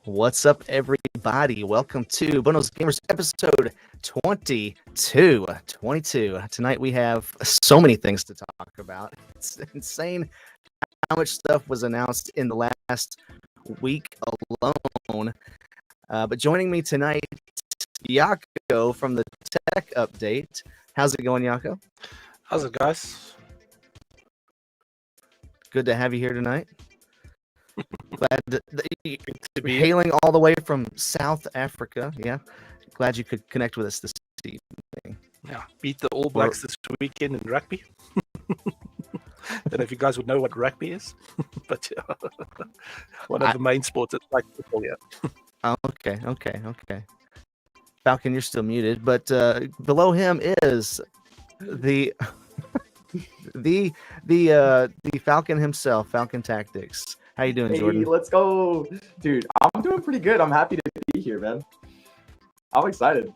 What's up, everybody? Welcome to Buenos Gamers episode 22. Tonight we have so many things to talk about. It's insane how much stuff was announced in the last week alone. But joining me tonight, Yako from the Tech Update. How's it going, Yako? How's it, guys? Good to have you here tonight. Glad to be hailing all the way from South Africa. Yeah, glad you could connect with us this evening. Yeah, beat the All Blacks this weekend in rugby. Don't know if you guys would know what rugby is, but yeah, one of the main sports. It's like football, yeah. Okay. Falcon, you're still muted, but below him is the the Falcon himself, Falcon Tactics. How you doing, Jordan? Hey, let's go, dude. I'm doing pretty good. I'm happy to be here, man. I'm excited.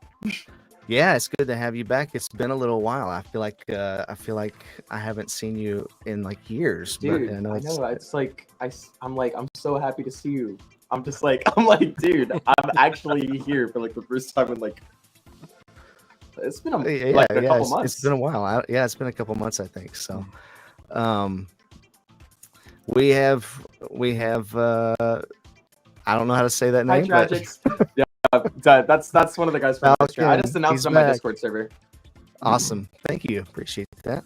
Yeah, it's good to have you back. It's been a little while. I feel like I haven't seen you in like years. Dude, but, I know. It's like I'm so happy to see you. I'm like, dude, I'm actually here for like the first time in like. It's been a couple months. It's been a while. It's been a couple months, I think. So, we have I don't know how to say that name. Hi, Tragics. Yeah, that's one of the guys from Falcon. I just announced on my Discord server. Awesome. Thank you. Appreciate that.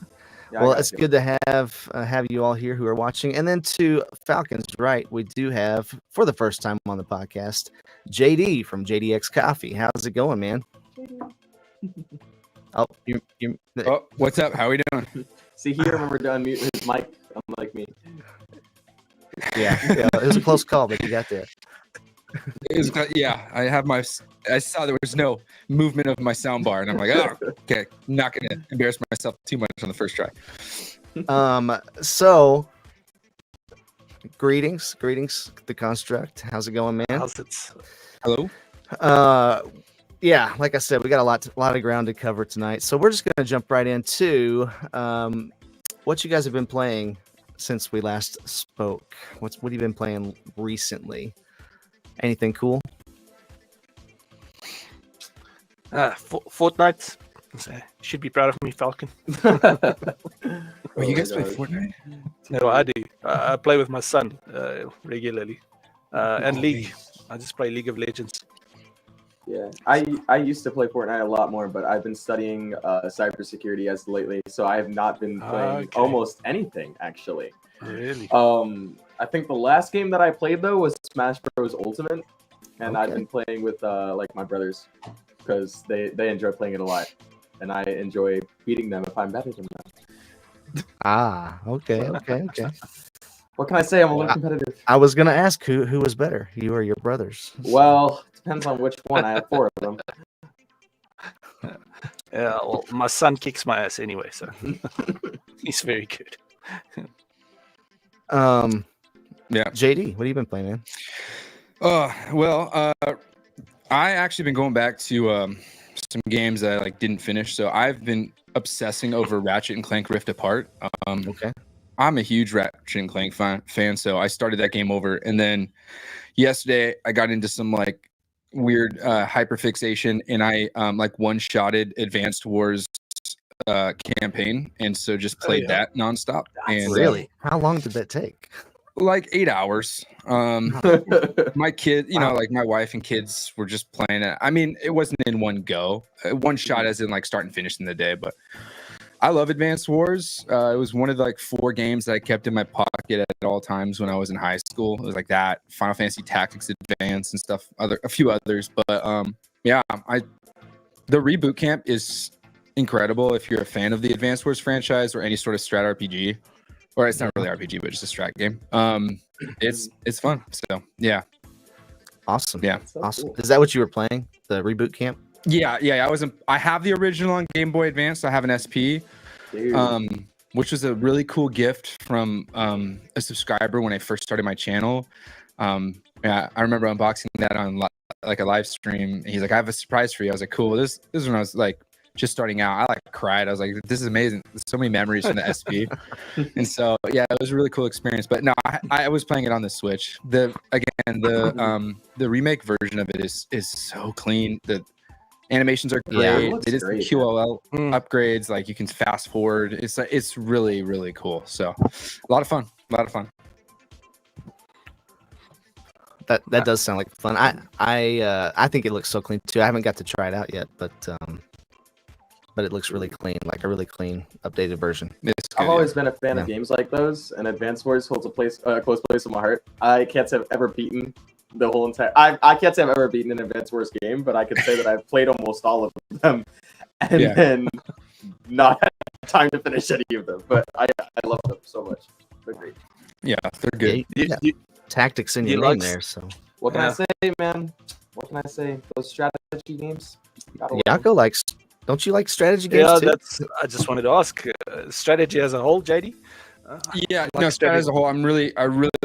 Yeah, well, it's good to have you all here who are watching. And then to Falcon's right, we do have, for the first time on the podcast, JD from JDX Coffee. How's it going, man? Oh, what's up? How are we doing? See, he remembered to unmute his mic, unlike me. Yeah, it was a close call, but you got there. I saw there was no movement of my sound bar, and I'm like, oh, okay, I'm not gonna embarrass myself too much on the first try. So greetings, the Construct. How's it going, man? How's it? Hello. Yeah, like I said, we got a lot of ground to cover tonight, so we're just gonna jump right into what you guys have been playing since we last spoke. What have you been playing recently? Anything cool? Fortnite. Should be proud of me, Falcon. Oh, you guys play Fortnite? No, I do. I play with my son regularly, and League. I just play League of Legends. Yeah, I used to play Fortnite a lot more, but I've been studying cybersecurity as lately, so I have not been playing almost anything actually. Really? I think the last game that I played though was Smash Bros. Ultimate, and I've been playing with like my brothers because they enjoy playing it a lot, and I enjoy beating them if I'm better than them. Okay. What can I say? I'm a little competitive. I was gonna ask who was better, you or your brothers. Well, depends on which one. I have 4 of them. Yeah, well, my son kicks my ass anyway, so he's very good. Yeah. JD, what have you been playing, man? I actually been going back to some games that I didn't finish. So I've been obsessing over Ratchet and Clank Rift Apart. Okay. I'm a huge Ratchet and Clank fan, so I started that game over, and then yesterday I got into some weird hyperfixation, and I one-shotted Advanced Wars campaign, and so just played that nonstop. And really, how long did that take? 8 hours. My kid, my wife and kids were just playing it. I mean, it wasn't in one go, one shot, as in start and finish in the day. But I love Advanced Wars. It was one of the 4 games that I kept in my pocket at all times when I was in high school. It was that, Final Fantasy Tactics Advance and stuff, a few others. But the reboot camp is incredible if you're a fan of the Advanced Wars franchise or any sort of strat RPG. or it's not really RPG, but just a strat game. It's fun. So yeah. Awesome. Yeah. So Awesome. cool. Is that what you were playing? The Reboot Camp? Yeah. I have the original on Game Boy Advance. So I have an SP, Dude. which was a really cool gift from a subscriber when I first started my channel. Yeah, I remember unboxing that on like a live stream. He's like, "I have a surprise for you." I was like, "Cool." This is when I was like just starting out. I like cried. I was like, "This is amazing." There's so many memories from the SP, and so yeah, it was a really cool experience. But no, I was playing it on the Switch. The remake version of it is so clean. The animations are Yeah, it great. looks They did some great, QOL upgrades. Like you can fast forward. It's really really cool. So a lot of fun. That does sound like fun. I think it looks so clean too. I haven't got to try it out yet, but it looks really clean, like a really clean, updated version. It's good, I've always been a fan of Yeah. games like those, and Advance Wars holds a close place in my heart. I can't say I've ever beaten the whole entire. I can't say I've ever beaten an Advance Wars game, but I can say that I've played almost all of them, and Yeah. then not had time to finish any of them. But I love them so much. They're great. Yeah, they're good. You got tactics in you your name like- there, so What can Yeah. I say, man? What can I say? Those strategy games. Gotta love them. Yako likes. Don't you like strategy games Yeah, too? that's. I just wanted to ask strategy as a whole, JD. Yeah, like no, strat strategy. as a whole, I really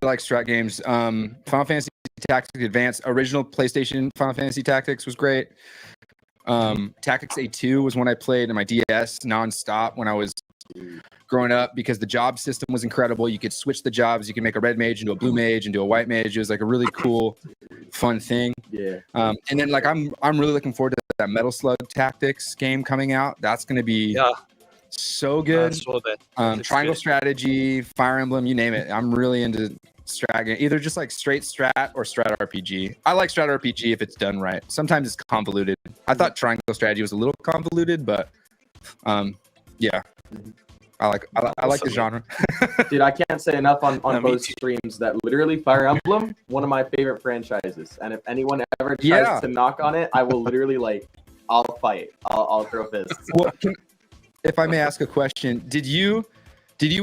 like strat games. Final Fantasy Tactics Advance, original PlayStation Final Fantasy Tactics was great. Tactics A2 was one I played in my DS nonstop when I was growing up because the job system was incredible. You could switch the jobs. You could make a red mage into a blue mage, into a white mage. It was like a really cool, fun thing. Yeah. And then like I'm really looking forward to that Metal Slug Tactics game coming out. That's gonna be Yeah, so I good. saw that. Looks Triangle good. Strategy, Fire Emblem, you name it. I'm really into strat game, either just like straight strat or strat RPG. I like strat RPG if it's done right. Sometimes it's convoluted. I thought Triangle Strategy was a little convoluted, but yeah, I like the Awesome. genre. Dude, I can't say enough on Me both too. streams that literally Fire Emblem, one of my favorite franchises. And if anyone ever tries Yeah. to knock on it, I will literally I'll fight. I'll throw fists. Well, if I may ask a question, did you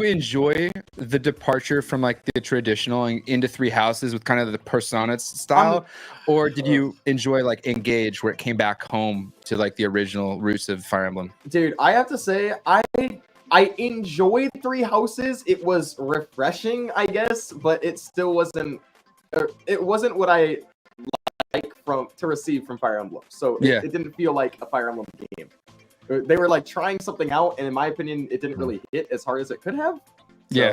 enjoy the departure from like the traditional and into Three Houses with kind of the Persona style, or did you enjoy like Engage where it came back home to like the original roots of Fire Emblem? Dude, I have to say, I enjoyed Three Houses. It was refreshing, I guess, but it still wasn't. It wasn't what I like to receive from Fire Emblem. So Yeah. it didn't feel like a Fire Emblem game. They were like trying something out, and in my opinion, it didn't really hit as hard as it could have. So, Yeah.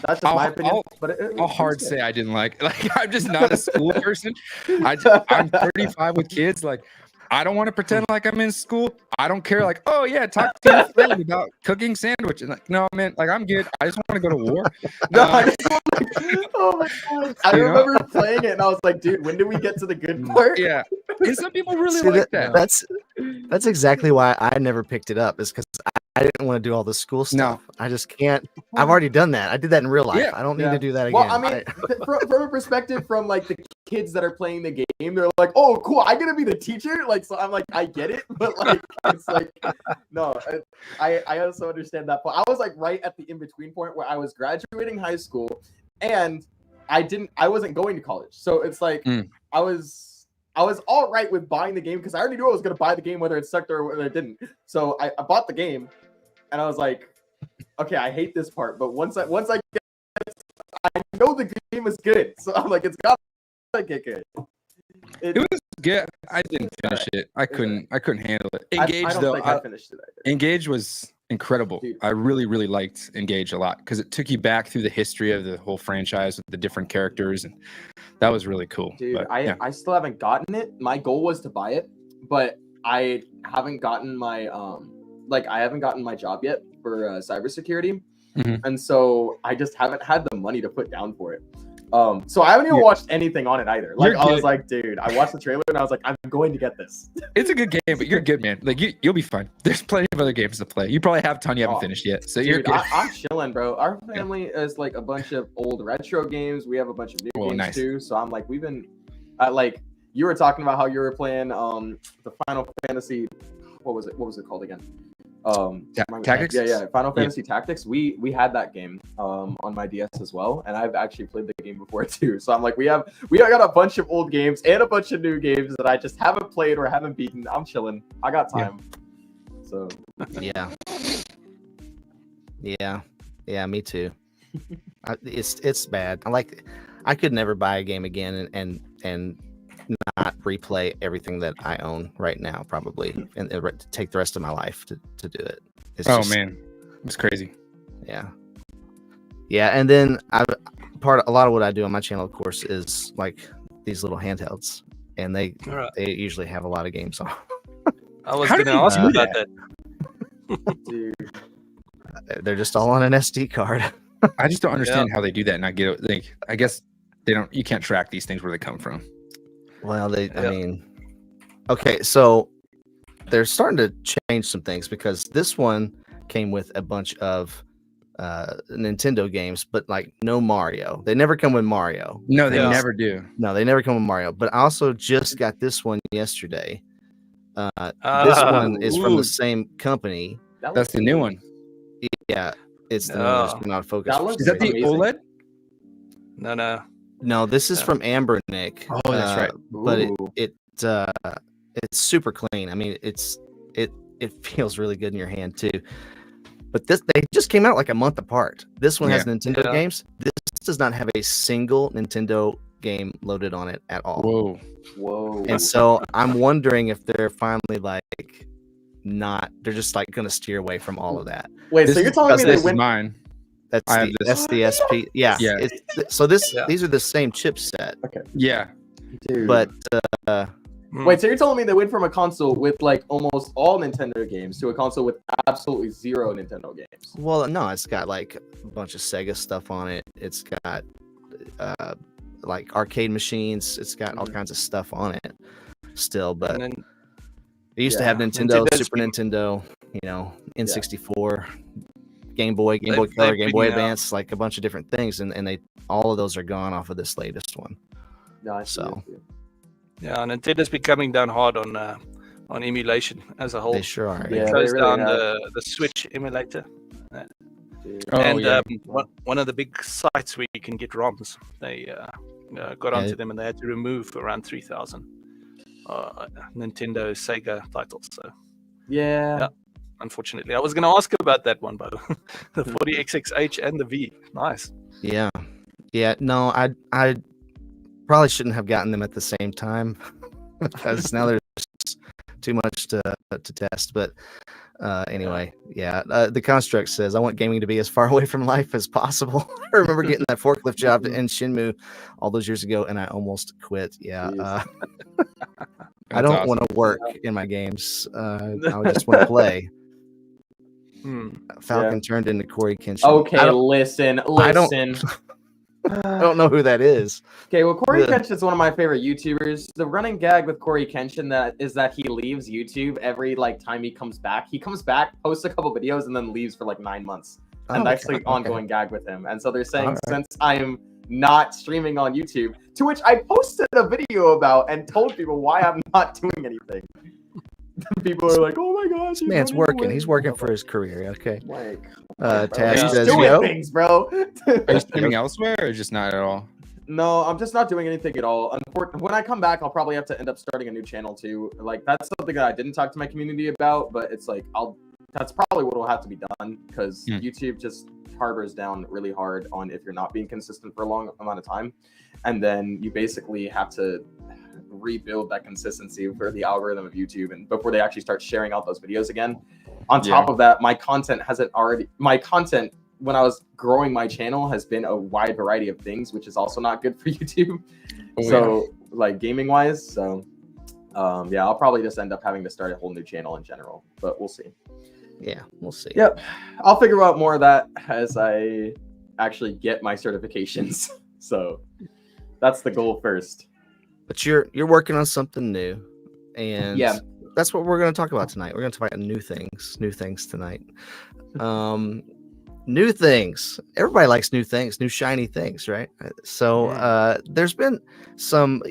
that's just my I'll- opinion. I'll- but it I'll was hard good. say I didn't like. Like I'm just not a school person. I'm 35 with kids. Like I don't want to pretend like I'm in school. I don't care. Like, oh yeah, talk to your friend about cooking sandwiches. Like, no, man. Like I'm good. I just want to go to war. No, oh my god! I You know? remember playing it, and I was like, "Dude, when do we get to the good part?" Yeah. And some people really See, like that. That's exactly why I never picked it up. Is because I didn't want to do all the school stuff. I just can't. I've already done that. I did that in real life. Yeah. I don't need Yeah. to do that again. Well, I mean, from a perspective from like the kids that are playing the game, they're like, "Oh, cool! I get to be the teacher." Like, so I'm like, I get it, but like, it's like, no, I also understand that. But I was like right at the in between point where I was graduating high school, and I wasn't going to college, so it's like I was all right with buying the game because I already knew I was going to buy the game whether it sucked or whether it didn't. So I bought the game, and I was like, okay, I hate this part, but once I know the game is good, so I'm like, it's got to get good. It was good. I didn't finish it. I couldn't handle it. Engage I don't though. think I finished it either. Engage was incredible. Dude. I really, really liked Engage a lot because it took you back through the history of the whole franchise with the different characters, and that was really cool. Dude, But, I still haven't gotten it. My goal was to buy it, but I haven't gotten my I haven't gotten my job yet for cybersecurity, Mhm. and so I just haven't had the money to put down for it. So I haven't even watched anything on it either. Like You're I was good. like, dude, I watched the trailer and I was like, I'm going to get this. it's a good game, but you're good, man. Like you'll be fine. There's plenty of other games to play. You probably have a ton you haven't Oh, finished yet, so you're Dude, good. I'm chilling, bro. Our family is like a bunch of old retro games. We have a bunch of new Oh, games nice. too. So I'm like, we've been like you were talking about how you were playing the Final Fantasy. What was it called again? Tactics? Yeah. Final Fantasy Tactics. We had that game on my DS as well, and I've actually played the game before too. So I'm like, we got a bunch of old games and a bunch of new games that I just haven't played or haven't beaten. I'm chilling. I got time. So yeah, me too. It's bad. I could never buy a game again and not replay everything that I own right now, probably, and take the rest of my life to do it. Man, it's crazy. Yeah. And then a lot of what I do on my channel, of course, is like these little handhelds, and they usually have a lot of games on. I was going to ask you about that. dude, they're just all on an SD card. I just don't understand how they do that and not get it. Like, I guess you can't track these things where they come from. Well, I mean, okay, so they're starting to change some things because this one came with a bunch of Nintendo games, but like no Mario. They never come with Mario. No, they never do. No, they never come with Mario. But I also just got this one yesterday. This one is from the same company. That's the new one. Yeah, it's the one that's been out of focus. Is that the amazing OLED? No, this is from Amber Nick. Oh, that's right. But it's super clean. I mean, it feels really good in your hand too. But they just came out like a month apart. This one has Nintendo games. This does not have a single Nintendo game loaded on it at all. Whoa. And so I'm wondering if they're finally like they're just like going to steer away from all of that. Wait, so you're telling me they went mine? That's the SP. Yeah. So these are the same chipset. Okay. Yeah. Dude. But wait, so you're telling me they went from a console with like almost all Nintendo games to a console with absolutely zero Nintendo games? Well, no, it's got like a bunch of Sega stuff on it. It's got like arcade machines. It's got all kinds of stuff on it still, but it used to have Nintendo, Super Nintendo, N64, Game Boy Color, Game Boy Advance, like a bunch of different things, and all of those are gone off of this latest one. So Nintendo's becoming down hard on emulation as a whole. They sure are. They closed down the Switch emulator. One of the big sites where you can get ROMs, they got onto them and they had to remove around 3,000 Nintendo Sega titles. So unfortunately, I was going to ask about that one, Bo. The 40XXH and the V. Nice. Yeah. No, I probably shouldn't have gotten them at the same time because now there's too much to test. But anyway, the construct says I want gaming to be as far away from life as possible. I remember getting that forklift job in Shenmue all those years ago, and I almost quit. I don't want to work in my games. I just want to play. Falcon turned into Corey Kenshin. Okay, listen. I don't know who that is. Okay, well, Corey Kenshin is one of my favorite YouTubers. The running gag with Corey Kenshin is that he leaves YouTube every time he comes back. He comes back, posts a couple videos, and then leaves for 9 months. And that's the ongoing gag with him. And so they're saying since I am not streaming on YouTube, to which I posted a video about and told people why I'm not doing anything. People are like, "Oh my gosh, this man's working. He's working for his career." Okay. Taz says, doing things, bro. Are you streaming elsewhere or just not at all? No, I'm just not doing anything at all. When I come back, I'll probably have to end up starting a new channel too. That's something that I didn't talk to my community about, but it's that's probably what will have to be done because YouTube just harbors down really hard on if you're not being consistent for a long amount of time, and then you basically have to rebuild that consistency for the algorithm of YouTube and before they actually start sharing out those videos again. On top of that, my content when I was growing my channel has been a wide variety of things, which is also not good for YouTube. Gaming wise. So I'll probably just end up having to start a whole new channel in general, but we'll see. Yeah, we'll see. Yep. I'll figure out more of that as I actually get my certifications. So that's the goal first. But you're working on something new, and that's what we're going to talk about tonight. We're going to talk about new things tonight. New things. Everybody likes new things, new shiny things, right? So there's been some.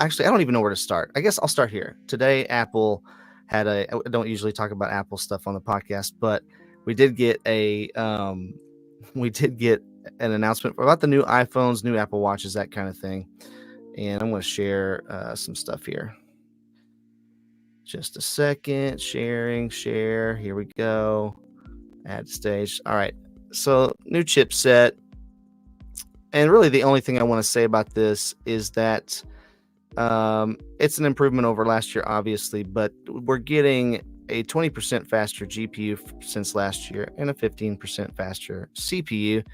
Actually, I don't even know where to start. I guess I'll start here. Today, Apple I don't usually talk about Apple stuff on the podcast, but we did get an announcement about the new iPhones, new Apple Watches, that kind of thing. And I'm going to share some stuff here. Just a second. Share. Here we go. Add stage. All right. So new chipset. And really the only thing I want to say about this is that it's an improvement over last year, obviously, but we're getting a 20% faster GPU since last year and a 15% faster CPU.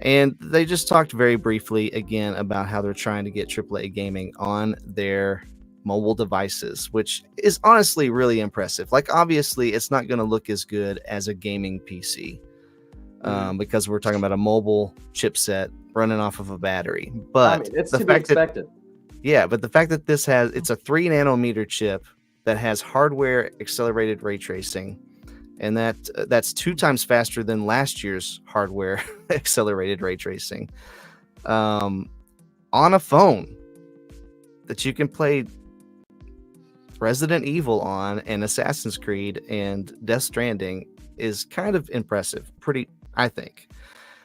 And they just talked very briefly again about how they're trying to get AAA gaming on their mobile devices, which is honestly really impressive. Like, obviously, it's not going to look as good as a gaming PC because we're talking about a mobile chipset running off of a battery. But it's to be expected. But the fact that it's a 3 nanometer chip that has hardware accelerated ray tracing, and that's 2 times faster than last year's hardware accelerated ray tracing on a phone that you can play Resident Evil on and Assassin's Creed and Death Stranding is kind of impressive, I think.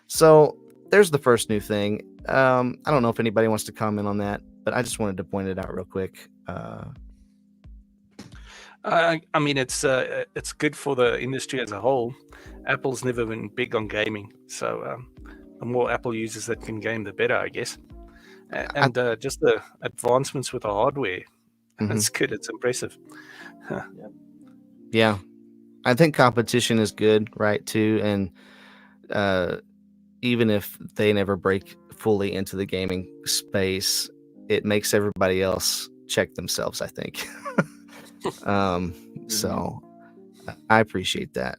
So there's the first new thing. I don't know if anybody wants to comment on that, but I just wanted to point it out real quick. I mean, it's good for the industry as a whole. Apple's never been big on gaming, so the more Apple users that can game, the better, I guess. And just the advancements with the hardware, it's good. It's impressive. Yeah, I think competition is good, right? Too, and even if they never break fully into the gaming space, it makes everybody else check themselves, I think. So I appreciate that.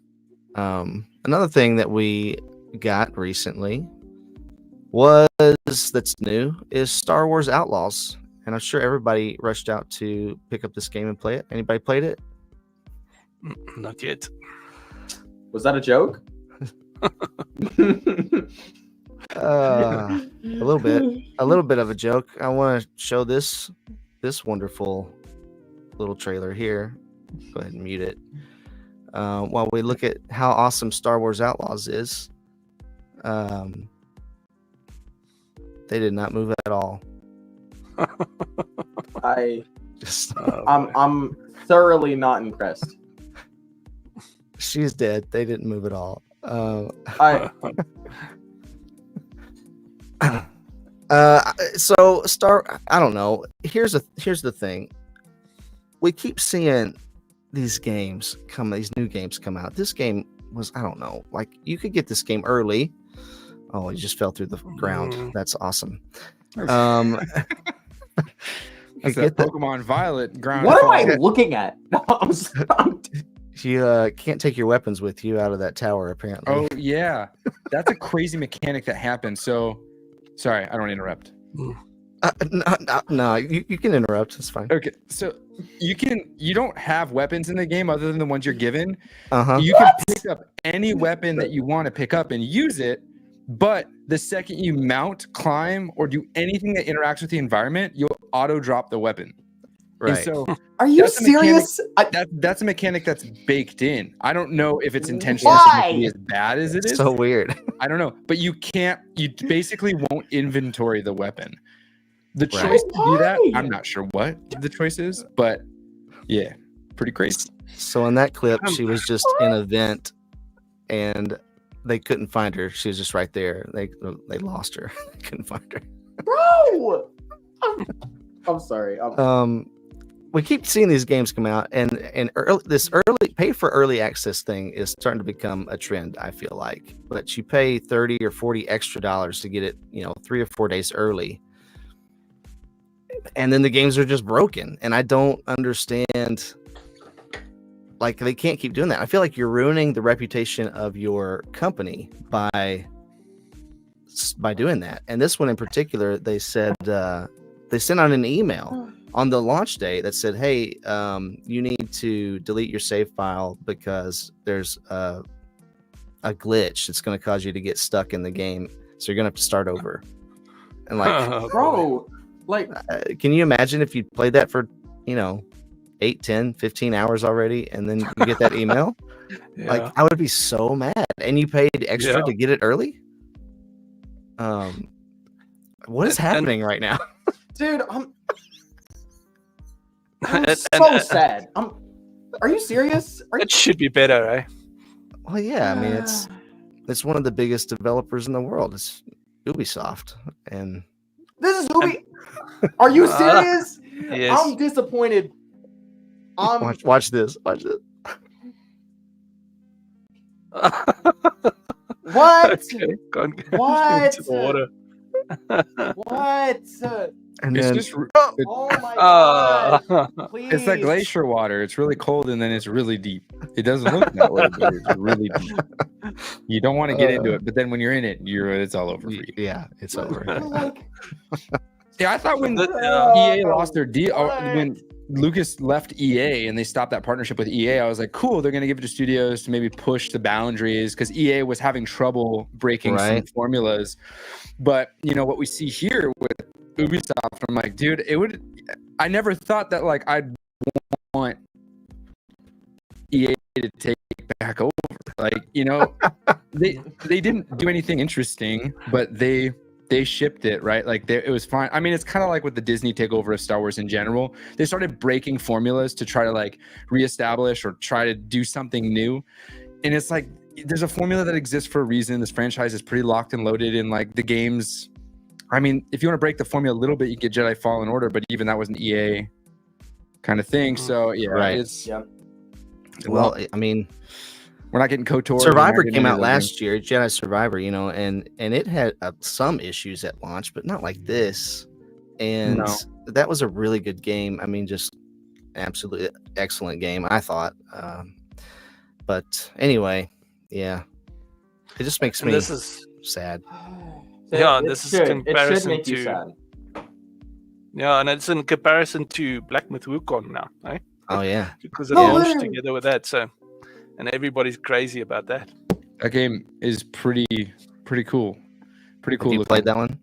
Another thing that we got recently that's new is Star Wars Outlaws, and I'm sure everybody rushed out to pick up this game and play it. Anybody played it? Not yet. Was that a joke? A little bit of a joke. I want to show this wonderful little trailer here. Go ahead and mute it while we look at how awesome Star Wars Outlaws is. They did not move at all. I'm thoroughly not impressed. She's dead. They didn't move at all. So I don't know. Here's the thing. We keep seeing these new games come out. This game was, I don't know, like you could get this game early. Oh, it just fell through the ground. That's awesome. That's that Pokemon Violet ground. What am I looking at? You can't take your weapons with you out of that tower, apparently. Oh, yeah. That's a crazy mechanic that happens. So, sorry, I don't interrupt. No, you can interrupt. It's fine. Okay, so you don't have weapons in the game other than the ones you're given. You can pick up any weapon that you want to pick up and use it, but the second you mount, climb, or do anything that interacts with the environment, you'll auto drop the weapon. Right. And so are you serious? That's a mechanic that's baked in. I don't know if it's intentionally supposed to be as bad as it is. So weird. I don't know, but you basically won't inventory the weapon. The choice to do that, I'm not sure what the choice is, but yeah, pretty crazy. So in that clip, she was just in a vent, and they couldn't find her. She was just right there. They lost her. They couldn't find her. Bro, I'm sorry. We keep seeing these games come out, and this early pay for early access thing is starting to become a trend, I feel like. But you pay $30 or $40 extra to get it, 3 or 4 days early. And then the games are just broken, and I don't understand. Like, they can't keep doing that. I feel like you're ruining the reputation of your company by doing that. And this one in particular, they said they sent out an email on the launch day that said, "Hey, you need to delete your save file because there's a glitch that's going to cause you to get stuck in the game. So you're going to have to start over." And like, bro. Like, can you imagine if you played that for, 8, 10, 15 hours already, and then you get that email. Yeah. Like, I would be so mad. And you paid extra Yeah. to get it early. What is And- happening right now? Dude, I'm And- so sad. Are you serious? Are you... it should be better, eh? Well, yeah, I mean, it's one of the biggest developers in the world. It's Ubisoft, and This is Ubi. Are you serious? Yes. I'm disappointed. watch this. Watch this. What? Okay, go on, go What? into the water. What? And It's then just Oh my god! Please. it's that glacier water. It's really cold and then it's really deep. It doesn't look that way, but it's really deep. You don't want to get into it, but then when you're in it, it's all over for you. yeah, it's over. Like, Yeah, I thought when Yeah. EA lost their deal, or What? when Lucas left EA and they stopped that partnership with EA, I was like, cool, they're going to give it to studios to maybe push the boundaries because EA was having trouble breaking some Right. formulas. But, you know, what we see here with Ubisoft, I'm like, dude, I never thought that, like, I'd want EA to take back over. Like, you know, they didn't do anything interesting, but they shipped it, right? Like it was fine. I mean, it's kind of like with the Disney takeover of Star Wars in general. They started breaking formulas to try to like reestablish or try to do something new. And it's like, there's a formula that exists for a reason. This franchise is pretty locked and loaded in like the games. I mean, if you want to break the formula a little bit, you get Jedi Fallen Order, but even that was an EA kind of thing. So yeah, Right. it's yeah. Well, I mean, we're not getting KOTOR. Survivor came out last year, Jedi Survivor, you know, and it had some issues at launch, but not like this. And No. that was a really good game. I mean, just absolutely excellent game, I thought. But anyway, yeah, it just makes And me this is sad. Yeah, It this is should. It should comparison make you to- sad. yeah, and it's in comparison to Black Myth Wukong now, right? Oh yeah, Because it No, launched literally. together with that. So, and everybody's crazy about that. That game is pretty cool. Pretty cool. have you looking. played that one?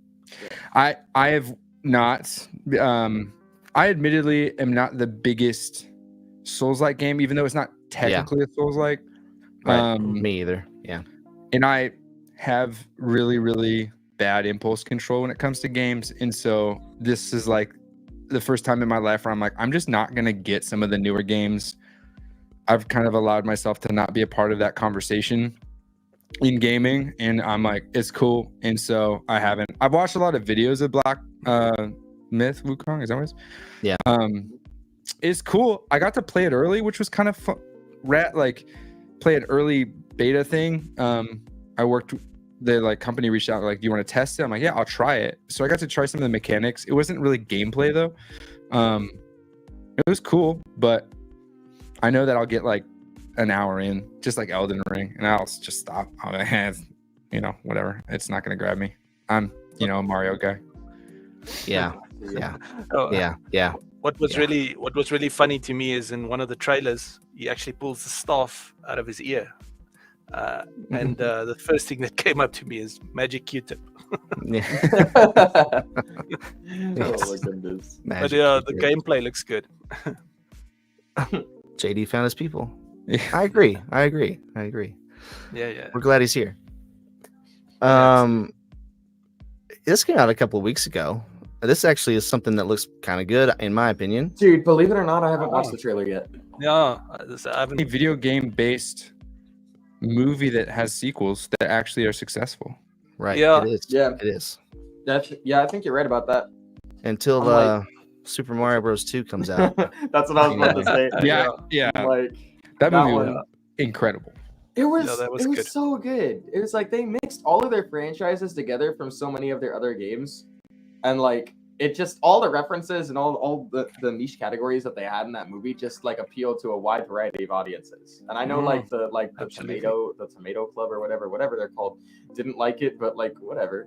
I have not. I admittedly am not the biggest Souls-like game, even though it's not technically a Souls-like. Right. Me either. Yeah. And I have really, really bad impulse control when it comes to games. And so this is like the first time in my life where I'm like, I'm just not going to get some of the newer games. I've kind of allowed myself to not be a part of that conversation in gaming. And I'm like, it's cool. And so I haven't. I've watched a lot of videos of Black Myth Wukong. Is that what it is? Yeah. It's cool. I got to play it early, which was kind of fun. Like play an early beta thing. I worked. The like company reached out like, do you want to test it? I'm like, yeah, I'll try it. So I got to try some of the mechanics. It wasn't really gameplay though. It was cool, but I know that I'll get like an hour in, just like Elden Ring, and I'll just stop. I'll be like, you know, whatever. It's not gonna grab me. I'm, you know, a Mario guy. Yeah. Yeah. Oh, Yeah. What was really funny to me is in one of the trailers, he actually pulls the staff out of his ear. And the first thing that came up to me is Magic Q-tip. Yeah. Oh my goodness. But yeah, the gameplay looks good. JD found his people. Yeah. I agree. Yeah. We're glad he's here. This came out a couple of weeks ago. This actually is something that looks kind of good, in my opinion. Dude, believe it or not, I haven't watched the trailer yet. Yeah, I haven't. A video game based movie that has sequels that actually are successful. Right. Yeah. It is. Yeah. It is. Yeah, I think you're right about that. Until I'm Super Mario Bros. 2 comes out. That's what I was about to say. Yeah. Like That that movie one. was incredible. It was, that was it was good. so good. It was like they mixed all of their franchises together from so many of their other games, and like it just all the references and all the niche categories that they had in that movie just like appealed to a wide variety of audiences. And I know like the Absolutely. tomato club or whatever they're called didn't like it, but like whatever,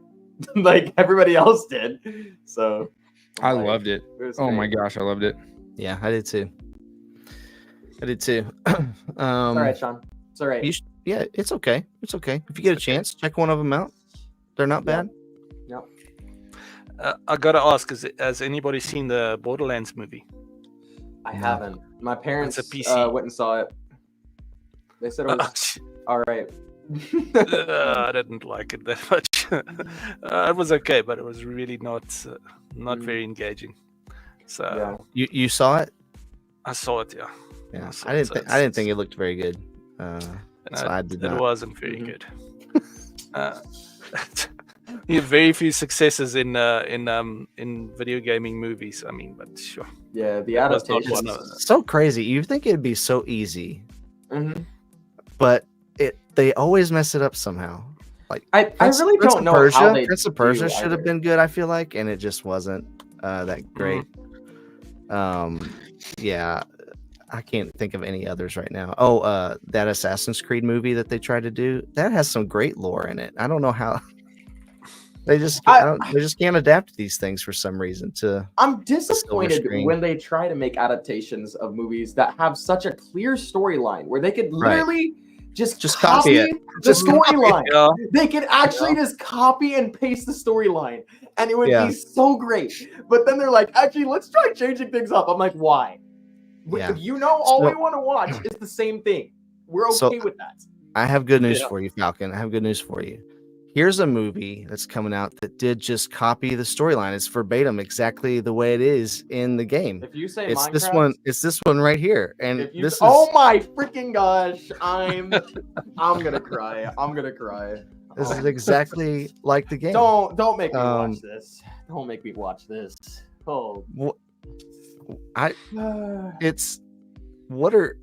like everybody else did. So I like, loved it. it was Oh my great. gosh, I loved it. Yeah, I did too. All right, Sean. It's all right. Yeah, it's okay. It's okay. If you get a chance, check one of them out. They're not bad. I gotta ask: has anybody seen the Borderlands movie? I No. haven't. My parents It's a PC. went and saw it. They said it was all right. I didn't like it that much. It was okay, but it was really not very engaging. So Yeah. You saw it? I saw it. Yeah. Yeah. So I didn't. it's- I didn't think it looked very good. No, So I did it not. wasn't very Mhm. good. You have very few successes in video gaming movies. I mean, but sure. Yeah, the It was not adaptations. one of- So crazy. You think it'd be so easy, Mhm. but they always mess it up somehow. Like I Prince- really Prince don't of know Persia, how they Prince of do Persia should have either. been good, I feel like, and it just wasn't that great. Yeah, I can't think of any others right now. Oh, that Assassin's Creed movie that they tried to do, that has some great lore in it. I don't know how they just they just can't adapt these things for some reason to I'm disappointed screen. when they try to make adaptations of movies that have such a clear storyline where they could Right. literally just copy it. the Just copy it. storyline. Yeah. They could actually just copy and paste the storyline, and it would Yeah. be so great. But then they're like, actually, let's try changing things up. I'm like, why? Yeah. You know, all So- we want to watch is the same thing. We're So- okay with that. I have good news Yeah. for you, Falcon. I have good news for you. Here's a movie that's coming out that did just copy the storyline. It's verbatim, exactly the way it is in the game. If you say It's Minecraft, this one. It's this one right here, and if you, this is. oh my freaking gosh, I'm gonna cry. I'm gonna cry. This Oh. is exactly like the game. Don't make me Um, watch this. Don't make me watch this. Oh, I. It's. What are.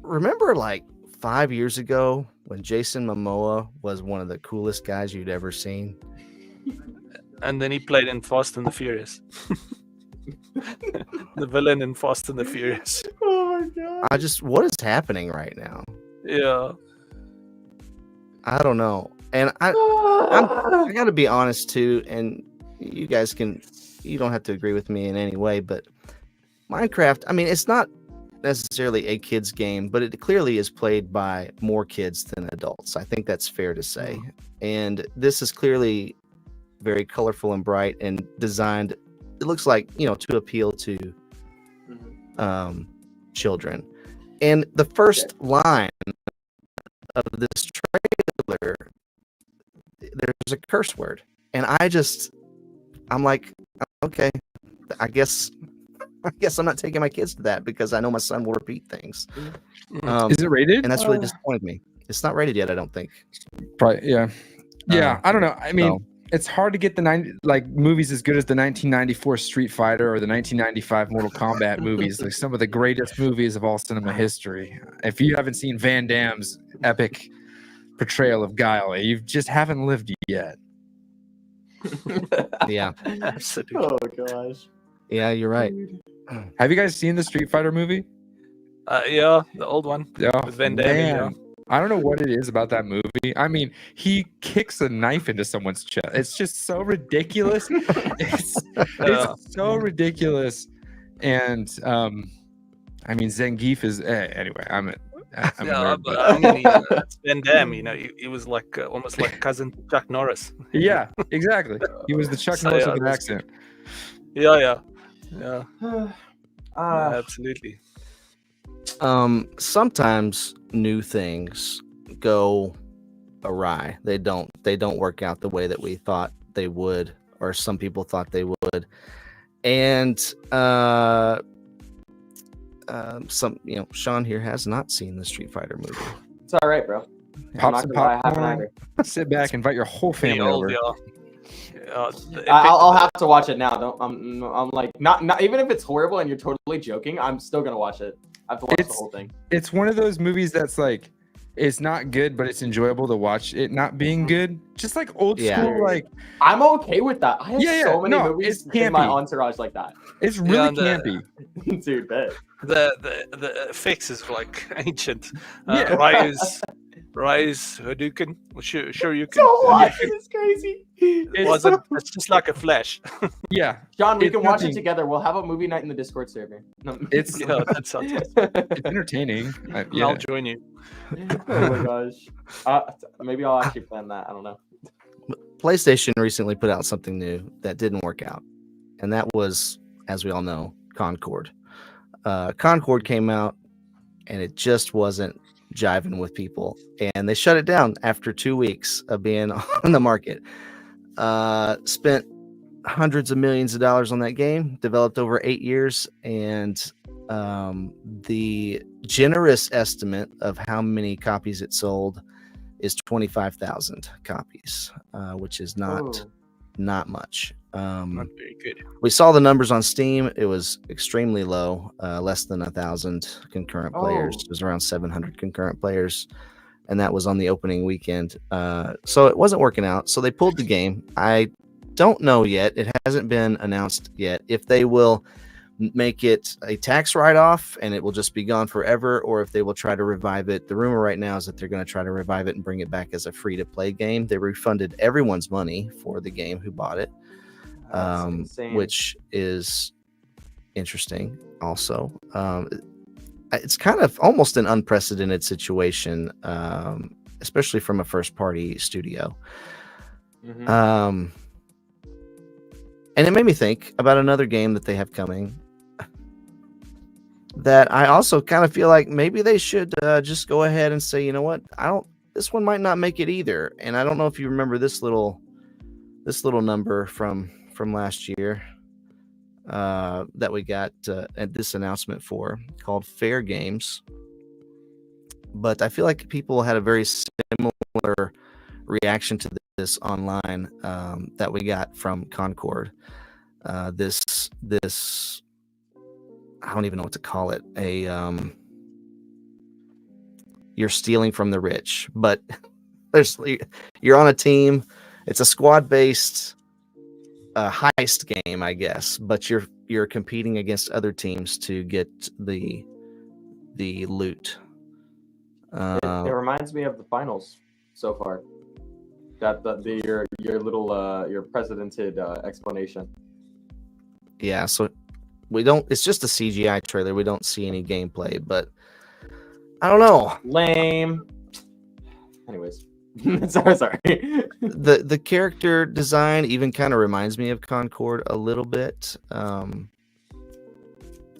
Remember, like 5 years ago, when Jason Momoa was one of the coolest guys you'd ever seen. And then he played in Fast and the Furious. The villain in Fast and the Furious. oh my god. What is happening right now? Yeah. I don't know. And I got to be honest too, and you guys you don't have to agree with me in any way, but Minecraft, I mean, it's not necessarily a kid's game, but it clearly is played by more kids than adults. I think that's fair to say. And this is clearly very colorful and bright and designed, it looks like, to appeal to children. And the first line of this trailer, there's a curse word, and I'm like, okay, I guess I'm not taking my kids to that because I know my son will repeat things. Is it rated? And that's really disappointed me. It's not rated yet, I don't think. Probably, yeah. Yeah, I don't know. I mean, so- it's hard to get movies as good as the 1994 Street Fighter or the 1995 Mortal Kombat movies, like some of the greatest movies of all cinema history. If you haven't seen Van Damme's epic portrayal of Guile, you just haven't lived yet. Yeah, Absolutely. Oh gosh. yeah, you're right. Have you guys seen the Street Fighter movie? Yeah, the old one. Yeah, With Van Damme, yeah. man. I don't know what it is about that movie. I mean, he kicks a knife into someone's chest. It's just so ridiculous. It's so ridiculous. And I mean, Zangief is anyway. I'm a nerd, But I mean, it's Van Damme. He was like almost like cousin Chuck Norris. yeah, exactly. He was the Chuck So, Norris yeah, with an that's- accent. Yeah, absolutely. Sometimes new things go awry. They don't work out the way that we thought they would, or some people thought they would. And Sean here has not seen the Street Fighter movie. It's all right, bro. Pop I'm some not gonna lie, I haven't popcorn. either. Sit back, invite your whole Pretty family old, over. I'll have to watch it now. Don't I'm like not even if it's horrible and you're totally joking, I'm still gonna watch it. I have to watch the whole thing. It's one of those movies that's like, it's not good, but it's enjoyable to watch it not being good. Just like old Yeah. school, like I'm okay with that. I have Yeah, so many no, movies it's in my campy. entourage like that. it's really and, campy. Dude, bet. the effects is like ancient. Yeah. Rise Hadouken, sure you can. So what? It's crazy. It's just like a flash. Yeah, John, we It's can watch nothing. it together. We'll have a movie night in the Discord server. No. it's Yeah, that sounds awesome. it's entertaining. Yeah. I'll join you. Oh my gosh. Maybe I'll actually plan that. I don't know. PlayStation recently put out something new that didn't work out, and that was as we all know, Concord. Concord came out, and it just wasn't jiving with people, and they shut it down after 2 weeks of being on the market. Spent hundreds of millions of dollars on that game, developed over 8 years, and the generous estimate of how many copies it sold is 25,000 copies, which is not much. Not very good. We saw the numbers on Steam. It was extremely low, less than 1,000 concurrent players. It was around 700 concurrent players, and that was on the opening weekend. So it wasn't working out. So they pulled the game. I don't know yet. It hasn't been announced yet if they will make it a tax write-off and it will just be gone forever, or if they will try to revive it. The rumor right now is that they're going to try to revive it and bring it back as a free-to-play game. They refunded everyone's money for the game who bought it, which is interesting also. It's kind of almost an unprecedented situation, especially from a first-party studio. And it made me think about another game that they have coming that I also kind of feel like maybe they should just go ahead and say, you know what, this one might not make it either. And I don't know if you remember this little number from last year that we got at this announcement for, called Fair Games. But I feel like people had a very similar reaction to this online that we got from Concord. This I don't even know what to call it. You're stealing from the rich, but you're on a team. It's a squad-based heist game, I guess, but you're competing against other teams to get the loot. It reminds me of the finals so far. Your little your presidented explanation. Yeah, so it's just a CGI trailer. We don't see any gameplay, but I don't know. Lame. Anyways, sorry. The character design even kind of reminds me of Concord a little bit. I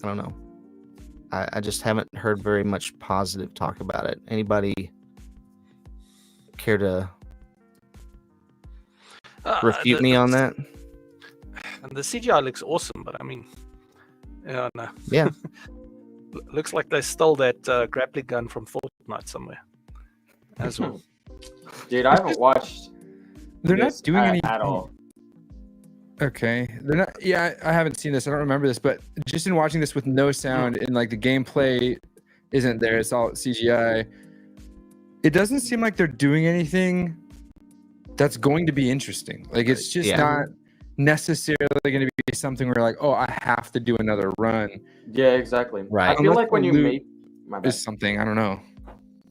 don't know. I just haven't heard very much positive talk about it. Anybody care to refute me on that? And the CGI looks awesome, but I mean, no. Yeah. Looks like they stole that grappling gun from Fortnite somewhere as well. Dude, I haven't watched. They're not doing any at all. Okay, they're not. Yeah, I haven't seen this. I don't remember this, but just in watching this with no sound and like the gameplay isn't there, it's all CGI. It doesn't seem like they're doing anything that's going to be interesting. Like it's just not necessarily going to be something where like, oh, I have to do another run. Yeah, exactly. Right. I feel like when you make something, I don't know.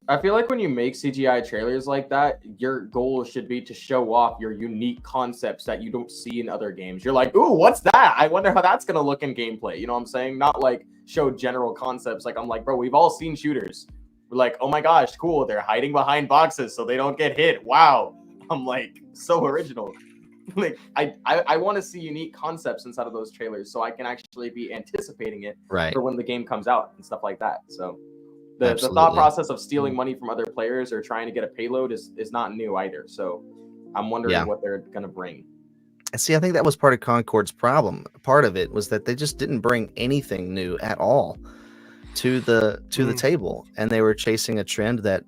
I feel like when you make CGI trailers like that, your goal should be to show off your unique concepts that you don't see in other games. You're like, ooh, what's that? I wonder how that's going to look in gameplay. You know what I'm saying? Not like show general concepts. Like, I'm like, bro, we've all seen shooters. We're like, oh my gosh, cool. They're hiding behind boxes so they don't get hit. Wow. I'm like, so original. Like, I want to see unique concepts inside of those trailers so I can actually be anticipating it for when the game comes out and stuff like that. So the thought process of stealing money from other players or trying to get a payload is not new either. So I'm wondering what they're going to bring. And see, I think that was part of Concord's problem. Part of it was that they just didn't bring anything new at all to the table. And they were chasing a trend that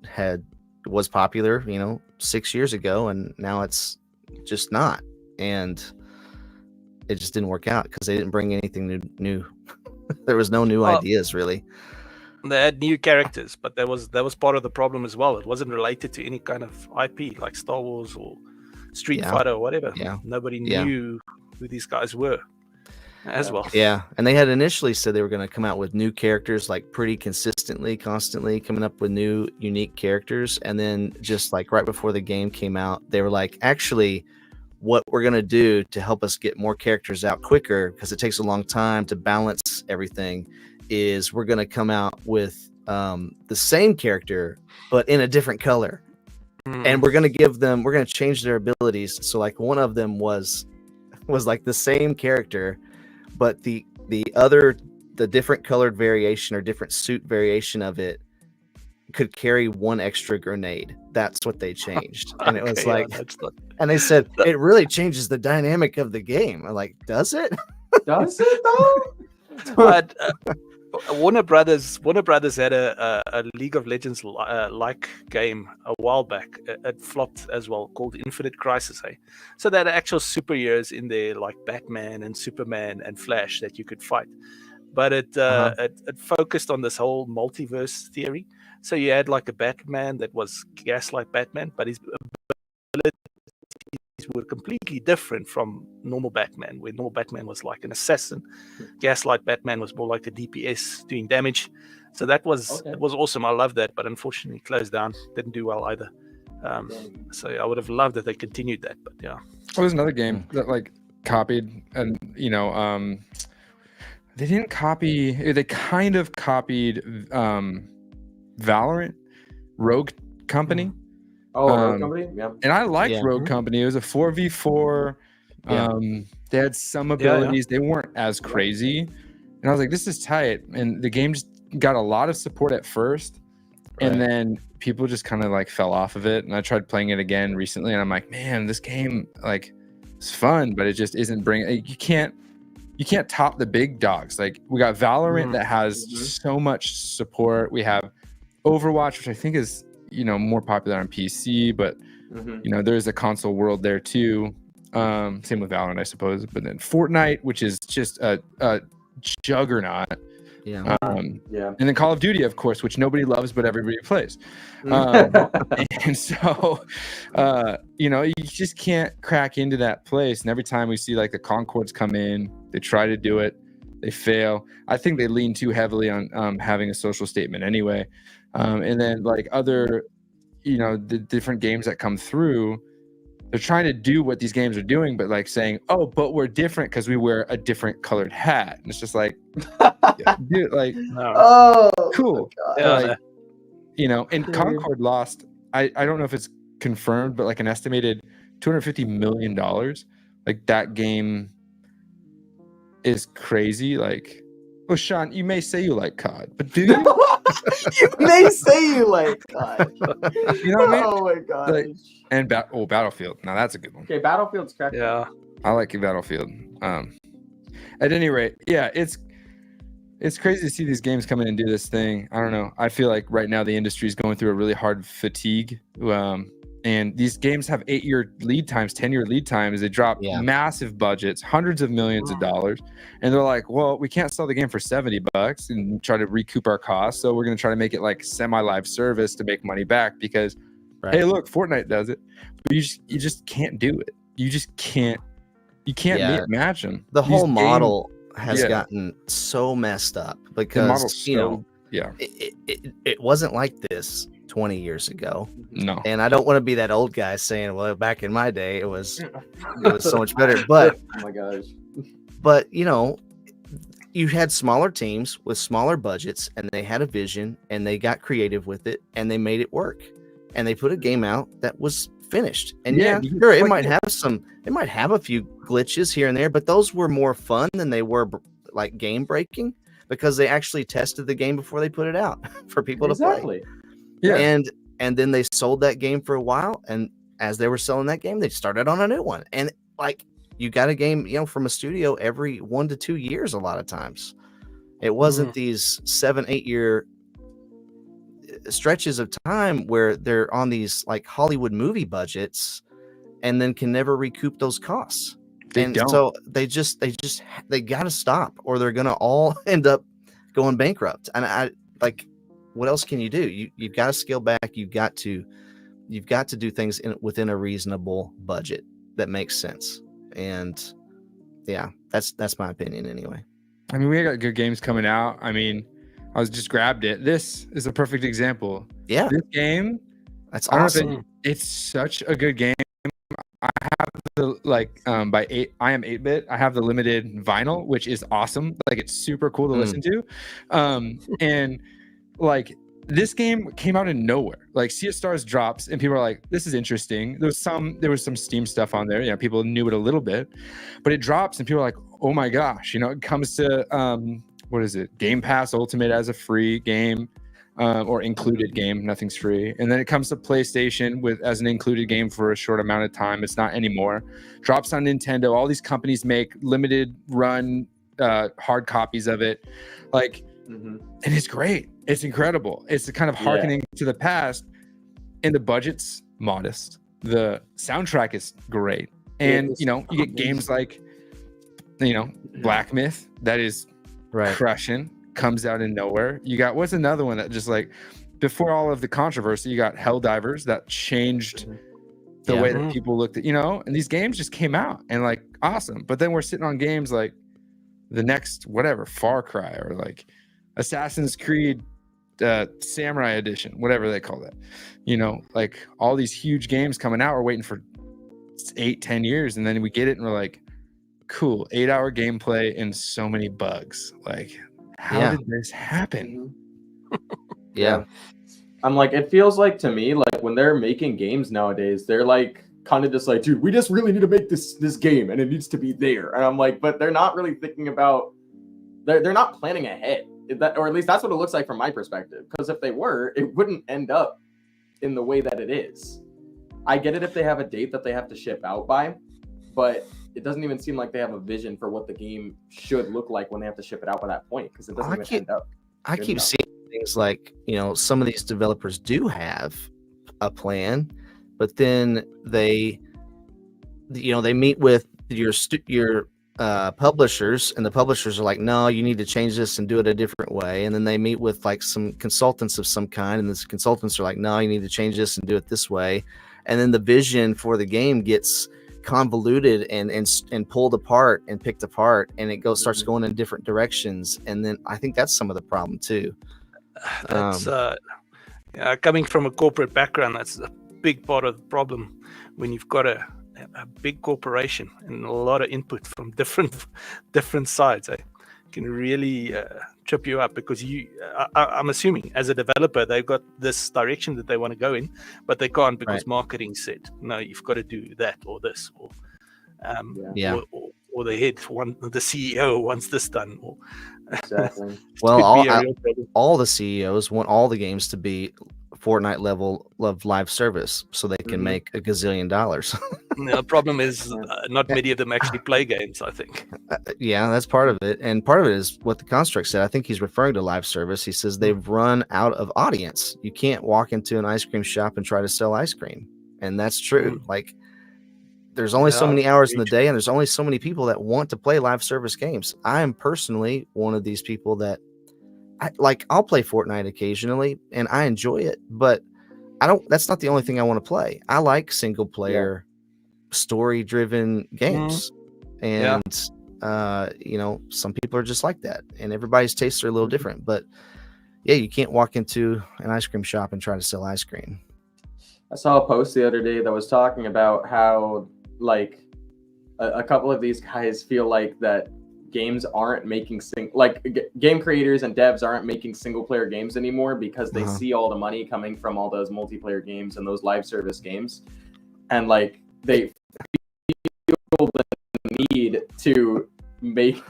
was popular, 6 years ago, and now it's just not. And it just didn't work out because they didn't bring anything new. There was no new ideas, really. They had new characters, but that was part of the problem as well. It wasn't related to any kind of IP like Star Wars or Street Fighter or whatever. Yeah. Nobody knew who these guys were as well. Yeah, and they had initially said they were going to come out with new characters like pretty consistently, constantly coming up with new unique characters. And then just like right before the game came out, they were like, actually, what we're going to do to help us get more characters out quicker, because it takes a long time to balance everything, is we're going to come out with the same character, but in a different color. And we're going to change their abilities. So like one of them was like the same character, but the the different colored variation or different suit variation of it could carry one extra grenade. That's what they changed. And it was Okay, yeah, like, that's not. and they said it really changes the dynamic of the game. I'm like, does it? Does it though? But Warner Brothers had a League of Legends like game a while back. It flopped as well, called Infinite Crisis. Hey, so they had actual superheroes in there like Batman and Superman and Flash that you could fight. But it focused on this whole multiverse theory. So you had like a Batman that was Gaslight Batman, but his abilities were completely different from normal Batman, where normal Batman was like an assassin. Gaslight Batman was more like a DPS doing damage. So that was it was awesome. I loved that, but unfortunately closed down. Didn't do well either. So I would have loved that they continued that, but yeah. There was another game that like copied, and they didn't copy. They kind of copied Valorant, Rogue Company. Oh, Rogue Company, yeah. And I liked Rogue Company. It was a 4v4. They had some abilities. They weren't as crazy. And I was like, this is tight. And the game just got a lot of support at first. And then people just kind of like fell off of it. And I tried playing it again recently. And I'm like, man, this game like it's fun, but it just isn't bringing. You can't top the big dogs. Like we got Valorant that has so much support. We have Overwatch, which I think is more popular on PC, but there's a console world there too. Same with Valorant, I suppose. But then Fortnite, which is just a juggernaut. And then Call of Duty, of course, which nobody loves, but everybody plays. And so, you just can't crack into that place. And every time we see like the Concords come in, they try to do it, they fail. I think they lean too heavily on having a social statement anyway. And then like other, the different games that come through, they're trying to do what these games are doing, but like saying, oh, but we're different because we wear a different colored hat. And it's just like, dude, like, cool. Like, and Concord lost, I don't know if it's confirmed, but like an estimated $250 million. Like that game is crazy. Like, well, Sean, you may say you like COD, but do you? You may say you like COD. You know what I mean? Oh my gosh. Like, and Battlefield. Now that's a good one. Okay, Battlefield's cracking. Yeah, I like Battlefield. At any rate, yeah, it's crazy to see these games come in and do this thing. I don't know. I feel like right now the industry is going through a really hard fatigue. And these games have 8-year lead times, 10-year lead times. They drop massive budgets, hundreds of millions of dollars. And they're like, well, we can't sell the game for $70 and try to recoup our costs. So we're going to try to make it like semi-live service to make money back because, hey, look, Fortnite does it. But you just can't do it. You just can't. You can't imagine. The whole model has gotten so messed up because, it wasn't like this 20 years ago. No. And I don't want to be that old guy saying, well, back in my day, it was so much better. But oh my gosh. But you had smaller teams with smaller budgets and they had a vision and they got creative with it and they made it work. And they put a game out that was finished. And sure, it might have a few glitches here and there, but those were more fun than they were like game breaking because they actually tested the game before they put it out for people to play. Yeah. And then they sold that game for a while, and as they were selling that game, they started on a new one. And like you got a game, from a studio every 1 to 2 years a lot of times. It wasn't these 7-8 year stretches of time where they're on these like Hollywood movie budgets and then can never recoup those costs. So they got to stop or they're going to all end up going bankrupt. And I like, what else can you do? You've got to scale back. You've got to do things within a reasonable budget that makes sense. And yeah, that's my opinion anyway. I mean, we got good games coming out. I mean, I was just grabbed it. This is a perfect example. Yeah, this game, that's awesome. It's such a good game. I have the I am 8-bit. I have the limited vinyl, which is awesome. Like it's super cool to listen to. And like this game came out of nowhere. Like Sea of Stars drops and people are like, this is interesting. There was some Steam stuff on there. People knew it a little bit, but it drops and people are like, oh my gosh, it comes to what is it? Game Pass Ultimate as a free game. Or included game, nothing's free. And then it comes to PlayStation as an included game for a short amount of time. It's not anymore. Drops on Nintendo. All these companies make limited run hard copies of it. And it's great. It's incredible. It's the kind of hearkening to the past. And the budget's modest. The soundtrack is great. And, you get games like, Black Myth that is crushing. Comes out in nowhere. You got what's another one that just before all of the controversy, you got Helldivers that changed the way that people looked at, and these games just came out and awesome. But then we're sitting on games like the next whatever Far Cry or Assassin's Creed Samurai Edition, whatever they call that. All these huge games coming out. We're waiting for 8-10 years, and then we get it, and we're like, cool, 8-hour gameplay and so many bugs. How did this happen? Yeah. I'm it feels like to me, when they're making games nowadays, they're kind of just dude, we just really need to make this game and it needs to be there. And I'm but they're not really thinking about, they're not planning ahead. Or at least that's what it looks like from my perspective. Because if they were, it wouldn't end up in the way that it is. I get it if they have a date that they have to ship out by, but it doesn't even seem like they have a vision for what the game should look like when they have to ship it out by that point, because it doesn't even end up. I keep seeing things some of these developers do have a plan, but then they meet with your publishers, and the publishers are like, no, you need to change this and do it a different way. And then they meet with some consultants of some kind, and these consultants are like, no, you need to change this and do it this way. And then the vision for the game gets convoluted and pulled apart and picked apart, and it starts going in different directions. And then I think that's some of the problem too. That's coming from a corporate background, that's a big part of the problem when you've got a big corporation and a lot of input from different sides. Can really trip you up, because I'm assuming as a developer they've got this direction that they want to go in, but they can't because marketing said no, you've got to do that or this, or or the CEO wants this done. Or exactly. Well, all the CEOs want all the games to be Fortnite level of live service so they can make $1 gazillion. The problem is not many of them actually play games, I think. Yeah, that's part of it. And part of it is what the construct said. I think he's referring to live service. He says they've run out of audience. You can't walk into an ice cream shop and try to sell ice cream. And that's true. There's only so many hours in the day, and there's only so many people that want to play live service games. I am personally one of these people that I'll play Fortnite occasionally and I enjoy it, but that's not the only thing I want to play. I like single player story driven games. And some people are just like that, and everybody's tastes are a little different, but you can't walk into an ice cream shop and try to sell ice cream. I saw a post the other day that was talking about how a couple of these guys feel like that games aren't making game creators and devs aren't making single player games anymore because they see all the money coming from all those multiplayer games and those live service games, and they feel the need to make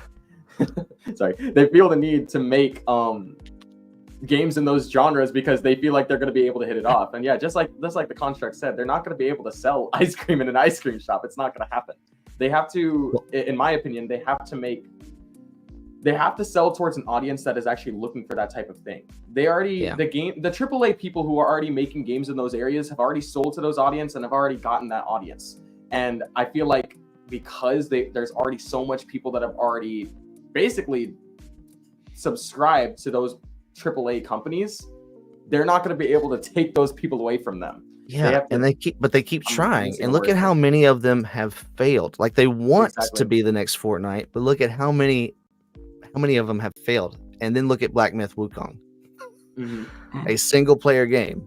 they feel the need to make games in those genres because they feel like they're going to be able to hit it off. And just like the construct said, they're not going to be able to sell ice cream in an ice cream shop. It's not going to happen. They have to, in my opinion, they have to sell towards an audience that is actually looking for that type of thing. They already, the AAA people who are already making games in those areas have already sold to those audience and have already gotten that audience. And I feel like because there's already so much people that have already basically subscribed to those AAA companies, they're not going to be able to take those people away from them. They keep trying, and look at how many of them have failed. They want to be the next Fortnite, but look at how many of them have failed. And then look at Black Myth Wukong, a single player game.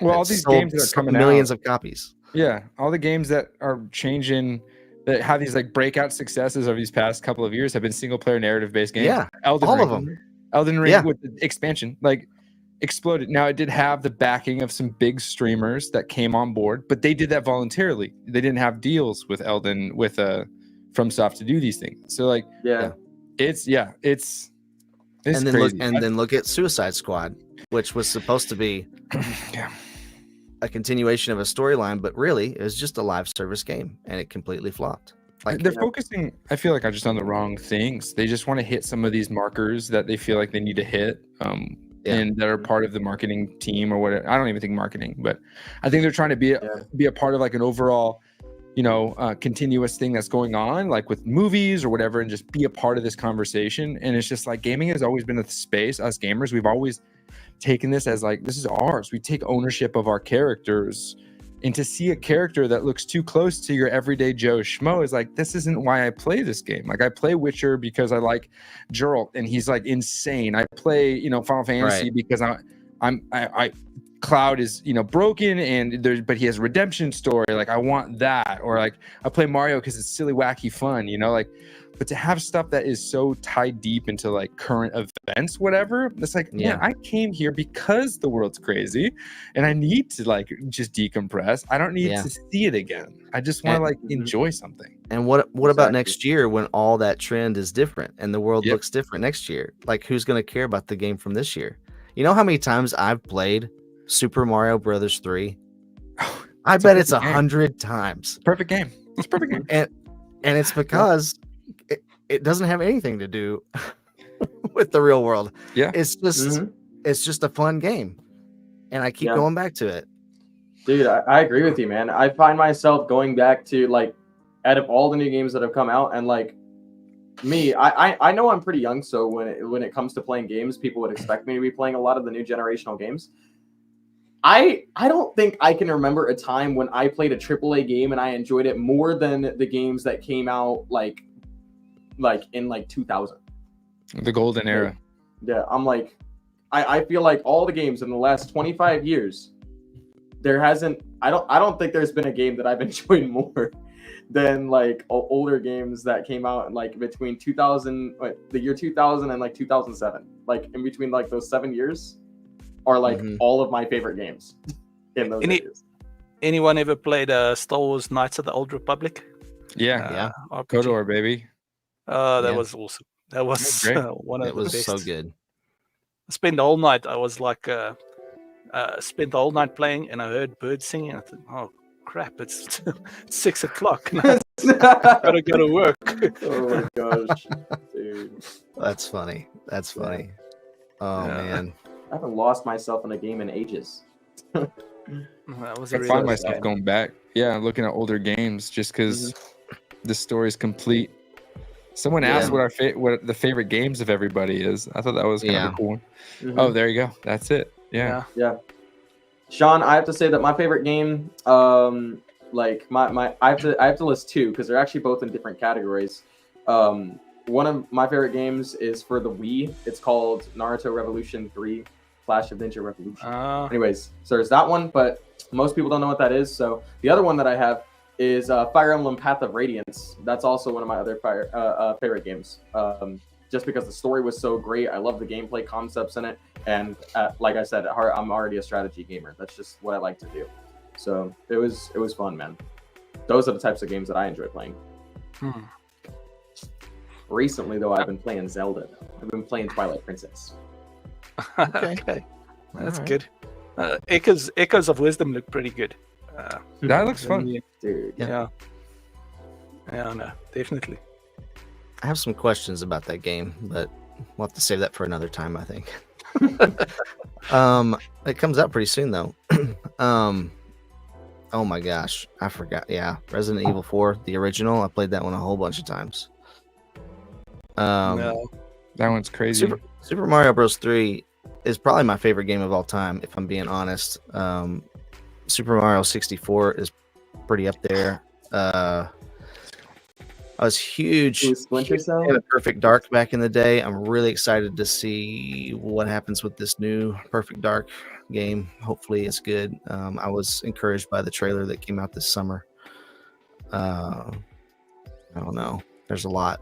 Well, all these games that are coming millions of copies. Yeah, all the games that are changing, that have these breakout successes over these past couple of years have been single player narrative based games. Yeah, all of them. Elden Ring with the expansion exploded. Now, it did have the backing of some big streamers that came on board, but they did that voluntarily. They didn't have deals with from stuff to do these things. So like, Yeah. it's and then crazy. look at Suicide Squad, which was supposed to be a continuation of a storyline, but really it was just a live service game, and it completely flopped. Like They're focusing, I feel like, just on the wrong things. They just want to hit some of these markers that they feel like they need to hit, and that are part of the marketing team or whatever. I don't even think marketing, but I think they're trying to be a part of like an overall, continuous thing that's going on, like with movies or whatever, and just be a part of this conversation. And it's just like gaming has always been a space. Us gamers, we've always taken this as like, this is ours. We take ownership of our characters. And to see a character that looks too close to your everyday Joe Schmo is like, this isn't why I play this game. Like, I play Witcher because I like Geralt and he's like insane. I play, Final Fantasy because I Cloud is, broken but he has a redemption story. Like, I want that. Or like, I play Mario because it's silly, wacky fun, but to have stuff that is so tied deep into like current events, whatever, it's like, man, I came here because the world's crazy and I need to like just decompress. I don't need to see it again. I just want to like enjoy something. And what about next year when all that trend is different and the world looks different next year? Like, who's going to care about the game from this year? You know how many times I've played Super Mario Brothers 3? I bet it's 100 times. Perfect game. It's a perfect game. And it's because it doesn't have anything to do with the real world. Yeah. It's just a fun game. And I keep going back to it. Dude, I agree with you, man. I find myself going back to like, out of all the new games that have come out, and like me, I know I'm pretty young, so when it comes to playing games, people would expect me to be playing a lot of the new generational games. I don't think I can remember a time when I played a AAA game and I enjoyed it more than the games that came out like in like 2000. The golden era. Yeah, I'm like, I feel like all the games in the last 25 years, I don't think there's been a game that I've enjoyed more than like older games that came out in like between the year 2000 and like 2007. Like in between like those 7 years are like all of my favorite games in those years. Anyone ever played Star Wars Knights of the Old Republic? Yeah. KOTOR, baby. Oh, that was awesome. That was great. One of the best. It was so good. I spent the whole night. I was like, spent the whole night playing, and I heard birds singing. I thought, oh crap, it's 6 o'clock. Gotta go to work. Oh my gosh, dude. That's funny. Oh man, I haven't lost myself in a game in ages. That was I find myself going back, looking at older games just because the story is complete. Someone asked what the favorite games of everybody is. I thought that was kind of a cool one. Oh, there you go. That's it. Yeah. Sean, I have to say that my favorite game, like I have to list two because they're actually both in different categories. One of my favorite games is for the Wii. It's called Naruto Revolution 3: Clash of Ninja Revolution. Anyways, so there's that one, but most people don't know what that is. So the other one that I have is Fire Emblem Path of Radiance. That's also one of my other favorite games. Just because the story was so great. I love the gameplay concepts in it. And like I said, at heart, I'm already a strategy gamer. That's just what I like to do. So it was fun, man. Those are the types of games that I enjoy playing. Recently, though, I've been playing Zelda. I've been playing Twilight Princess. Okay. That's good. Echoes of Wisdom look pretty good. That looks fun. Dude. Yeah, no, definitely. I have some questions about that game, but we'll have to save that for another time, I think. It comes out pretty soon, though. Oh my gosh, I forgot. Yeah, Resident Evil 4, the original. I played that one a whole bunch of times. No. That one's crazy. Super Mario Bros. 3 is probably my favorite game of all time, if I'm being honest. Super Mario 64 is pretty up there. I was huge in Perfect Dark back in the day. I'm really excited to see what happens with this new Perfect Dark game. Hopefully it's good. I was encouraged by the trailer that came out this summer. I don't know. There's a lot.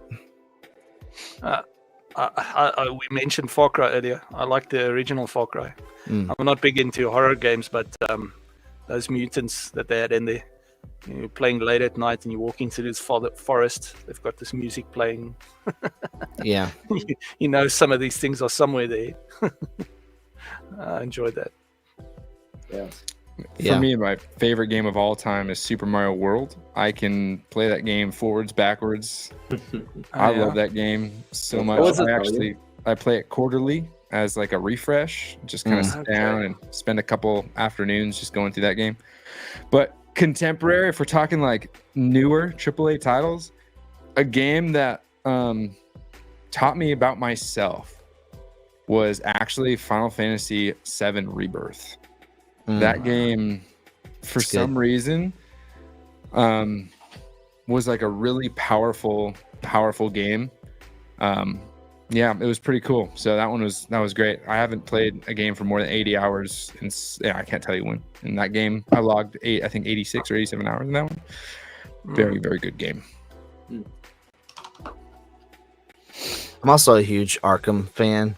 We mentioned Far Cry earlier. I like the original Far Cry. I'm not big into horror games, but those mutants that they had in there, You're playing late at night and you walk into this forest. They've got this music playing. Yeah. You know, some of these things are somewhere there. I enjoyed that. Yeah. For me, my favorite game of all time is Super Mario World. I can play that game forwards, backwards. I love that game so much. I play it quarterly as like a refresh. Just kind of sit down and spend a couple afternoons just going through that game. But contemporary, if we're talking like newer AAA titles, a game that taught me about myself was actually Final Fantasy VII Rebirth. That game, for some reason, was like a really powerful game. Yeah, it was pretty cool. So that was great. I haven't played a game for more than 80 hours, and I can't tell you when. In that game, I logged 86 or 87 hours in that one. Very, very good game. I'm also a huge Arkham fan.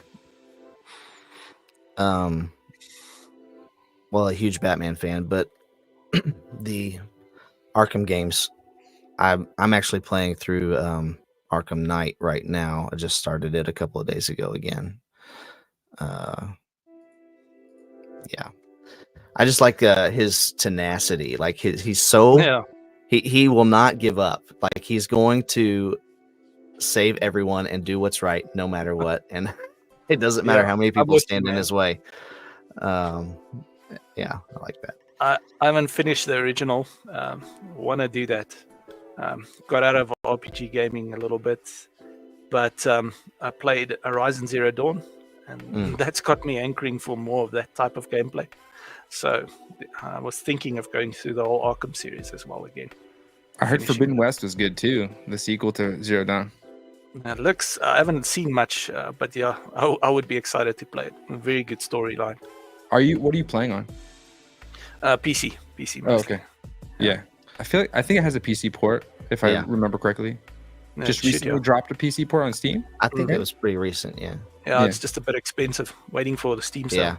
Well, a huge Batman fan, but the Arkham games, I'm actually playing through Arkham Knight right now. I just started it a couple of days ago again. Yeah, I just like his tenacity. Like he's so he will not give up. Like he's going to save everyone and do what's right no matter what, and it doesn't matter how many people stand in his way. Yeah, I like that. I haven't finished the original. Want to do that. Got out of RPG gaming a little bit, but I played Horizon Zero Dawn, and that's got me anchoring for more of that type of gameplay. So I was thinking of going through the whole Arkham series as well again. I heard Forbidden West was good too, the sequel to Zero Dawn. It looks, I haven't seen much, but yeah, I would be excited to play it. A very good storyline. What are you playing on? PC mostly. Oh, okay. Yeah. I think it has a PC port, if I remember correctly. Just recently dropped a PC port on Steam. I think it was pretty recent. Yeah. Yeah, it's just a bit expensive. Waiting for the Steam sale.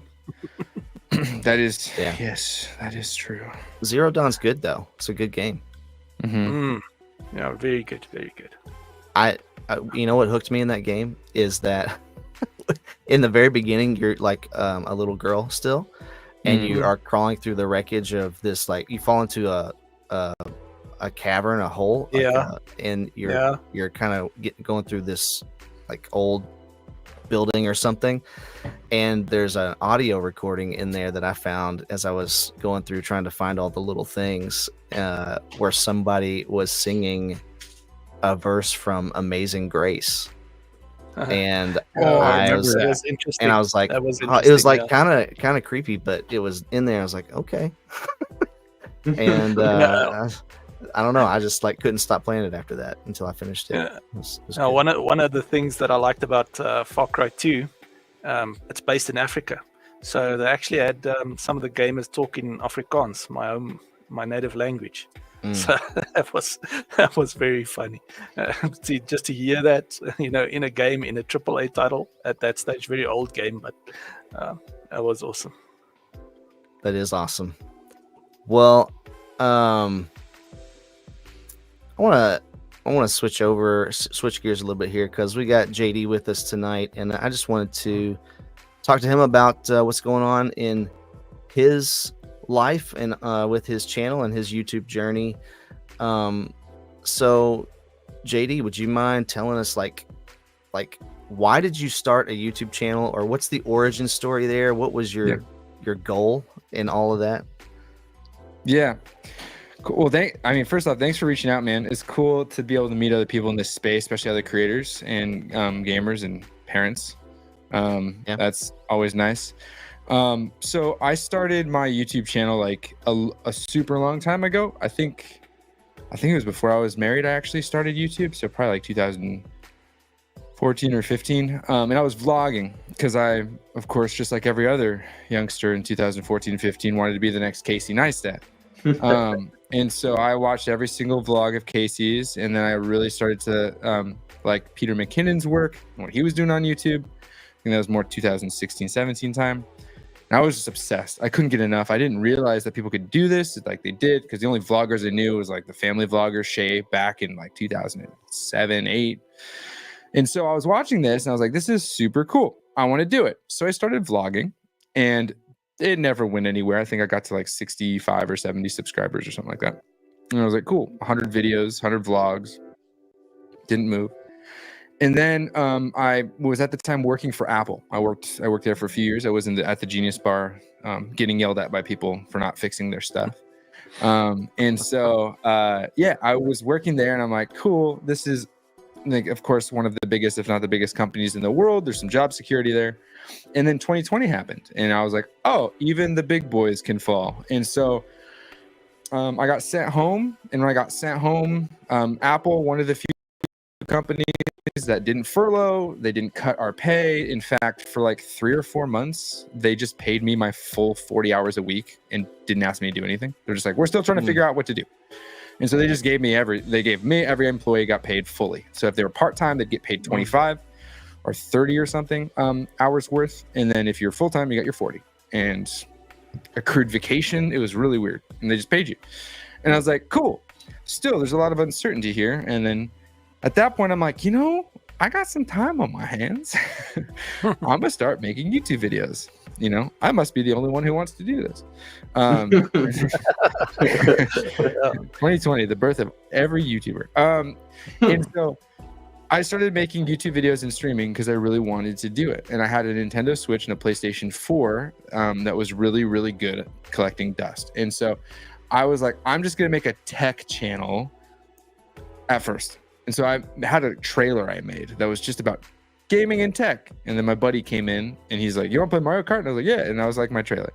Yeah. That is. Yeah. Yes, that is true. Zero Dawn's good though. It's a good game. Yeah, very good, very good. I you know what hooked me in that game is that in the very beginning you're like a little girl still, and you are crawling through the wreckage of this, like you fall into a cavern, a hole, and you're kind of going through this like old building or something, and there's an audio recording in there that I found as I was going through trying to find all the little things where somebody was singing a verse from Amazing Grace. And I was like, it was like kind of creepy, but it was in there. I was like, okay. And I don't know. I just like couldn't stop playing it after that until I finished it. Yeah. One of the things that I liked about Far Cry 2, it's based in Africa, so they actually had some of the gamers talk in Afrikaans, my native language. So that was very funny. Just to hear that, in a game, in a AAA title at that stage, very old game, but that was awesome. That is awesome. Well, I want to switch gears a little bit here because we got JD with us tonight, and I just wanted to talk to him about what's going on in his life and with his channel and his YouTube journey. So JD, would you mind telling us like why did you start a YouTube channel, or what's the origin story there? What was your goal in all of that? Yeah. Cool. Well, first off, thanks for reaching out, man. It's cool to be able to meet other people in this space, especially other creators and gamers and parents. That's always nice. So I started my YouTube channel like a super long time ago. I think it was before I was married. I actually started YouTube, so probably like 2014 or 15. And I was vlogging because I, of course, just like every other youngster in 2014 and 15, wanted to be the next Casey Neistat. And so I watched every single vlog of Casey's, and then I really started to like Peter McKinnon's work, what he was doing on YouTube. I think that was more 2016, 17 time. And I was just obsessed. I couldn't get enough. I didn't realize that people could do this like they did, because the only vloggers I knew was like the family vlogger Shay back in like 2007, 8. And so I was watching this and I was like, this is super cool. I want to do it. So I started vlogging, and it never went anywhere. I think I got to like 65 or 70 subscribers or something like that. And I was like, cool, 100 videos, 100 vlogs. Didn't move. And then I was at the time working for Apple. I worked there for a few years. I was at the Genius Bar, getting yelled at by people for not fixing their stuff. And so I was working there, and I'm like, cool, this is like, of course, one of the biggest, if not the biggest companies in the world. There's some job security there. And then 2020 happened, and I was like, oh, even the big boys can fall. And so I got sent home. And when I got sent home, Apple, one of the few companies that didn't furlough, they didn't cut our pay. In fact, for like 3 or 4 months, they just paid me my full 40 hours a week and didn't ask me to do anything. They're just like, we're still trying to figure out what to do. And so they just gave me every employee got paid fully. So if they were part-time, they'd get paid 25 or 30 or something hours worth. And then if you're full-time, you got your 40. And accrued vacation, it was really weird. And they just paid you. And I was like, cool. Still, there's a lot of uncertainty here. And then at that point, I'm like, I got some time on my hands. I'm going to start making YouTube videos. I must be the only one who wants to do this. 2020, the birth of every YouTuber. And so I started making YouTube videos and streaming because I really wanted to do it. And I had a Nintendo Switch and a PlayStation 4 that was really, really good at collecting dust. And so I was like, I'm just going to make a tech channel at first. And so I had a trailer I made that was just about gaming and tech. And then my buddy came in and he's like, you want to play Mario Kart? And I was like, yeah. And that was like my trailer.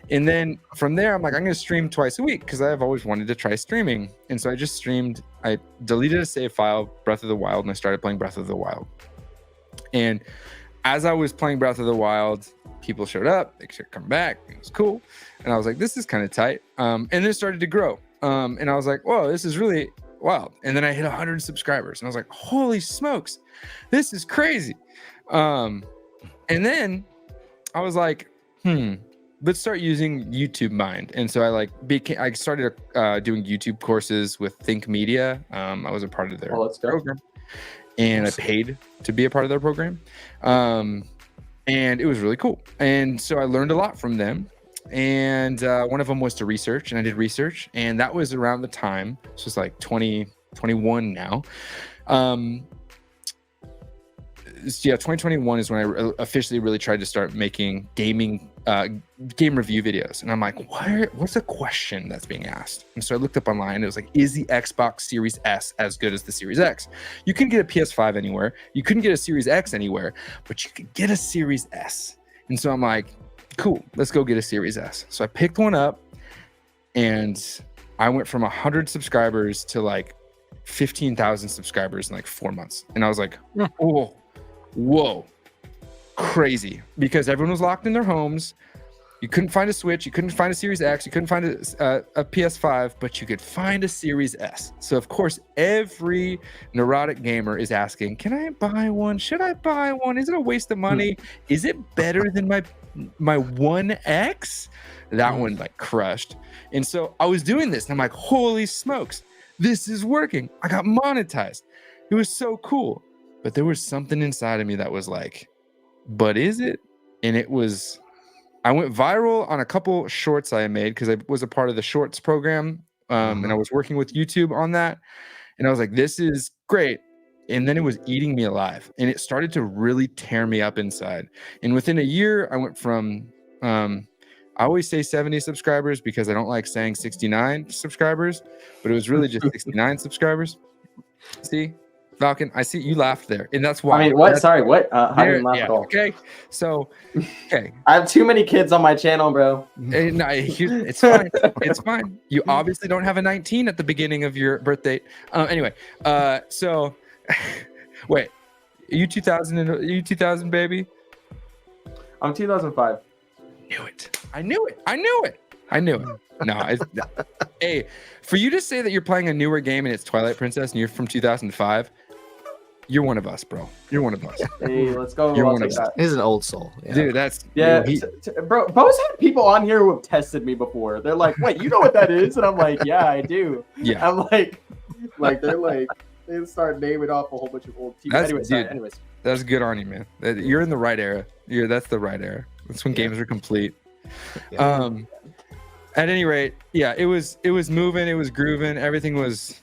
And then from there, I'm like, I'm going to stream twice a week because I've always wanted to try streaming. And so I just streamed. I deleted a save file, Breath of the Wild, and I started playing Breath of the Wild. And as I was playing Breath of the Wild, people showed up. They started coming back. It was cool. And I was like, this is kind of tight. And then it started to grow. And I was like, whoa, this is really wild. And then I hit 100 subscribers. And I was like, holy smokes, this is crazy. And then I was like, let's start using YouTube Mind. And so I started doing YouTube courses with Think Media. I was a part of their program, and I paid to be a part of their program. And it was really cool. And so I learned a lot from them. And one of them was to research, and I did research. And that was around the time, this was like 2021 now. 2021 is when I officially really tried to start making game review videos. And I'm like, what's a question that's being asked? And so I looked up online. It was like, is the Xbox Series S as good as the Series X? You couldn't get a PS5 anywhere. You couldn't get a Series X anywhere, but you could get a Series S. And so I'm like, cool, let's go get a Series S. So I picked one up, and I went from 100 subscribers to like 15,000 subscribers in like 4 months. And I was like, oh, whoa, crazy. Because everyone was locked in their homes. You couldn't find a Switch. You couldn't find a Series X. You couldn't find a PS5, but you could find a Series S. So, of course, every neurotic gamer is asking, can I buy one? Should I buy one? Is it a waste of money? Is it better than my 1X? That one like crushed. And so I was doing this, and I'm like, holy smokes, this is working. I got monetized. It was so cool. But there was something inside of me that was like, but is it? And I went viral on a couple shorts I made because I was a part of the shorts program. And I was working with YouTube on that. And I was like, this is great. And then it was eating me alive. And it started to really tear me up inside. And within a year, I went from, I always say 70 subscribers because I don't like saying 69 subscribers, but it was really just 69 subscribers. See? Falcon, I see you laughed there, and that's why. I mean, what? Sorry, what? I didn't laugh at all. Okay, so, okay. I have too many kids on my channel, bro. No, it's fine. It's fine. You obviously don't have a 19 at the beginning of your birth date. Anyway, so, wait, you 2000 baby? I'm 2005. I knew it. No, hey, for you to say that you're playing a newer game and it's Twilight Princess and you're from 2005, You're one of us, bro. You're one of us. Hey, let's go. You're I'll one of take us. that. He's an old soul. Yeah. Dude, that's Yeah, he- bro. Bo's had people on here who have tested me before. They're like, "Wait, you know what that is?" And I'm like, "Yeah, I do." yeah. I'm like they're like they start naming off a whole bunch of old TV. That's- Anyways, dude. anyways. That's good on you, man. You're in the right era. That's the right era. That's when Yeah. games are complete. Yeah. At any rate, yeah, it was moving, it was grooving, everything was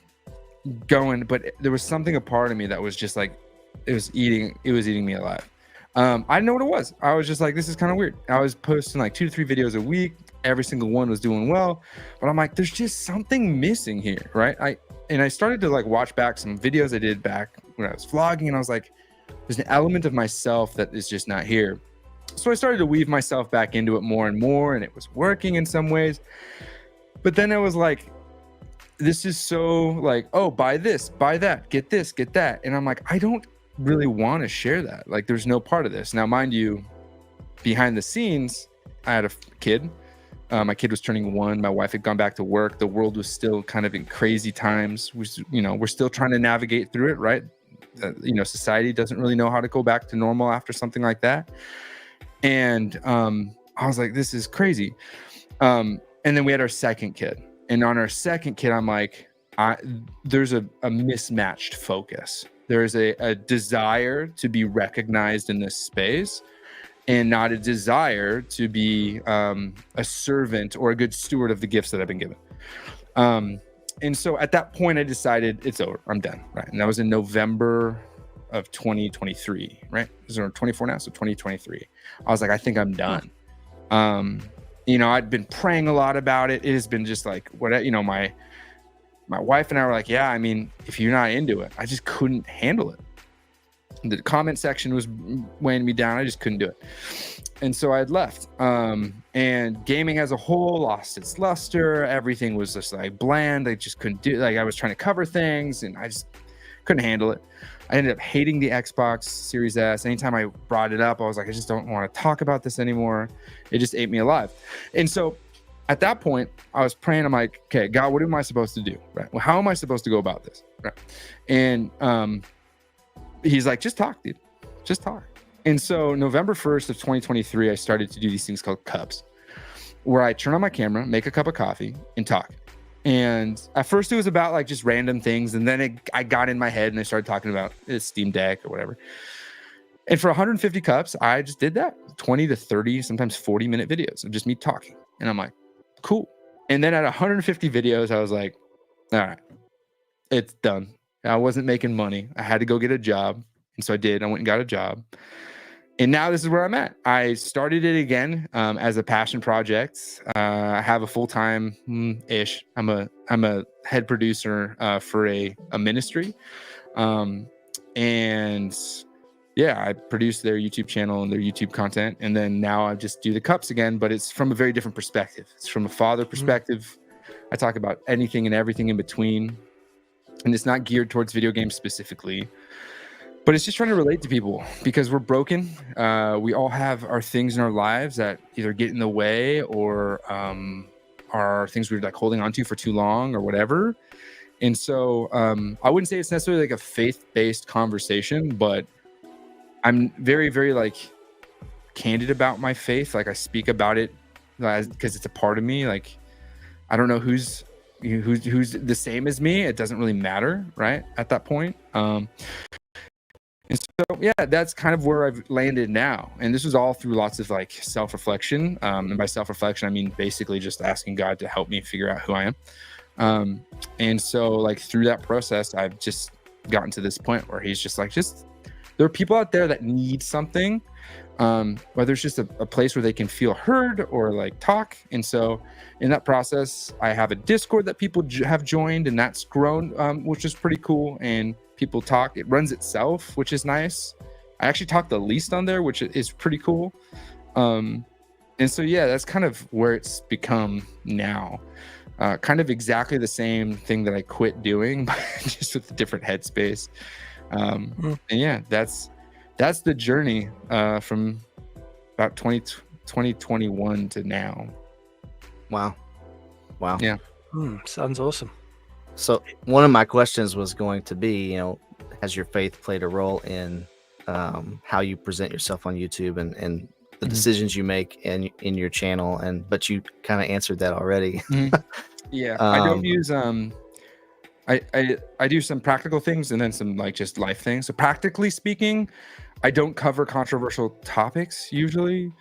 going, but there was something a part of me that was just like it was eating me alive. I didn't know what it was. I was just like, this is kind of weird. I was posting like 2 to 3 videos a week. Every single one was doing well, but I'm like, there's just something missing here, right? I started to like watch back some videos I did back when I was vlogging, and I was like, there's an element of myself that is just not here. So I started to weave myself back into it more and more, and it was working in some ways. But then I was like, this is so like, oh, buy this, buy that, get this, get that. And I'm like, I don't really want to share that. Like, there's no part of this. Now, mind you, behind the scenes, I had a kid. My kid was turning 1. My wife had gone back to work. The world was still kind of in crazy times. We're still trying to navigate through it, right? Society doesn't really know how to go back to normal after something like that. And I was like, this is crazy. And then we had our second kid. And on our second kid, I'm like, there's a mismatched focus. There's a desire to be recognized in this space, and not a desire to be a servant or a good steward of the gifts that I've been given. And so at that point, I decided it's over. I'm done, right? And that was in November of 2023, right? This is 24 now, so 2023. I was like, I think I'm done. I'd been praying a lot about it. It has been just like, my wife and I were like, yeah, I mean, if you're not into it, I just couldn't handle it. The comment section was weighing me down. I just couldn't do it. And so I had left. And gaming as a whole lost its luster. Everything was just like bland. I just couldn't do, like, I was trying to cover things and I just couldn't handle it. I ended up hating the Xbox Series S. Anytime I brought it up, I was like, I just don't want to talk about this anymore. It just ate me alive. And so at that point, I was praying. I'm like, okay, God, what am I supposed to do? Right? Well, how am I supposed to go about this? Right? And he's like, just talk, dude. Just talk. And so November 1st of 2023, I started to do these things called cups, where I turn on my camera, make a cup of coffee, and talk. And at first it was about like just random things. And then I got in my head and I started talking about Steam Deck or whatever. And for 150 cups, I just did that 20 to 30, sometimes 40-minute videos of just me talking. And I'm like, cool. And then at 150 videos, I was like, all right, it's done. I wasn't making money. I had to go get a job. And so I did. I went and got a job. And now this is where I'm at. I started it again as a passion project. I have a full-time-ish. I'm a head producer for a ministry. And yeah, I produce their YouTube channel and their YouTube content. And then now I just do the cups again, but it's from a very different perspective. It's from a father perspective. I talk about anything and everything in between. And it's not geared towards video games specifically, but it's just trying to relate to people because we're broken. We all have our things in our lives that either get in the way or are things we're like holding on to for too long or whatever. And so I wouldn't say it's necessarily like a faith-based conversation, but I'm very, very like candid about my faith. Like I speak about it because it's a part of me. Like I don't know who's the same as me. It doesn't really matter, right? At that point. And so, yeah, that's kind of where I've landed now. And this was all through lots of like self-reflection. And by self-reflection, I mean basically just asking God to help me figure out who I am. And so like through that process, I've just gotten to this point where he's just like, there are people out there that need something, whether it's just a place where they can feel heard or like talk. And so in that process, I have a Discord that people have joined, and that's grown, which is pretty cool. And people talk, it runs itself, which is nice. I actually talk the least on there, which is pretty cool. And so, yeah, that's kind of where it's become now. Kind of exactly the same thing that I quit doing, but just with a different headspace. And yeah, that's the journey from about 2021 to now. Wow. Yeah. Sounds awesome. So one of my questions was going to be, has your faith played a role in how you present yourself on YouTube and the decisions you make in your channel? But you kind of answered that already. Yeah, I don't use I do some practical things and then some like just life things. So practically speaking, I don't cover controversial topics usually.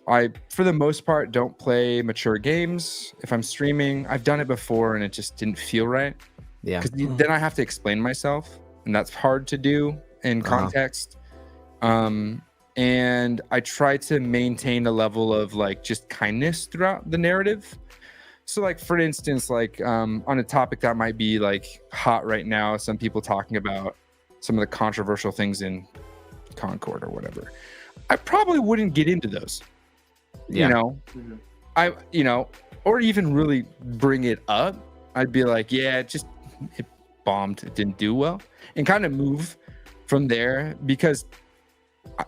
I, for the most part, don't play mature games. If I'm streaming, I've done it before and it just didn't feel right. Yeah. Because then I have to explain myself, and that's hard to do in context. And I try to maintain a level of like just kindness throughout the narrative. So like, for instance, like on a topic that might be like hot right now, some people talking about some of the controversial things in Concord or whatever. I probably wouldn't get into those. Yeah. You know, or even really bring it up. I'd be like, yeah, it bombed, it didn't do well, and kind of move from there. Because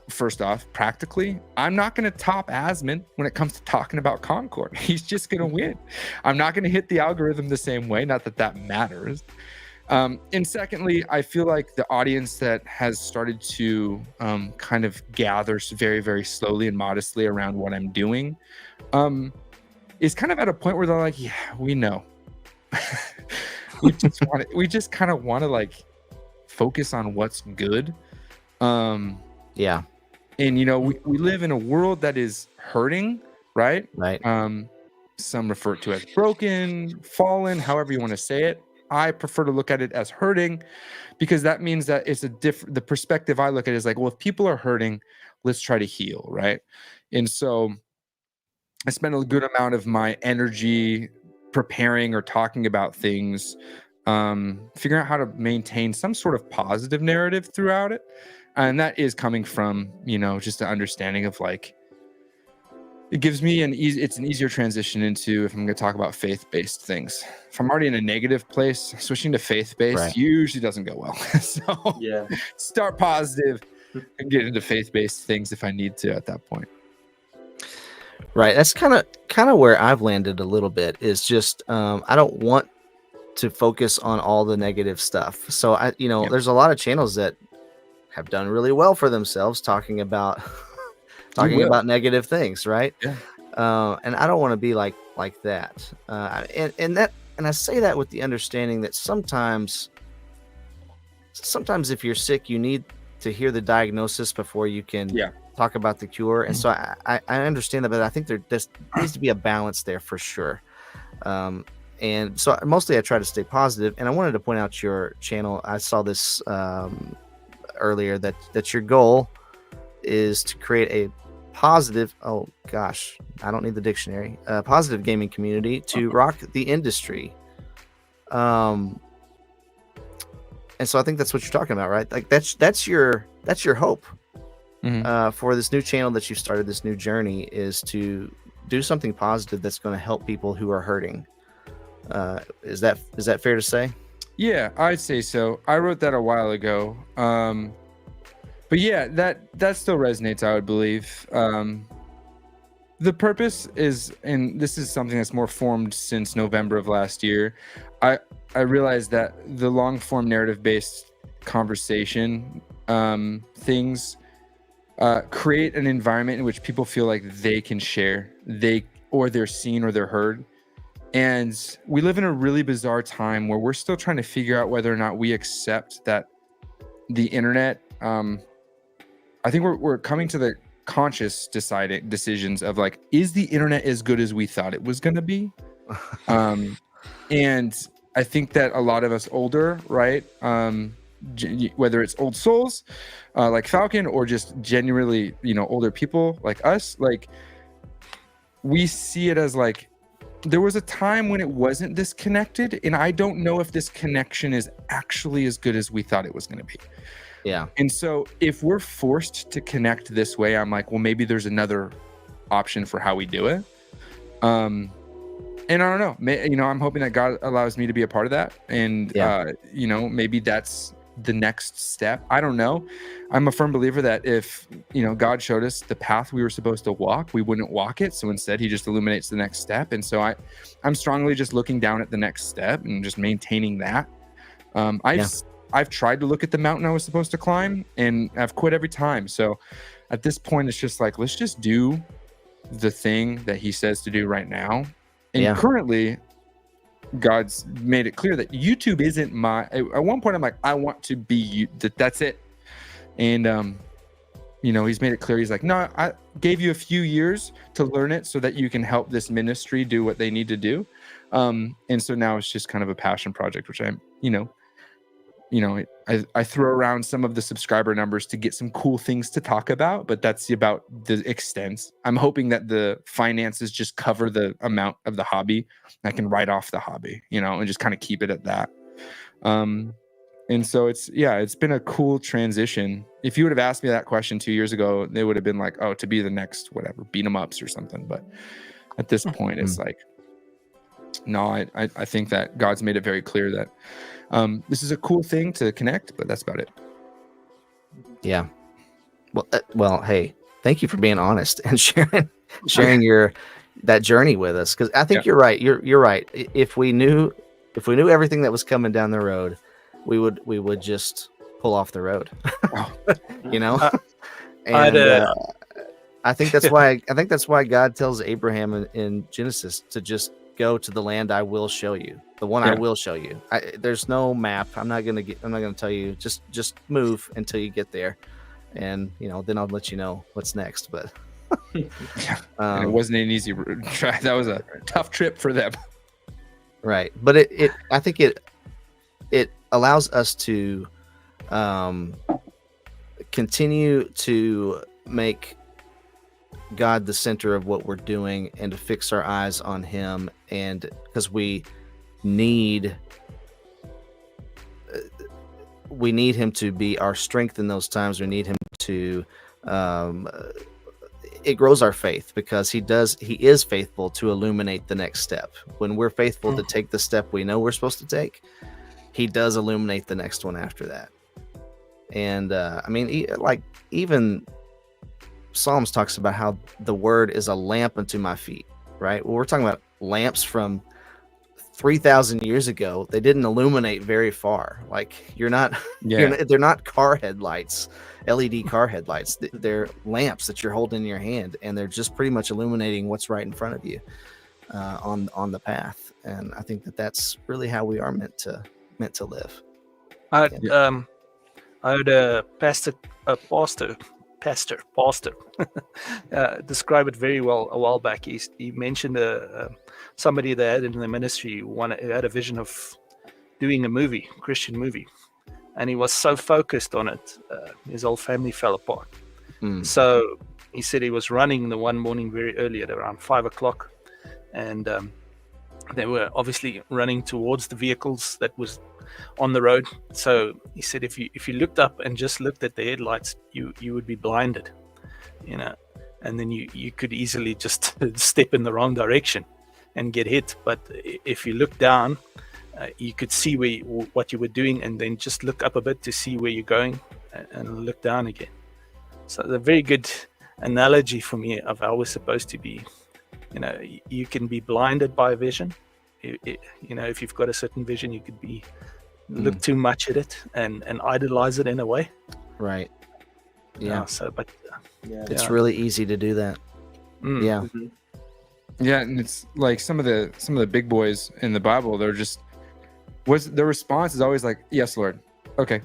first off, practically, I'm not going to top Asmon when it comes to talking about Concord. He's just going to win. I'm not going to hit the algorithm the same way. Not that that matters. And secondly, I feel like the audience that has started to kind of gather very, very slowly and modestly around what I'm doing is kind of at a point where they're like, yeah, we know. we just kind of want to like focus on what's good. Yeah. And, you know, we live in a world that is hurting, right? Right. Some refer to it as broken, fallen, however you want to say it. I prefer to look at it as hurting, because that means that it's the perspective I look at is like, well, if people are hurting, let's try to heal, right? And so I spend a good amount of my energy preparing or talking about things, figuring out how to maintain some sort of positive narrative throughout it. And that is coming from, you know, just an understanding of like, it gives me it's an easier transition into if I'm going to talk about faith-based things. If I'm already in a negative place, switching to faith-based usually doesn't go well. So Yeah. start positive and get into faith-based things if I need to at that point. Right. That's kind of where I've landed a little bit, is just I don't want to focus on all the negative stuff. So there's a lot of channels that have done really well for themselves talking about negative things, right? Yeah. And I don't want to be like that. And I say that with the understanding that sometimes if you're sick, you need to hear the diagnosis before you can talk about the cure. And so I understand that, but I think there needs to be a balance there for sure. And so mostly I try to stay positive. And I wanted to point out your channel. I saw this earlier that your goal is to create a positive, oh gosh, I don't need the dictionary, positive gaming community to rock the industry. And so I think that's what you're talking about, right? Like that's your hope for this new channel that you started, this new journey, is to do something positive that's going to help people who are hurting. Is that fair to say? Yeah, I'd say so. I wrote that a while ago. But yeah, that still resonates, I would believe. The purpose is, and this is something that's more formed since November of last year, I realized that the long form narrative based conversation things create an environment in which people feel like they can share, they're seen or they're heard. And we live in a really bizarre time where we're still trying to figure out whether or not we accept that the internet, I think we're coming to the conscious decisions of like, is the internet as good as we thought it was going to be? And I think that a lot of us older, right? Whether it's old souls like Falcon, or just genuinely, older people like us, like we see it as like, there was a time when it wasn't this connected, and I don't know if this connection is actually as good as we thought it was going to be. Yeah. And so if we're forced to connect this way, I'm like, well, maybe there's another option for how we do it. And I don't know, I'm hoping that God allows me to be a part of that. And, maybe that's the next step. I don't know. I'm a firm believer that if, God showed us the path we were supposed to walk, we wouldn't walk it. So instead he just illuminates the next step. And so I'm strongly just looking down at the next step and just maintaining that. I've tried to look at the mountain I was supposed to climb, and I've quit every time. So at this point, it's just like, let's just do the thing that he says to do right now. And currently, God's made it clear that YouTube isn't my. At one point, I'm like, I want to be you. That's it. And he's made it clear. He's like, no, I gave you a few years to learn it so that you can help this ministry do what they need to do. And so now it's just kind of a passion project, which I'm, I throw around some of the subscriber numbers to get some cool things to talk about, but that's about the extent. I'm hoping that the finances just cover the amount of the hobby. I can write off the hobby, and just kind of keep it at that. And so it's been a cool transition. If you would have asked me that question 2 years ago, they would have been like, oh, to be the next whatever, beat 'em ups or something. But at this point, it's like, no, I think that God's made it very clear that this is a cool thing to connect, but that's about it. Yeah. Well, hey, thank you for being honest and sharing that journey with us. Because I think you're right. You're right. If we knew everything that was coming down the road, we would just pull off the road. And I think that's why God tells Abraham in Genesis to just go to the land I will show you, the one I will show you. There's no map. I'm not gonna tell you. Just move until you get there, and then I'll let you know what's next. But and it wasn't an easy try. That was a tough trip for them. Right, but I think it allows us to continue to make God the center of what we're doing and to fix our eyes on him, and because we need him to be our strength in those times. We need him to it grows our faith, because he is faithful to illuminate the next step. When we're faithful to take the step we know we're supposed to take, he does illuminate the next one after that. And even Psalms talks about how the word is a lamp unto my feet, right? Well, we're talking about lamps from 3,000 years ago. They didn't illuminate very far. Like they're not car headlights, LED car headlights. They're lamps that you're holding in your hand, and they're just pretty much illuminating what's right in front of you on the path. And I think that's really how we are meant to live. I heard a pastor describe it very well a while back. He mentioned somebody that had in the ministry who had a vision of doing a Christian movie, and he was so focused on it, his whole family fell apart. So he said he was running the one morning very early at around 5 o'clock, and they were obviously running towards the vehicles that was on the road. So he said if you looked up and just looked at the headlights, you would be blinded, and then you could easily just step in the wrong direction and get hit. But if you look down, you could see what you were doing, and then just look up a bit to see where you're going, and look down again. So a very good analogy for me of how we're supposed to be. You can be blinded by vision. If you've got a certain vision, you could be look too much at it and idolize it in a way. Right. Yeah. It's really easy to do that. Yeah. Mm-hmm. Yeah, and it's like some of the big boys in the Bible, their response is always like, "Yes, Lord." Okay.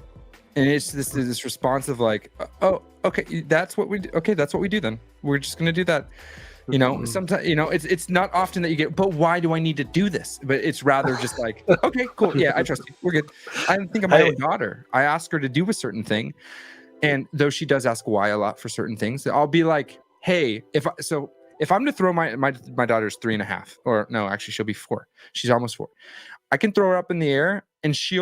And it's this response of like, "Oh, okay, that's what we do. Okay, that's what we do then. We're just going to do that." Sometimes, it's not often that you get, but why do I need to do this? But it's rather just like, okay, cool. Yeah, I trust you. We're good. I think of my own daughter. I ask her to do a certain thing. And though she does ask why a lot for certain things, I'll be like, hey, if I'm to throw my daughter's 3.5, or no, actually she'll be 4. She's almost 4. I can throw her up in the air and she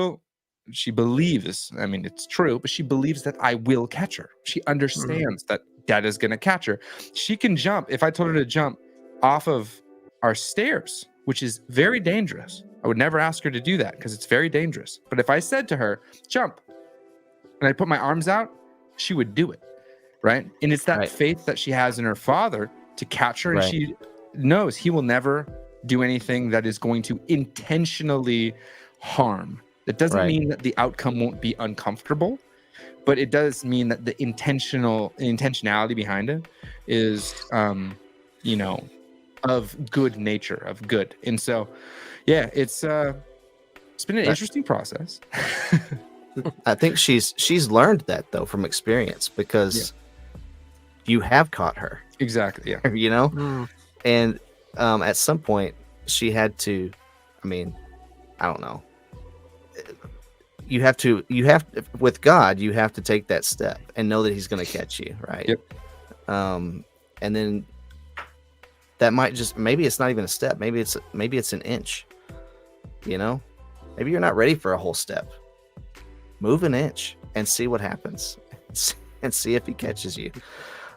believes, I mean, it's true, but she believes that I will catch her. She understands that Dad is going to catch her. She can jump. If I told her to jump off of our stairs, which is very dangerous, I would never ask her to do that because it's very dangerous. But if I said to her, jump, and I put my arms out, she would do it, right? And it's that faith that she has in her father to catch her, and she knows he will never do anything that is going to intentionally harm It doesn't Right. mean that the outcome won't be uncomfortable, but it does mean that the intentionality behind it is, you know, of good nature, of good. And so, yeah, it's been an interesting process. I think she's learned that though from experience because you have caught her. Exactly. Yeah. You know, Mm. and at some point she had to. I mean, I don't know. You have with God, you have to take that step and know that He's going to catch you, right? Yep. And then that might just maybe it's not even a step. Maybe it's an inch. You know, maybe you're not ready for a whole step. Move an inch and see what happens, and see if He catches you.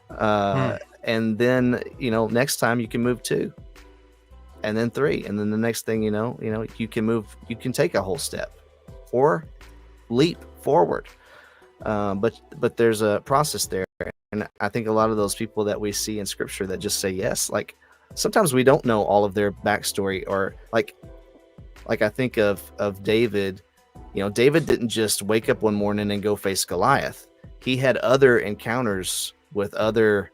And then next time you can move 2, and then 3, and then the next thing you know you can move. You can take a whole step, or leap forward. But there's a process there, and I think a lot of those people that we see in Scripture that just say yes, like sometimes we don't know all of their backstory, or like I think of David. David didn't just wake up one morning and go face Goliath. He had other encounters with other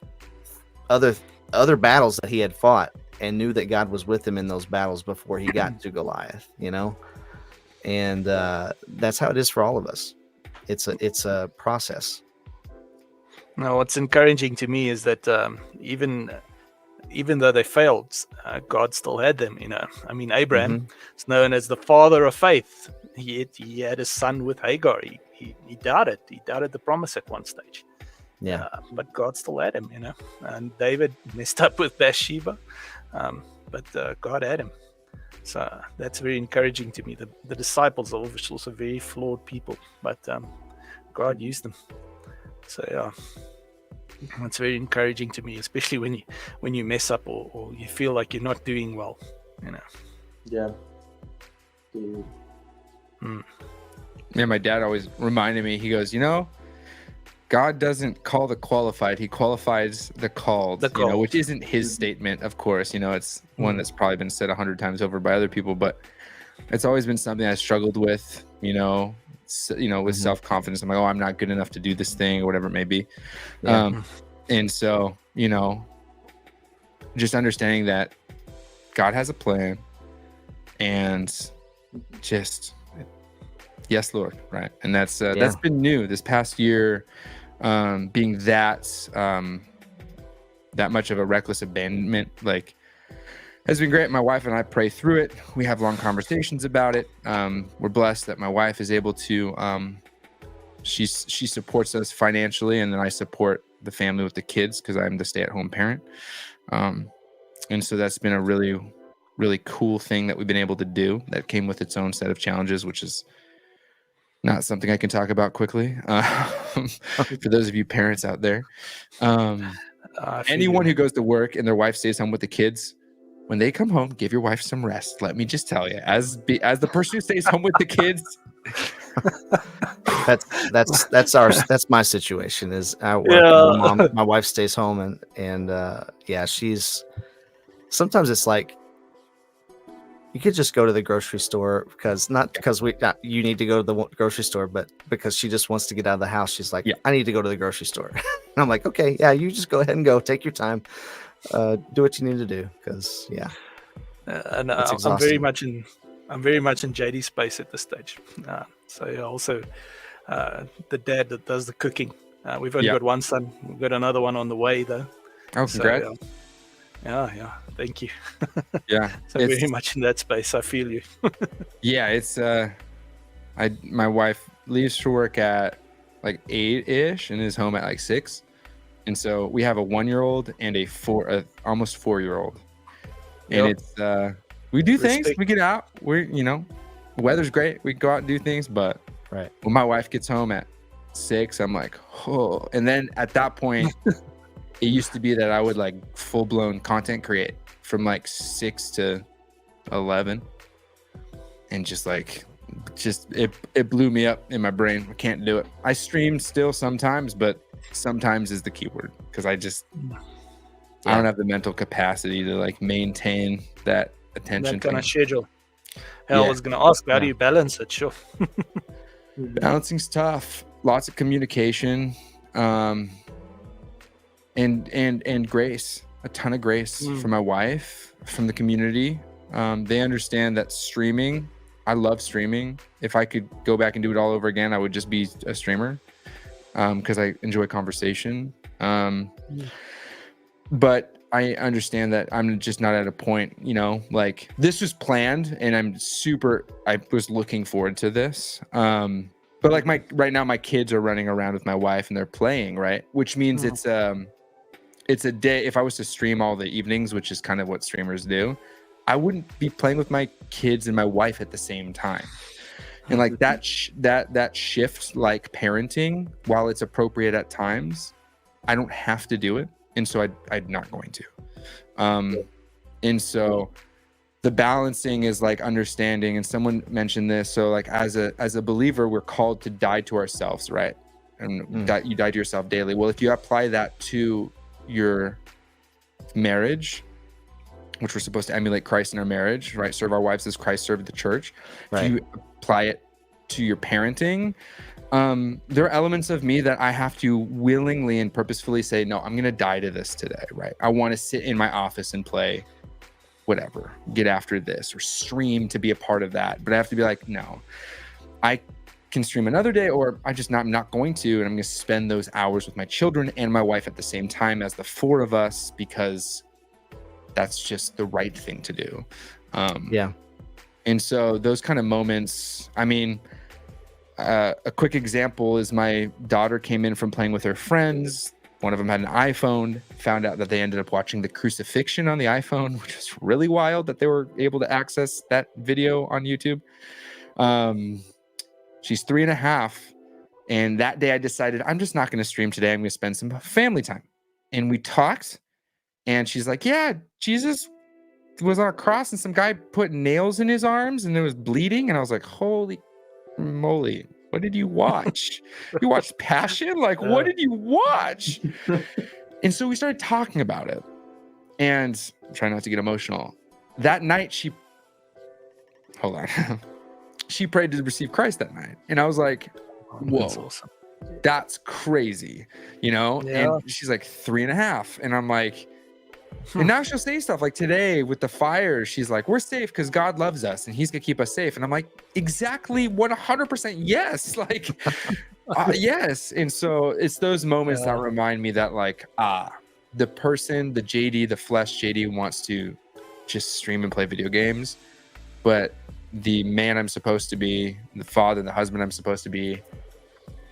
battles that he had fought, and knew that God was with him in those battles before he got to Goliath. And that's how it is for all of us. It's a process. Now, what's encouraging to me is that even though they failed, God still had them. I mean, Abraham is known as the father of faith. He had a son with Hagar. He doubted. He doubted the promise at one stage. Yeah. But God still had him. And David messed up with Bathsheba, but God had him. So that's very encouraging to me. The disciples are also very flawed people, but God used them. So yeah, it's very encouraging to me, especially when you mess up or you feel like you're not doing well. Yeah. Dude. Yeah, my dad always reminded me. He goes, God doesn't call the qualified; He qualifies the called. Which isn't his statement, of course. It's one that's probably been said 100 times over by other people, but it's always been something I struggled with. With self-confidence. I'm like, oh, I'm not good enough to do this thing, or whatever it may be. Yeah. And so, just understanding that God has a plan, and just yes, Lord, right? And that's been new this past year. Being that much of a reckless abandonment, like, has been great. My wife and I pray through it. We have long conversations about it. We're blessed that my wife is able to. She supports us financially, and then I support the family with the kids because I'm the stay-at-home parent. And so that's been a really, really cool thing that we've been able to do. That came with its own set of challenges, which is not something I can talk about quickly. For those of you parents out there, anyone who goes to work and their wife stays home with the kids, when they come home, give your wife some rest. Let me just tell you, as the person who stays home with the kids, that's my situation. Is I work, my wife stays home, and she's sometimes it's like, you could just go to the grocery store because you need to go to the grocery store, but because she just wants to get out of the house. She's like, I need to go to the grocery store. And I'm like, okay, yeah, you just go ahead and go. Take your time. Do what you need to do because and it's I'm very much in JD space at this stage. Also the dad that does the cooking. We've only got one son. We've got another one on the way though. Oh, congrats! Yeah, thank you. Yeah, so very much in that space. I feel you. Yeah, it's my wife leaves for work at like 8-ish and is home at like 6. And so we have a 1-year-old and a almost 4-year-old. And it's we do things, we get out, the weather's great, we go out and do things, but when my wife gets home at 6, I'm like, oh. And then at that point, it used to be that I would like full-blown content create from like 6 to 11, and it blew me up in my brain. I can't do it. I stream still sometimes, but sometimes is the keyword because I don't have the mental capacity to like maintain that attention. That kind of schedule. I was going to ask, how do Yeah. you balance it? Sure. Balancing's tough. Lots of communication, and grace. A ton of grace from my wife, from the community. They understand that streaming. I love streaming. If I could go back and do it all over again, I would just be a streamer, because I enjoy conversation. But I understand that I'm just not at a point, like this was planned, and I was looking forward to this. But like right now my kids are running around with my wife and they're playing, right? Which means it's a day. If I was to stream all the evenings, which is kind of what streamers do, I wouldn't be playing with my kids and my wife at the same time. And like that shift, like parenting, while it's appropriate at times, I don't have to do it. And so I'm not going to. And so the balancing is like understanding, and someone mentioned this. So like as a believer, we're called to die to ourselves, right? And you die to yourself daily. Well, if you apply that to your marriage, which we're supposed to emulate Christ in our marriage, right? Serve our wives as Christ served the church. Right. If you apply it to your parenting, there are elements of me that I have to willingly and purposefully say, no, I'm going to die to this today, right? I want to sit in my office and play whatever, get after this, or stream to be a part of that. But I have to be like, no, I can stream another day, or I'm not going to, and I'm going to spend those hours with my children and my wife at the same time as the four of us, because that's just the right thing to do. And so those kind of moments, I mean, a quick example is my daughter came in from playing with her friends. One of them had an iPhone, found out that they ended up watching the crucifixion on the iPhone, which was really wild that they were able to access that video on YouTube. She's 3.5. And that day I decided I'm just not going to stream today. I'm going to spend some family time. And we talked, and she's like, yeah, Jesus was on a cross and some guy put nails in his arms and it was bleeding. And I was like, holy moly, what did you watch? You watched Passion? Like, what did you watch? And so we started talking about it, and I'm trying not to get emotional. That night she prayed to receive Christ that night. And I was like, whoa, that's awesome. That's crazy, And she's like 3.5. And I'm like, and now she'll say stuff like today with the fire, she's like, we're safe because God loves us and he's gonna keep us safe. And I'm like, exactly, 100% yes. Like, yes. And so it's those moments that remind me that like, the person, the JD, the flesh JD wants to just stream and play video games, but the man I'm supposed to be, the father, the husband I'm supposed to be,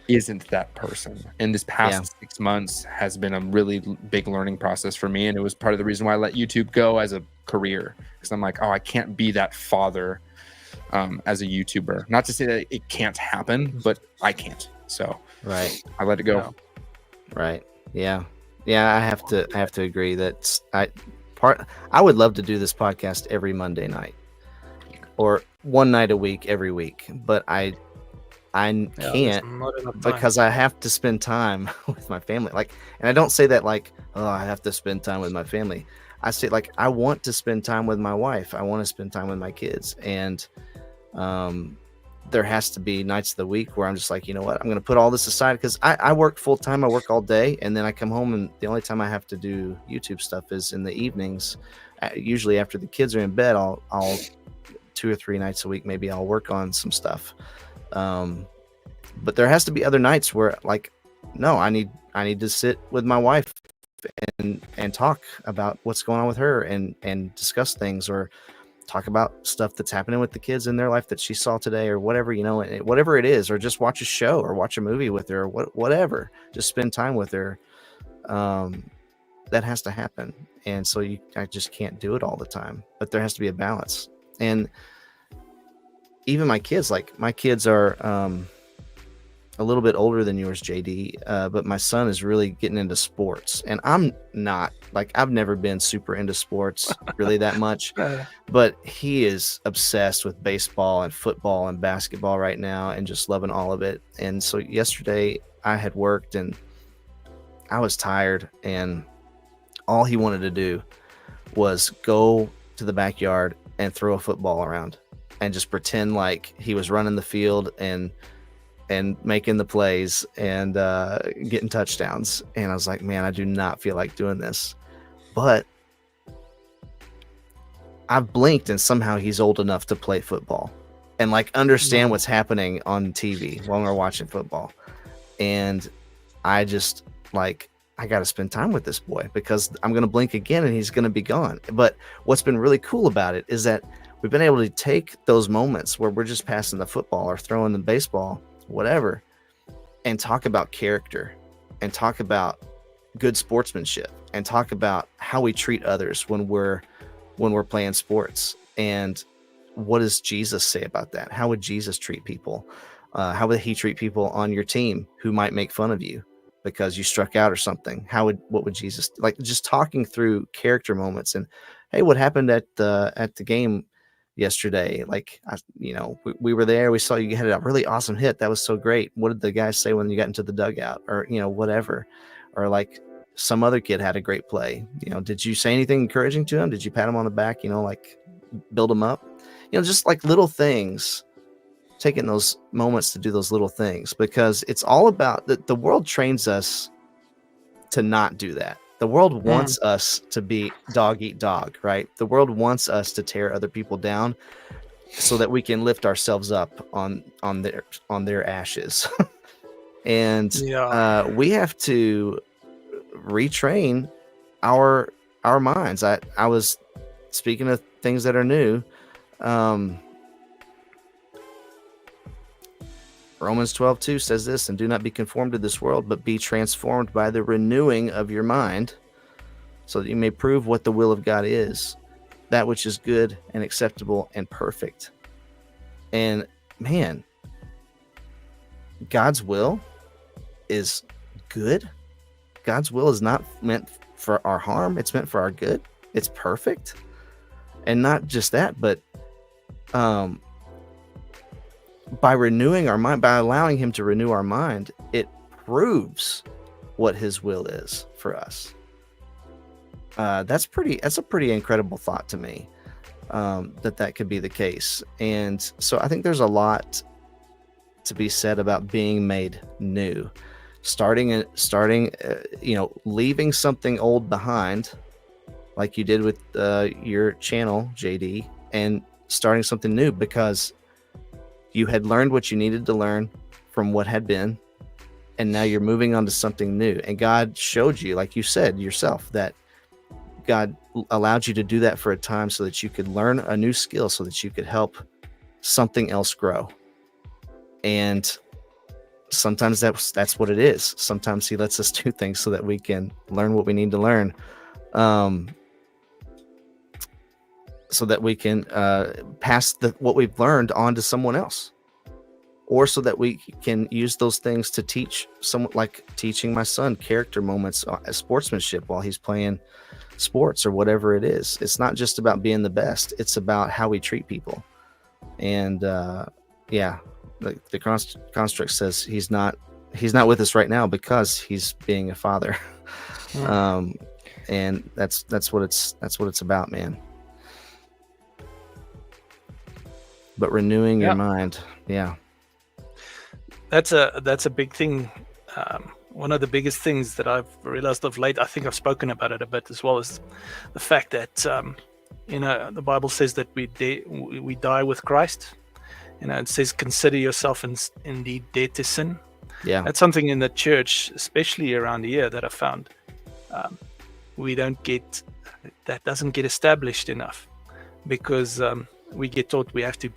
isn't that person. And this past 6 months has been a really big learning process for me. And it was part of the reason why I let YouTube go as a career, because I'm like, I can't be that father as a YouTuber. Not to say that it can't happen, but I can't. So I let it go. Right. Yeah. I have to agree that I would love to do this podcast every Monday night or one night a week every week, but I can't because I have to spend time with my family. Like, and I don't say that like, I have to spend time with my family. I say like, I want to spend time with my wife. I want to spend time with my kids. And there has to be nights of the week where I'm just like, you know what, I'm going to put all this aside, because I work full time. I work all day, and then I come home, and the only time I have to do YouTube stuff is in the evenings. Usually after the kids are in bed, I'll 2 or 3 nights a week, maybe I'll work on some stuff. But there has to be other nights where like, no, I need to sit with my wife and talk about what's going on with her and discuss things, or talk about stuff that's happening with the kids in their life that she saw today, or whatever, whatever it is, or just watch a show or watch a movie with her, or whatever, just spend time with her. That has to happen. And so I just can't do it all the time, but there has to be a balance. And even my kids are a little bit older than yours, JD, but my son is really getting into sports, and I'm not. Like, I've never been super into sports really that much, but he is obsessed with baseball and football and basketball right now, and just loving all of it. And so yesterday I had worked and I was tired, and all he wanted to do was go to the backyard and throw a football around. and just pretend like he was running the field and making the plays and getting touchdowns. And I was like, man, I do not feel like doing this. But I've blinked and somehow he's old enough to play football and like understand what's happening on TV when we're watching football. And I just like, I got to spend time with this boy because I'm going to blink again and he's going to be gone. But what's been really cool about it is that we've been able to take those moments where we're just passing the football or throwing the baseball, whatever, and talk about character and talk about good sportsmanship and talk about how we treat others when we're playing sports. And what does Jesus say about that? How would Jesus treat people? How would he treat people on your team who might make fun of you because you struck out or something? What would Jesus, like, just talking through character moments and, hey, what happened at the game yesterday? Like, we were there, we saw you had a really awesome hit. That was so great. What did the guys say when you got into the dugout, or, whatever, or like some other kid had a great play. Did you say anything encouraging to him? Did you pat him on the back, like build him up, just like little things, taking those moments to do those little things, because it's all about the world trains us to not do that. The world wants us to be dog eat dog, right? The world wants us to tear other people down so that we can lift ourselves up on their ashes. And we have to retrain our minds. I was speaking of things that are new. Romans 12:2 says this, and do not be conformed to this world, but be transformed by the renewing of your mind, so that you may prove what the will of God is, that which is good and acceptable and perfect. And man, God's will is good. God's will is not meant for our harm. It's meant for our good. It's perfect. And not just that, but by renewing our mind, by allowing him to renew our mind, it proves what his will is for us. That's a pretty incredible thought to me, that could be the case. And so I think there's a lot to be said about being made new, leaving something old behind, like you did with your channel, JD, and starting something new, because you had learned what you needed to learn from what had been, and now you're moving on to something new. And God showed you, like you said yourself, that God allowed you to do that for a time so that you could learn a new skill, so that you could help something else grow. And sometimes that's what it is. Sometimes he lets us do things so that we can learn what we need to learn, so that we can pass what we've learned on to someone else, or so that we can use those things to teach someone, like teaching my son character moments, sportsmanship while he's playing sports or whatever it is. It's not just about being the best. It's about how we treat people. And the construct says he's not with us right now because he's being a father. And that's what it's about, man. But renewing your mind, that's a big thing. One of the biggest things that I've realized of late, I think I've spoken about it a bit as well, is the fact that the Bible says that we die with Christ. It says, consider yourself indeed dead to sin. Yeah, that's something in the church, especially around here, that I found that doesn't get established enough, because we get taught we have to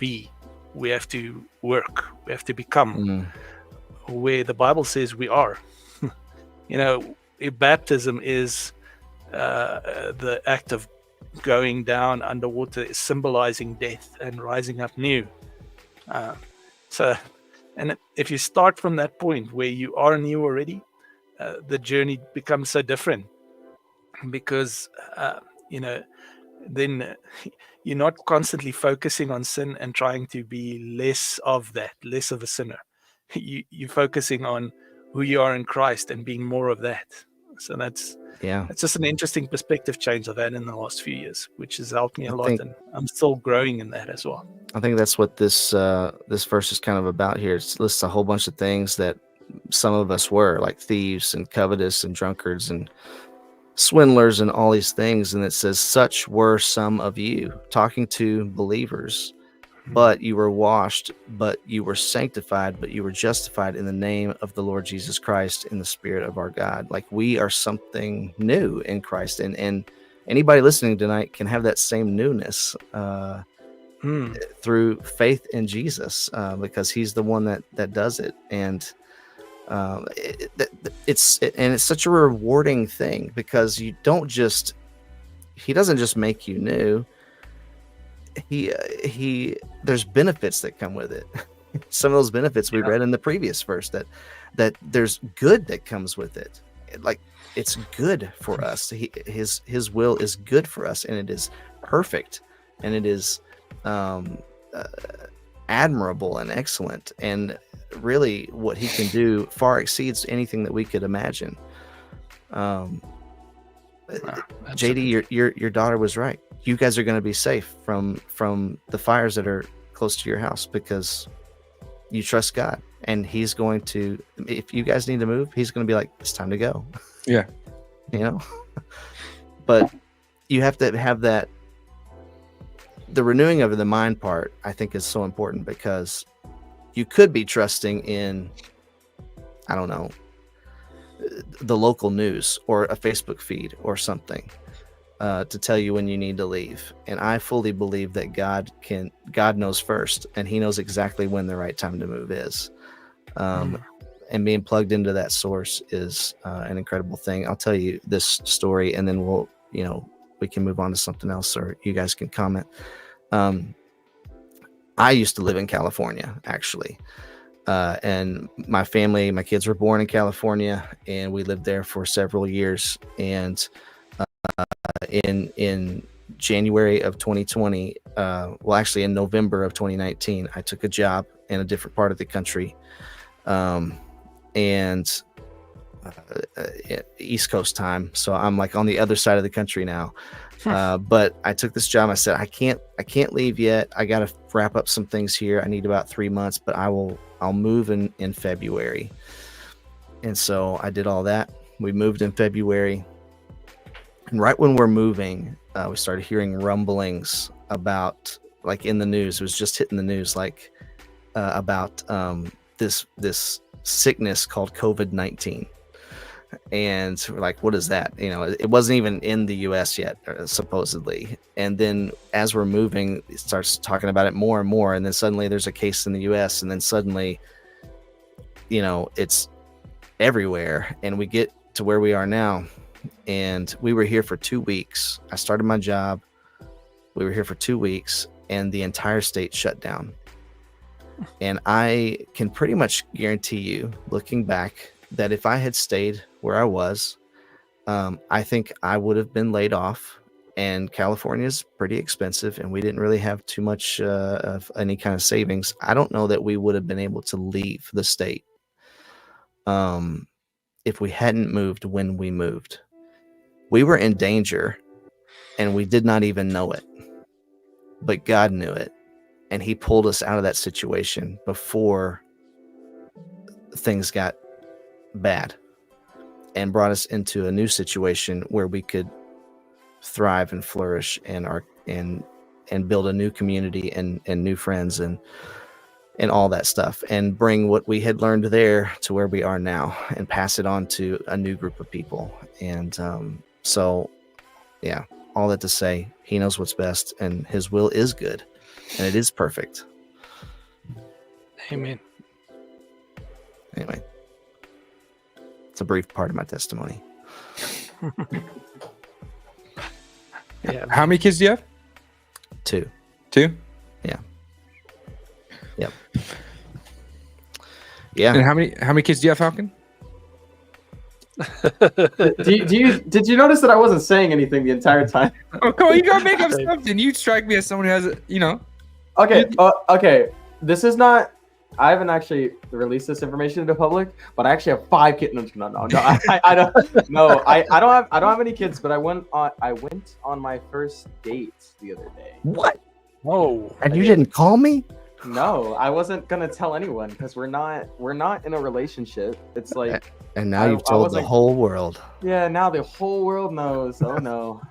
work, we have to become, where the Bible says we are. Baptism is the act of going down underwater, symbolizing death and rising up new. And if you start from that point where you are new already, the journey becomes so different, because then you're not constantly focusing on sin and trying to be less of a sinner. You're focusing on who you are in Christ and being more of that. So it's just an interesting perspective change I've had in the last few years, which has helped me a lot, and I'm still growing in that as well. I think that's what this verse is kind of about here. It lists a whole bunch of things that some of us were, like thieves and covetous and drunkards and swindlers and all these things. And it says, such were some of you, talking to believers. But you were washed, but you were sanctified, but you were justified in the name of the Lord Jesus Christ in the Spirit of our God. Like, we are something new in Christ. And anybody listening tonight can have that same newness through faith in Jesus, because he's the one that does it. And it's such a rewarding thing, because he doesn't just make you new. There's benefits that come with it. Some of those benefits we read in the previous verse, that there's good that comes with it. Like, it's good for us. His will is good for us, and it is perfect, and it is admirable and excellent, and really what he can do far exceeds anything that we could imagine. JD, your daughter was right. You guys are going to be safe from the fires that are close to your house, because you trust God, and he's going to, if you guys need to move, he's going to be like, it's time to go. Yeah. But you have to have that, the renewing of the mind part, I think, is so important, because you could be trusting in, I don't know, the local news or a Facebook feed or something to tell you when you need to leave. And I fully believe that God knows first, and he knows exactly when the right time to move is. And being plugged into that source is an incredible thing. I'll tell you this story, and then we can move on to something else, or you guys can comment. I used to live in California, actually. And my kids were born in California, and we lived there for several years. And in January of 2020, actually in November of 2019, I took a job in a different part of the country, and East Coast time. So I'm like on the other side of the country now. But I took this job. I said, I can't leave yet. I got to wrap up some things here. I need about 3 months, but I'll move in February. And so I did all that. We moved in February. And right when we're moving, we started hearing rumblings about, like, in the news, it was just hitting the news, like about this sickness called COVID-19. And we're like, what is that? It wasn't even in the US yet, supposedly. And then as we're moving, it starts talking about it more and more. And then suddenly there's a case in the US. And then suddenly, it's everywhere. And we get to where we are now. And we were here for 2 weeks. I started my job. We were here for 2 weeks, and the entire state shut down. And I can pretty much guarantee you, looking back, that if I had stayed where I was, I think I would have been laid off. And California is pretty expensive, and we didn't really have too much of any kind of savings. I don't know that we would have been able to leave the state if we hadn't moved when we moved. We were in danger, and we did not even know it. But God knew it, and he pulled us out of that situation before things got bad, and brought us into a new situation where we could thrive and flourish and build a new community and new friends and all that stuff, and bring what we had learned there to where we are now, and pass it on to a new group of people. And so yeah, all that to say, he knows what's best, and his will is good, and it is perfect. Amen. Anyway, it's a brief part of my testimony. Yeah. How many kids do you have? 2. 2? Yeah. Yep. Yeah. And how many kids do you have, Falcon? Did you notice that I wasn't saying anything the entire time? Oh, come on, you gotta make up something. You strike me as someone who has Okay, okay. This is not. I haven't actually released this information to the public, but I actually have 5 kids. No. I don't. No, I don't have any kids. But I went on my first date the other day. What? Oh, And you didn't call me? No, I wasn't gonna tell anyone because we're not in a relationship. It's like, And now I you've told the wasn't- whole world. yeah, now the whole world knows. Oh no.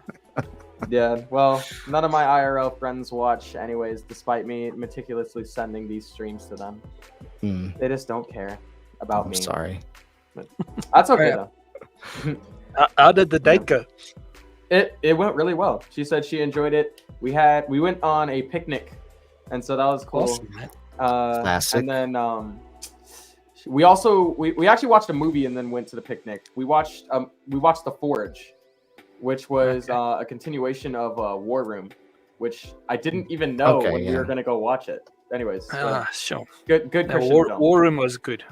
Yeah, well, none of my IRL friends watch anyways, despite me meticulously sending these streams to them. They just don't care about I'm me. sorry. That's okay though. how did the date go? It went really well. She said she enjoyed it. We went on a picnic, and so that was cool. Awesome, man. Classic. And then we actually watched a movie and then went to the picnic. We watched The Forge, which was a continuation of War Room, which I didn't even know when we were gonna go watch it. Anyways, Sure. good No, Christian film. War Room was good.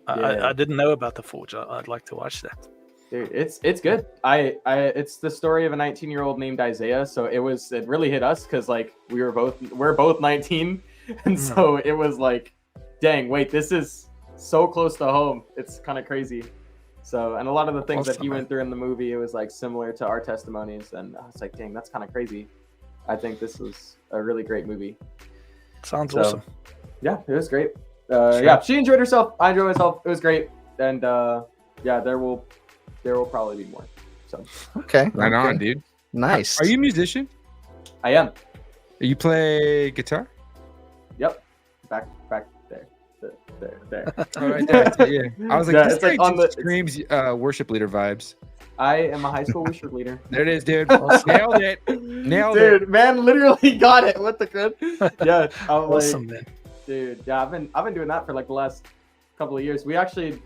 Yeah. I didn't know about the Forge. I'd like to watch that. Dude, it's good. It's the story of a 19-year-old named Isaiah. So it really hit us because like we're both 19, and so it was like, dang, wait, this is so close to home. It's kind of crazy. So, and a lot of the things that he went through in the movie, it was like similar to our testimonies, and I was like, dang, that's kind of crazy. I think this was a really great movie. Sounds awesome. Yeah, it was great. Yeah, she enjoyed herself. I enjoyed myself. It was great, and yeah, there will probably be more. So Okay. Right on, dude. Nice. Are you a musician? I am. You play guitar? Yep. Back there. Oh, right there. Yeah. I was like, Yeah, this it's like guy on just the- screams worship leader vibes. I am a high school worship leader. There it is, dude. Nailed it. Nailed it. Dude, man, literally got it. What the crud? Yeah, I'm Awesome, like, man. dude. Yeah, I've been doing that for like the last couple of years. We actually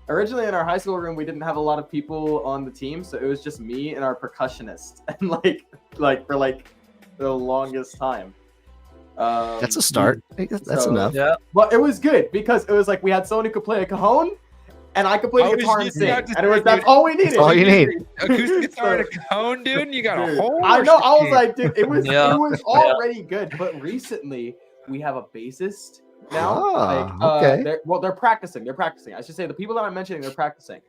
originally in our high school room we didn't have a lot of people on the team, so it was just me and our percussionist, and like for like the longest time. That's a start. That's so- enough. Yeah. But it was good because it was like we had someone who could play a cajon, and I could play I the was guitar and just sing, about to and it was say, that's dude, all we needed. That's all you need. Acoustic guitar and a cajon, dude. You got a Dude, whole. I know. I was team. like, dude, it was Yeah. it was already good, but recently we have a bassist now. Ah, okay. They're practicing. They're practicing. I should say the people that I'm mentioning, they're practicing.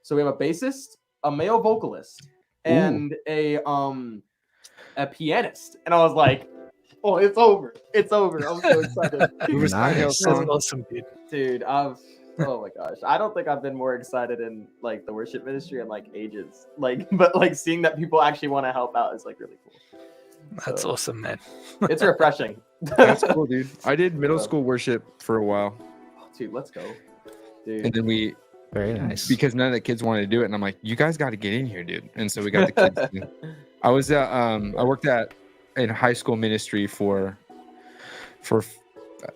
So we have a bassist, a male vocalist, and a pianist. And I was like, oh, it's over. It's over. I'm so excited. Nice. That's awesome, dude. Dude, oh my gosh. I don't think I've been more excited in like the worship ministry in like ages. Like, but like seeing that people actually want to help out is like really cool. That's So, awesome, man. It's refreshing. That's cool, dude. I did middle school worship for a while, Dude, let's go. Dude. and then we Very nice. because none of the kids wanted to do it, and I'm like, you guys got to get in here, dude. And so we got the kids. to- I was I worked in high school ministry for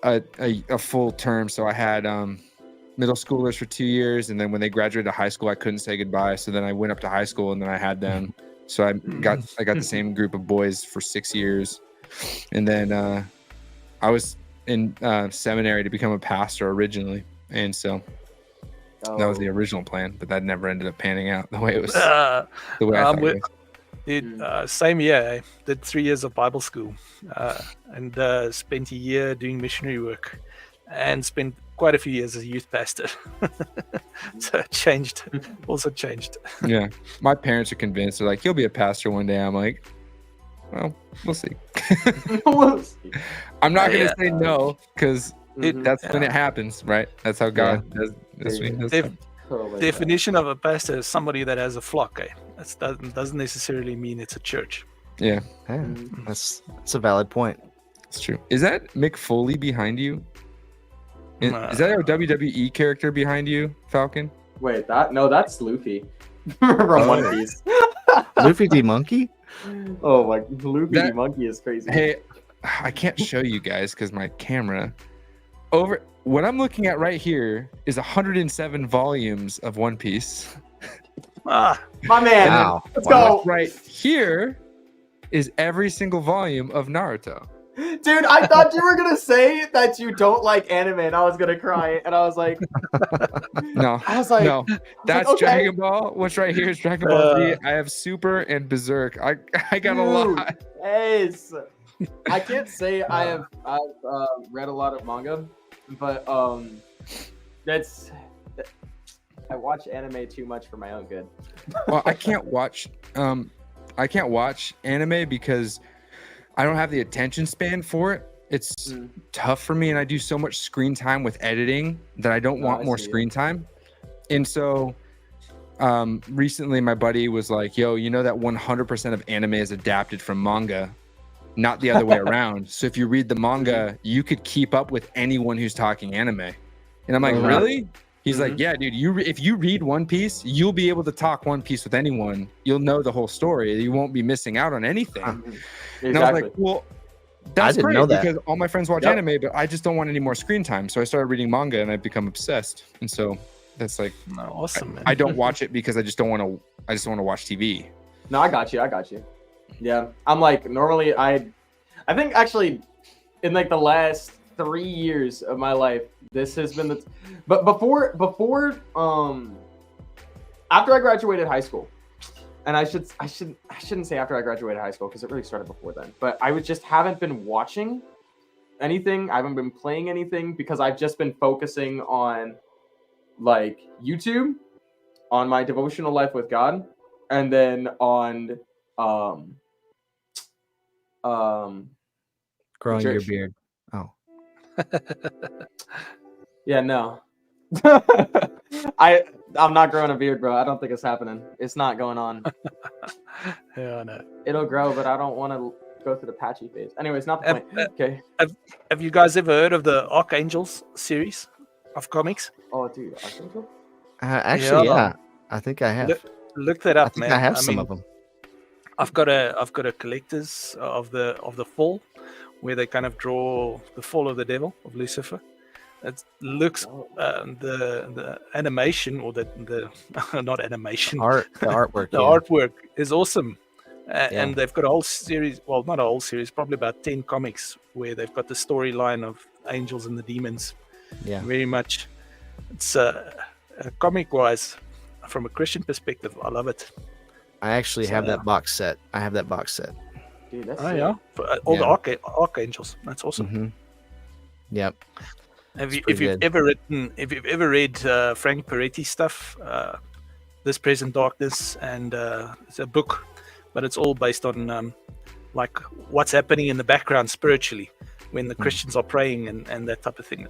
a full term, so I had middle schoolers for 2 years, and then when they graduated high school, I couldn't say goodbye, so then I went up to high school, and then I had them. So I got the same group of boys for 6 years, and then I was in seminary to become a pastor originally, and so that was the original plan, but that never ended up panning out the way it was. The way I I'm thought with- it was. Dude, same year, I did 3 years of Bible school and spent a year doing missionary work and spent quite a few years as a youth pastor. So it changed, also changed. Yeah, my parents are convinced. They're like, "You'll be a pastor one day." I'm like, "Well, we'll see." I'm not gonna Yeah. say no because Mhm. that's when it happens, right? That's how God does. That's what He does. Oh my God. Definition of a pastor is somebody that has a flock. That doesn't necessarily mean it's a church. Yeah, Yeah, that's a valid point. it's true. Is that Mick Foley behind you? Is Nah. that a WWE character behind you, Falcon? Wait, that's Luffy from One Piece. Luffy D Monkey? Oh my, Luffy That- the monkey is crazy. Hey, I can't show you guys because my camera. Over what I'm looking at right here is 107 volumes of One Piece. Ah, My man, Wow. let's Wow. go, Right here is every single volume of Naruto. dude. I thought you were gonna say that you don't like anime, and I was gonna cry. And I was like, No, I was like, no, that's okay. Dragon Ball. What's right here is Dragon Ball Z. Uh. I have Super and Berserk. I got a Dude. lot. Yes. I can't say I've read a lot of manga, but that's I watch anime too much for my own good. Well, I can't watch anime because I don't have the attention span for it. It's tough for me, and I do so much screen time with editing that I don't want more screen time. And so recently my buddy was like, yo, you know that 100% of anime is adapted from manga, not the other way around. So if you read the manga, you could keep up with anyone who's talking anime. And I'm like, really? He's like, yeah, dude, if you read One Piece, you'll be able to talk One Piece with anyone. You'll know the whole story. You won't be missing out on anything. Exactly. And I was like, well, that's great know that. because all my friends watch anime, but I just don't want any more screen time. So I started reading manga and I've become obsessed. And so that's like, awesome, man. I don't watch it because I just don't want to watch TV. No, I got you. Yeah, I'm like, normally I think actually in like the last 3 years of my life, this has been but before after I graduated high school, and I shouldn't say after I graduated high school because it really started before then, but I haven't been watching anything. I haven't been playing anything because I've just been focusing on like YouTube, on my devotional life with God, and then on Growing your church. beard. Oh. Yeah, no. I'm not growing a beard, bro. I don't think it's happening. It's not going on. Yeah, I know. It'll grow, but I don't want to go through the patchy phase. Anyways, not the point. Okay. Have you guys ever heard of the Archangels series of comics? Oh, dude, Archangel? Actually, yeah. I think I have. Look that up, I think man. I have some of them. I've got a collector's of the fall, where they kind of draw the fall of the devil, of Lucifer. It looks the animation, or the not animation, The artwork. the artwork is awesome. And they've got a whole series, well, not a whole series, probably about 10 comics where they've got the storyline of angels and the demons. Yeah. Very much. It's comic wise, from a Christian perspective, I love it. I actually have that box set. I have that box set. Dude, that's Yeah. For, all the archangels. That's awesome. Mm-hmm. Yep. If you've ever read Frank Peretti's stuff, This Present Darkness, and it's a book, but it's all based on like what's happening in the background spiritually when the Christians are praying and that type of thing.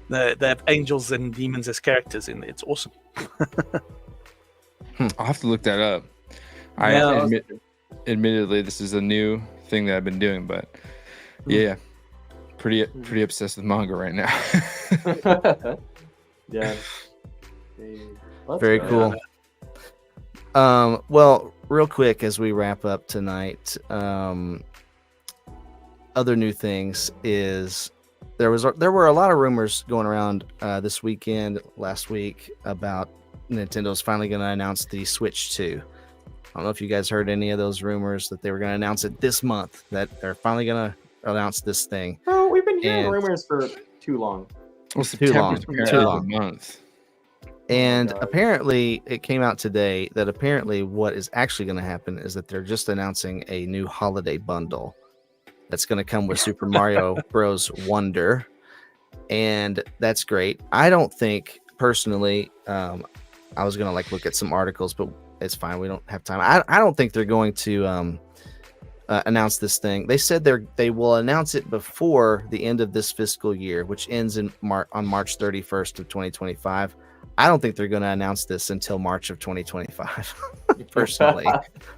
They have angels and demons as characters in it. It's awesome. I'll have to look that up. Admittedly, this is a new thing that I've been doing, but yeah, pretty obsessed with manga right now. Yeah. Very cool. Well, real quick as we wrap up tonight, other new things is there were a lot of rumors going around this weekend, last week, about Nintendo's finally going to announce the Switch 2. I don't know if you guys heard any of those rumors that they were going to announce it this month, that they're finally going to announce this thing. Oh, we've been hearing rumors for too long. Well, Too long. September's month. And apparently it came out today that apparently what is actually going to happen is that they're just announcing a new holiday bundle that's going to come with Super Mario Bros. Wonder. And that's great. I don't think personally, I was going to look at some articles, but it's fine. We don't have time. I don't think they're going to announce this thing. They said they will announce it before the end of this fiscal year, which ends on March 31st of 2025. I don't think they're going to announce this until March of 2025. Personally,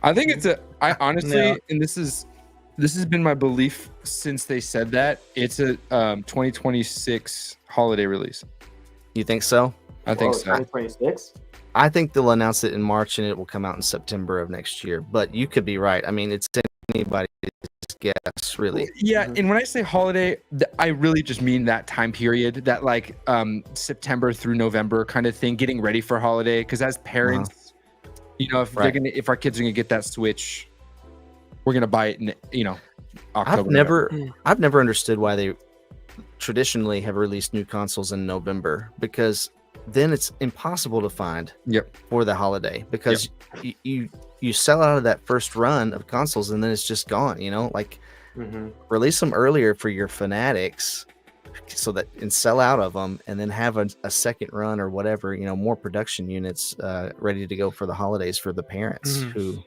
I think I honestly, and this has been my belief since they said that, it's a 2026 holiday release. You think so? I think so. 2026. I think they'll announce it in March and it will come out in September of next year. But you could be right. I mean, it's anybody's guess, really. Yeah, and when I say holiday, I really just mean that time period, that September through November kind of thing, getting ready for holiday. Because as parents, if our kids are gonna get that Switch, we're gonna buy it in October. I've never understood why they traditionally have released new consoles in November, because then it's impossible to find for the holiday, because you sell out of that first run of consoles and then it's just gone, release them earlier for your fanatics and sell out of them, and then have a second run or whatever, more production units ready to go for the holidays for the parents who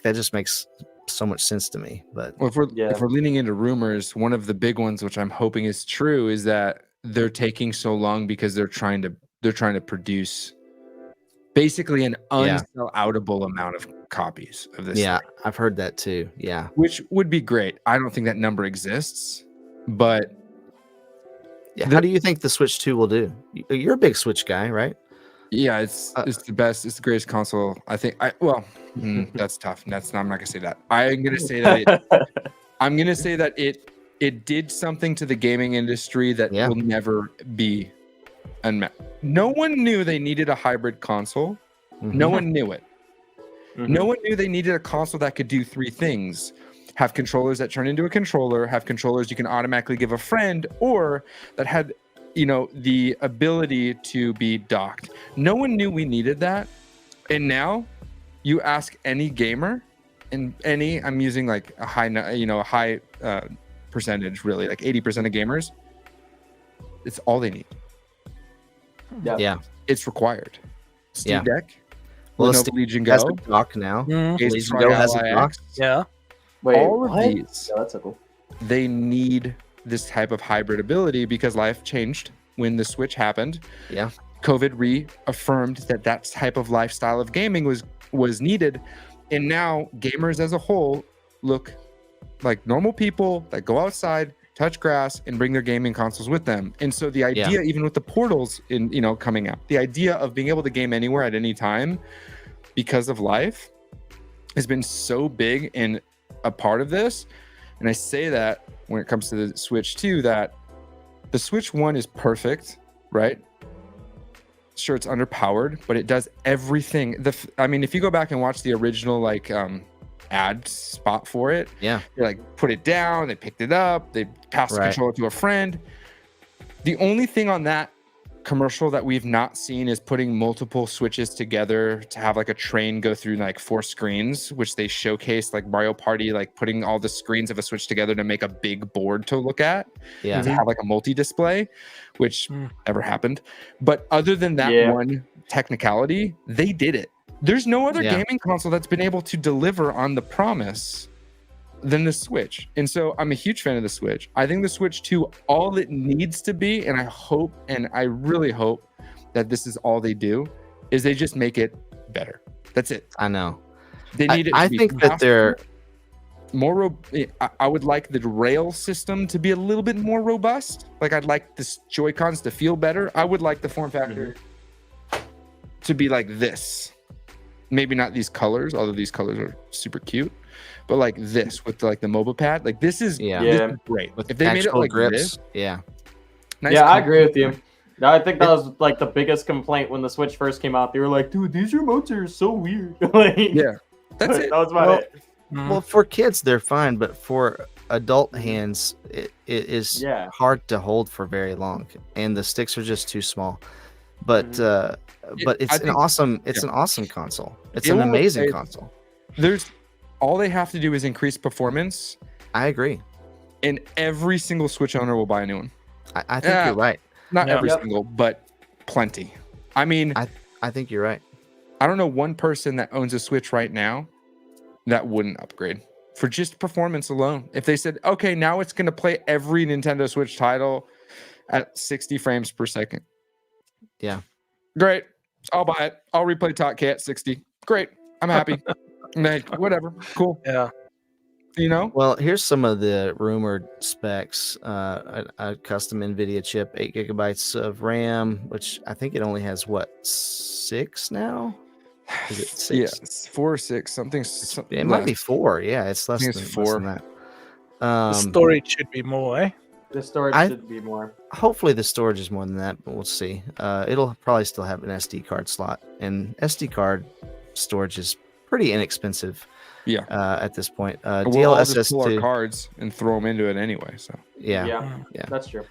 that just makes so much sense to me. But Well, if we're leaning into rumors, one of the big ones, which I'm hoping is true, is that they're taking so long because they're trying to produce basically an unsell-outable amount of copies of this. yeah, thing, I've heard that too. Yeah, which would be great. I don't think that number exists, but yeah. How do you think the Switch 2 will do? You're a big Switch guy, right? yeah, it's the best. It's the greatest console. I think. That's tough. I'm not gonna say that. I'm gonna say that it did something to the gaming industry that will never be unmet. No one knew they needed a hybrid console. No one knew it. No one knew they needed a console that could do three things: have controllers that turn into a controller, have controllers you can automatically give a friend, or that had the ability to be docked. No one knew we needed that. And now you ask any gamer, and I'm using like a high percentage, really, like 80% of gamers, it's all they need. Yeah. It's required. Steam Deck, Well, Lenovo Steam Legion has Go, a dock now. Asus Legion ROG Go has a Ally dock. X. Yeah. Wait, All of what? these, Yeah, that's so cool. they need this type of hybrid ability because life changed when the Switch happened. Yeah. COVID reaffirmed that type of lifestyle of gaming was needed, and now gamers as a whole look like normal people that go outside, touch grass, and bring their gaming consoles with them. And so the idea, even with the portals coming out, the idea of being able to game anywhere at any time because of life has been so big and a part of this. And I say that when it comes to the Switch 2, that the Switch 1 is perfect, right? Sure, it's underpowered, but it does everything. If you go back and watch the original ad spot for it, they put it down, they picked it up, they passed the controller to a friend. The only thing on that commercial that we've not seen is putting multiple Switches together to have like a train go through like 4 screens, which they showcased like Mario Party, like putting all the screens of a Switch together to make a big board to look at, to have like a multi-display, which never happened. But other than that one technicality, they did it. There's no other gaming console that's been able to deliver on the promise than the Switch. And so I'm a huge fan of the Switch. I think the Switch 2, all it needs to be, and I really hope that this is all they do, is they just make it better. That's it. I know. They need it. I think that they're more. I would like the rail system to be a little bit more robust. Like I'd like the Joy-Cons to feel better. I would like the form factor to be like this. Maybe not these colors, although these colors are super cute. But like this with like the mobile pad, like this is great. With if they made it like grips, this, nice I agree with you. I think that was like the biggest complaint when the Switch first came out. They were like, "Dude, these remotes are so weird." That's it. That was about it. Well, for kids they're fine, but for adult hands, it is hard to hold for very long, and the sticks are just too small. But it's an awesome console. It's an amazing console. All they have to do is increase performance. I agree. And every single Switch owner will buy a new one. I think you're right. Not every single, but plenty. I mean, I think you're right. I don't know one person that owns a Switch right now that wouldn't upgrade for just performance alone. If they said, okay, now it's going to play every Nintendo Switch title at 60 frames per second. Yeah. Great. I'll buy it. I'll replay Top K at 60. Great. I'm happy. Whatever. Cool. Yeah. Well, here's some of the rumored specs. A custom NVIDIA chip, 8 gigabytes of RAM, which I think it only has 6 now? Is it 6? Yeah, it's 4 or 6, something. It might be 4. Yeah, it's less than 4. Less than that. The storage should be more, eh? The storage should be more. Hopefully the storage is more than that, but we'll see. It'll probably still have an SD card slot, and SD card storage is pretty inexpensive. Yeah. At this point, we'll just pull our cards and throw them into it anyway. So yeah, that's true.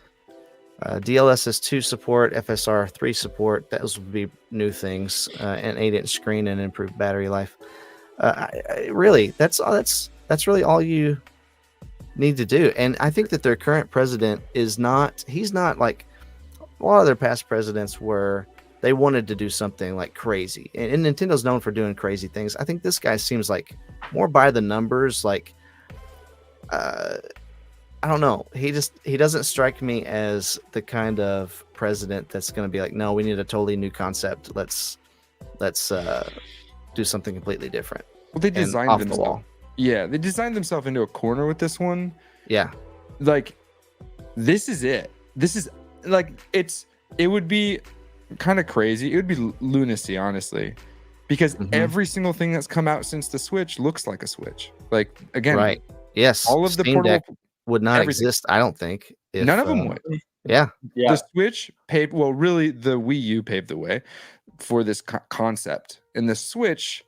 DLSS 2 support, FSR 3 support. Those would be new things. An 8-inch screen and improved battery life. Really, that's really all you need to do. And I think that their current president is not. He's not like a lot of their past presidents were they wanted to do something like crazy, and Nintendo's known for doing crazy things. I think this guy seems like more by the numbers. Like, I don't know. He doesn't strike me as the kind of president that's going to be like, no, we need a totally new concept. Let's do something completely different. Well, they and designed off the themselves. wall. Yeah, they designed themselves into a corner with this one. Yeah, Like, this is it. This is like it would be kind of crazy. It would be lunacy, honestly, because every single thing that's come out since the Switch looks like a Switch. Like, again, right. Yes, all of the Steam portable Deck would not everything. exist. I don't think. If, None of them would. Yeah, Yeah. The Switch paved, well, really, the Wii U paved the way for this concept, and the Switch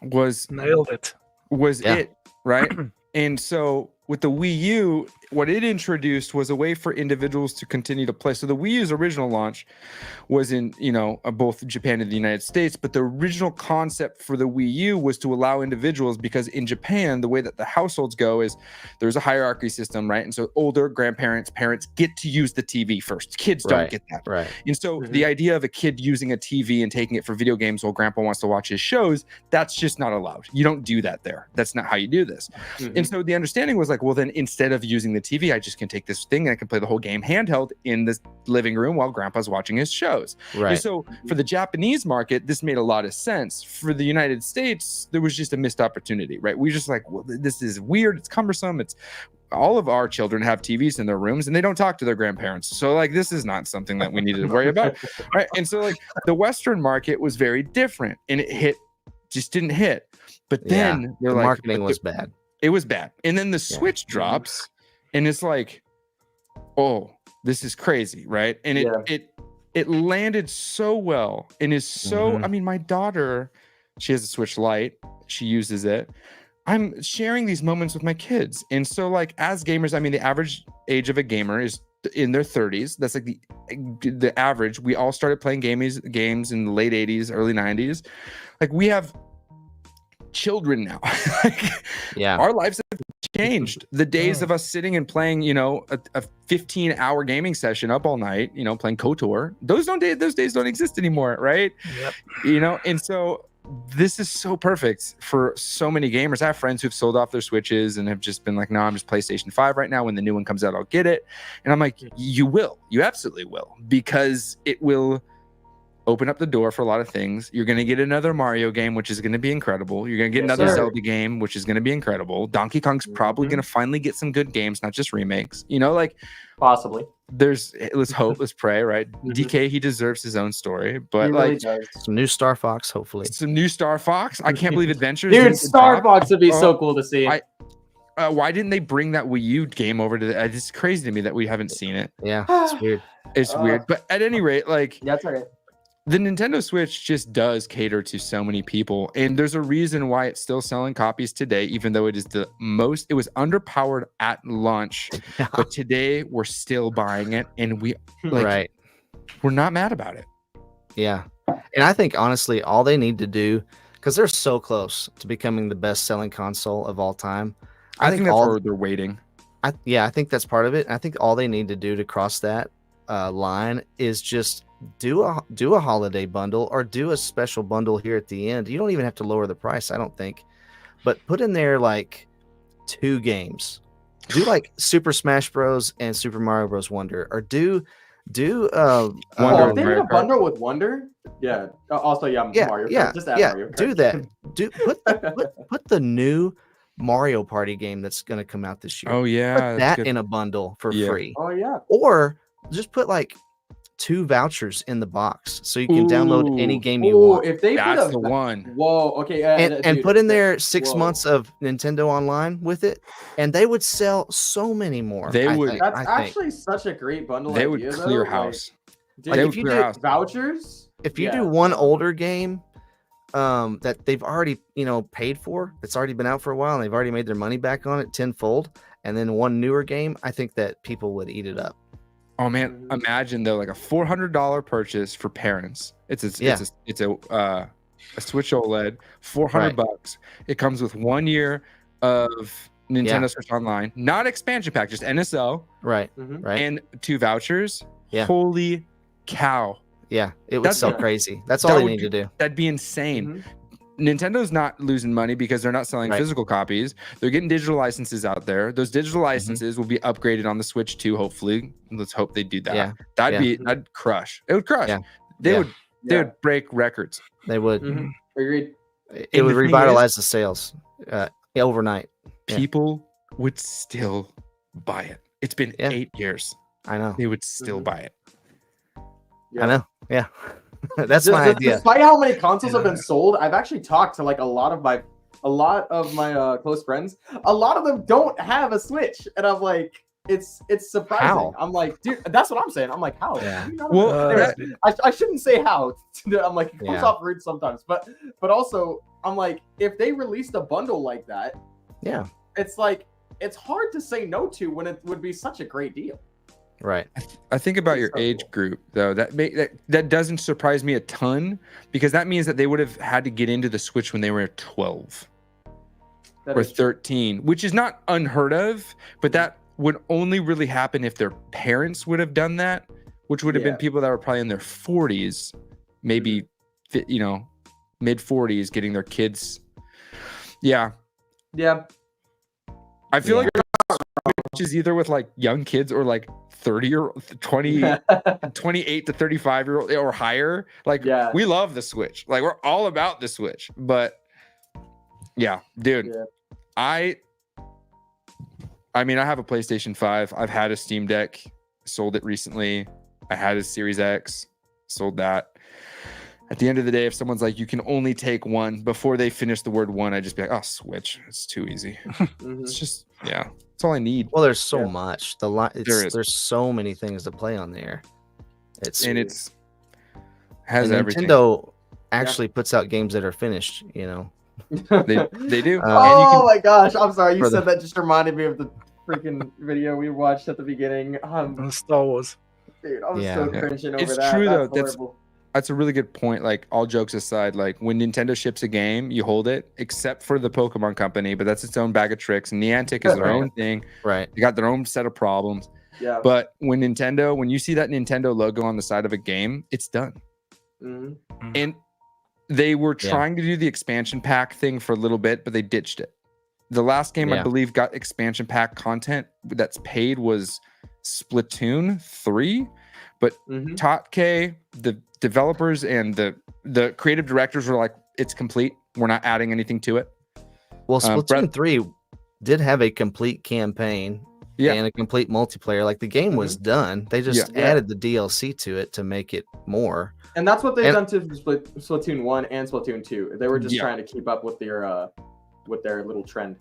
was Nailed it. Yeah. it, right? And so with the Wii U, what it introduced was a way for individuals to continue to play. So the Wii U's original launch was in, both Japan and the United States, but the original concept for the Wii U was to allow individuals, because in Japan, the way that the households go is there's a hierarchy system, right? And so older grandparents, parents get to use the TV first. Kids don't get that. right. And so the idea of a kid using a TV and taking it for video games while grandpa wants to watch his shows, that's just not allowed. You don't do that there. That's not how you do this. And so the understanding was like, well, then instead of using the TV, I just can take this thing and I can play the whole game handheld in the living room while grandpa's watching his shows. Right. And so for the Japanese market, this made a lot of sense. For the United States, there was just a missed opportunity, right? We just like, well, this is weird. It's cumbersome. It's all of our children have TVs in their rooms and they don't talk to their grandparents. So like, this is not something that we needed to worry about. Right. And so like the Western market was very different and it just didn't hit. But then the marketing was bad. It was bad. And then the Switch drops and it's like, oh, this is crazy, right? And it landed so well and is so, I mean, my daughter, she has a Switch Lite. She uses it. I'm sharing these moments with my kids. And so like as gamers, I mean, the average age of a gamer is in their 30s. That's like the average. We all started playing games in the late 80s, early 90s. Like we have children now. Our lives have changed. The days of us sitting and playing, a 15-hour gaming session up all night, playing KOTOR, those days don't exist anymore, right? Yep. And so this is so perfect for so many gamers. I have friends who've sold off their Switches and have just been like, no, I'm just PlayStation 5 right now. When the new one comes out, I'll get it. And I'm like, you absolutely will, because it will open up the door for a lot of things. You're going to get another Mario game, which is going to be incredible. You're going to get another Zelda game, which is going to be incredible. Donkey Kong's probably going to finally get some good games, not just remakes. Like possibly. Let's hope, let's pray, right? DK, he deserves his own story, but really like some new Star Fox, hopefully. Some new Star Fox. I can't believe Adventures. Dude, Star Fox would be so cool to see. Why didn't they bring that Wii U game over to it's crazy to me that we haven't seen it. Yeah, it's weird. It's weird, but at any rate, like that's all right. The Nintendo Switch just does cater to so many people, and there's a reason why it's still selling copies today, even though it is it was underpowered at launch, but today we're still buying it, and we're not mad about it. Yeah. And I think honestly, all they need to do, because they're so close to becoming the best selling console of all time. I think that's where they're waiting. I think that's part of it. I think all they need to do to cross that line is just do a holiday bundle or do a special bundle here at the end. You don't even have to lower the price, I don't think, but put in there like 2 games. Do like Super Smash Bros and Super Mario Bros Wonder, or do Wonder. If they did a bundle with Wonder, Mario. Just add Mario Kart. Do that. Put the new Mario Party game that's going to come out this year. Oh yeah, put that in a bundle for free. Oh yeah. Or just put like 2 vouchers in the box so you can download any game you want. If they that's the one. Whoa, okay. And put in there 6 months of Nintendo Online with it, and they would sell so many more. That's actually such a great bundle. They would clear house. Like if you do vouchers, if you do one older game that they've already paid for, that's already been out for a while, and they've already made their money back on it tenfold, and then one newer game, I think that people would eat it up. Oh man, imagine though, like a $400 purchase for parents. It's a Switch OLED, $400. It comes with 1 year of Nintendo Switch Online, not expansion pack, just NSO. Right. And 2 vouchers. Yeah. Holy cow. Yeah, it would That's- sell yeah. crazy. That's That all they would need to do. That'd be insane. Mhm. Nintendo's not losing money because they're not selling Right. physical copies. They're getting digital licenses out there. Those digital licenses will be upgraded on the Switch too, hopefully. Let's hope they do that. Yeah. That'd crush. It would crush. Yeah. They Yeah. would they would break records. They would. Mhm. Agreed. It And would the thing revitalize the sales overnight. Yeah. People would still buy it. It's been Yeah. 8 years. I know. They would still Mhm. buy it. I know. Yeah. That's Just- my just- idea. Despite how many consoles have been sold, I've actually talked to like a lot of my close friends. A lot of them don't have a Switch, and I'm like, it's surprising. How? I'm like, dude, that's what I'm saying. I'm like, how? Yeah. You know, Well, I shouldn't say how. I'm like, it comes Yeah. off rude sometimes, but also I'm like, if they released a bundle like that, Yeah. it's like it's hard to say no to when it would be such a great deal. Right. I think about your So age cool. group though. That doesn't surprise me a ton because that means that they would have had to get into the Switch when they were 12 That or is true. 13, which is not unheard of, but that would only really happen if their parents would have done that, which would have been Yeah. people that were probably in their 40s, maybe mid 40s, getting their kids. Yeah, Yeah. I feel Yeah. like which is either with like young kids or like 30 or 20 28 to 35-year-old or higher. Like Yeah. we love the Switch. Like we're all about the Switch. But yeah, dude. Yeah. I mean, I have a PlayStation 5. I've had a Steam Deck, sold it recently. I had a Series X, sold that. At the end of the day, if someone's like, you can only take one before they finish the word one, I just be like, oh, Switch. It's too easy. Mhm. It's just, yeah, that's all I need. Well, there's so Yeah. much. There is. There's so many things to play on there. It's And it's has and everything. Nintendo actually puts out games that are finished. You know. They do. Uh, And you Oh can- my gosh! I'm sorry. You For the- said that just reminded me of the freaking video we watched at the beginning. Star Wars. Dude, I was Yeah. so Yeah. cringing over It's that. true, though. That's horrible. That's a really good point. Like all jokes aside, like when Nintendo ships a game, you hold it, except for the Pokemon Company, but that's its own bag of tricks. Niantic is their own thing. Right. They got their own set of problems. Yeah. But when you see that Nintendo logo on the side of a game, it's done. Mhm. And they were Yeah. trying to do the expansion pack thing for a little bit, but they ditched it. The last game I Yeah. believe got expansion pack content that's paid was Splatoon 3, but Mhm. Tatke, the developers and the creative directors were like, it's complete. We're not adding anything to it. Well, Splatoon Breath- 3 did have a complete campaign Yeah. and a complete multiplayer. Like the game was done. They just Yeah. added the DLC to it to make it more. And that's what they've And- done to Splatoon 1 and Splatoon 2. They were just Yeah. trying to keep up with their little trend.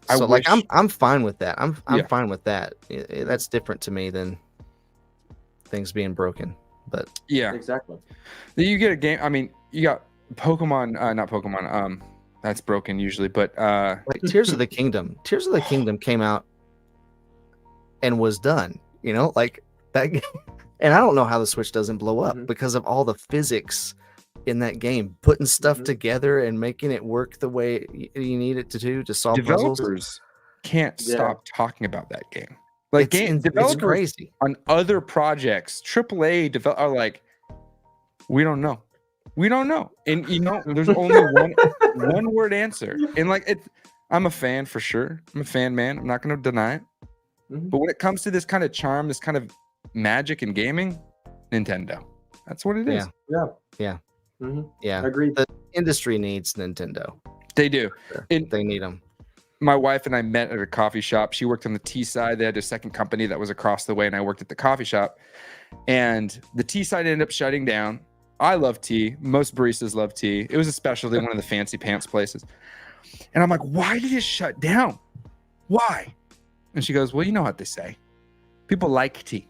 I So like wish- I'm fine with that. I'm Yeah. fine with that. That's different to me than things being broken. But Yeah. Exactly. You get a game. I mean, you got Pokemon, not Pokemon. That's broken usually, but like Tears of the Kingdom. Tears of the Kingdom came out and was done. You know, like that game. And I don't know how the Switch doesn't blow up Mhm. because of all the physics in that game, putting stuff Mhm. together and making it work the way you need it to do to solve puzzles. developers can't Yeah. stop talking about that game. Like game It's developers crazy. on other projects, AAA are like, we don't know. We don't know. And you know, there's only one word answer. And like I'm a fan for sure. I'm a fan, man. I'm not gonna deny it. Mhm. But when it comes to this kind of charm, this kind of magic in gaming, Nintendo. That's what it is. Mhm. Yeah, Agreed. the industry needs Nintendo. They do. And They need them. my wife and I met at a coffee shop. She worked on the tea side. They had a second company that was across the way, and I worked at the coffee shop. And the tea side ended up shutting down. I love tea. Most baristas love tea. It was a specialty, one of the fancy pants places. And I'm like, why did it shut down? Why? And she goes, well, you know what they say. People like tea.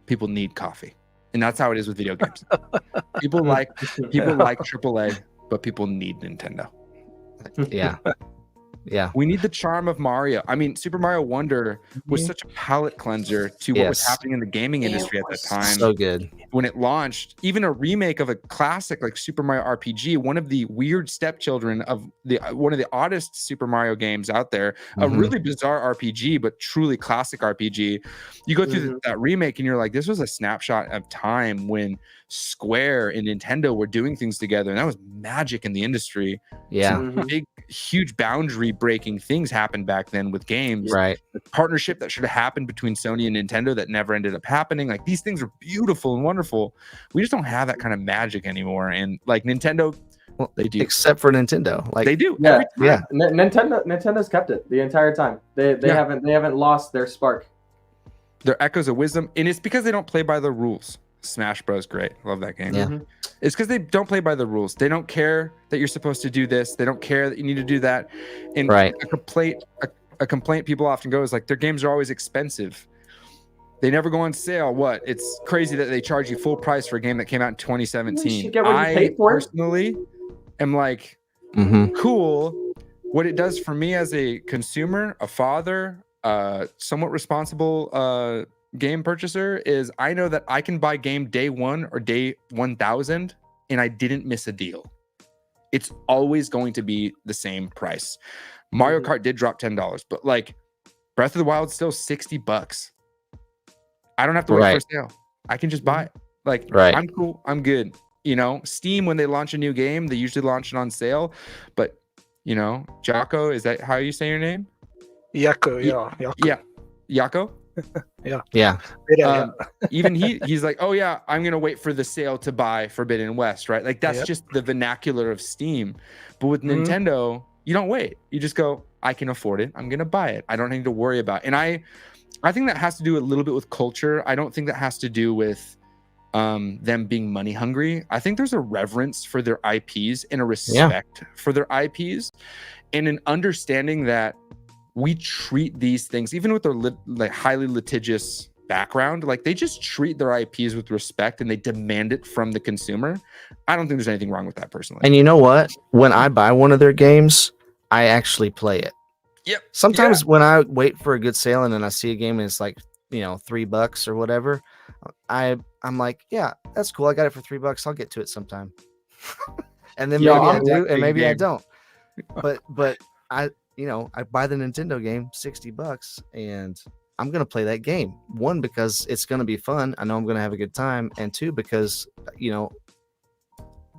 People need coffee. And that's how it is with video games. People like AAA, but people need Nintendo. Yeah, Yeah. We need the charm of Mario. I mean, Super Mario Wonder was such a palate cleanser to what was Yes. happening in the gaming industry at that time. So good. When it launched, even a remake of a classic like Super Mario RPG, one of the weird stepchildren of one of the oddest Super Mario games out there, a really bizarre RPG, but truly classic RPG. You go through that remake and you're like, this was a snapshot of time when Square and Nintendo were doing things together, and that was magic in the industry. Yeah. Some big, huge boundary breaking things happened back then with games. Right. The partnership that should have happened between Sony and Nintendo that never ended up happening. Like, these things are beautiful and wonderful. We just don't have that kind of magic anymore. And like Nintendo, well, they do. Except for Nintendo. Like They do. Yeah, yeah. Nintendo's kept it the entire time. They haven't lost their spark. They're echoes of wisdom, and it's because they don't play by the rules. Smash Bros. Great. Love that game. Yeah. It's because they don't play by the rules. They don't care that you're supposed to do this. They don't care that you need to do that. And Right. a complaint people often go is like, their games are always expensive. They never go on sale. What? It's crazy that they charge you full price for a game that came out in 2017. Get what you I paid for. personally am like, cool. What it does for me as a consumer, a father, somewhat responsible game purchaser is I know that I can buy game day 1 or day 1000 and I didn't miss a deal. It's always going to be the same price. Mario Kart did drop $10, but like Breath of the Wild still $60. I don't have to wait for a sale. I can just buy it. Like, I'm cool. I'm good. You know, Steam, when they launch a new game, they usually launch it on sale. But, you know, Jocko, is that how you say your name? Yako, yeah. Yeah. Yako? Yeah. Even he's like, oh yeah, I'm gonna wait for the sale to buy Forbidden West, right? Like that's just the vernacular of Steam. But with Nintendo, you don't wait. You just go, I can afford it. I'm gonna buy it. I don't need to worry about it. And I think that has to do a little bit with culture. I don't think that has to do with them being money hungry. I think there's a reverence for their IPs and a respect for their IPs, and an understanding that we treat these things, even with their like highly litigious background, like they just treat their IPs with respect and they demand it from the consumer. I don't think there's anything wrong with that personally. And you know what? When I buy one of their games, I actually play it. Yep. Sometimes when I wait for a good sale and then I see a game and it's like, you know, $3 or whatever, I'm like, yeah, that's cool. I got it for $3. I'll get to it sometime. And then maybe I do, and maybe I don't. But I buy the Nintendo game $60 and I'm going to play that game. One, because it's going to be fun. I know I'm going to have a good time. And two, because, you know,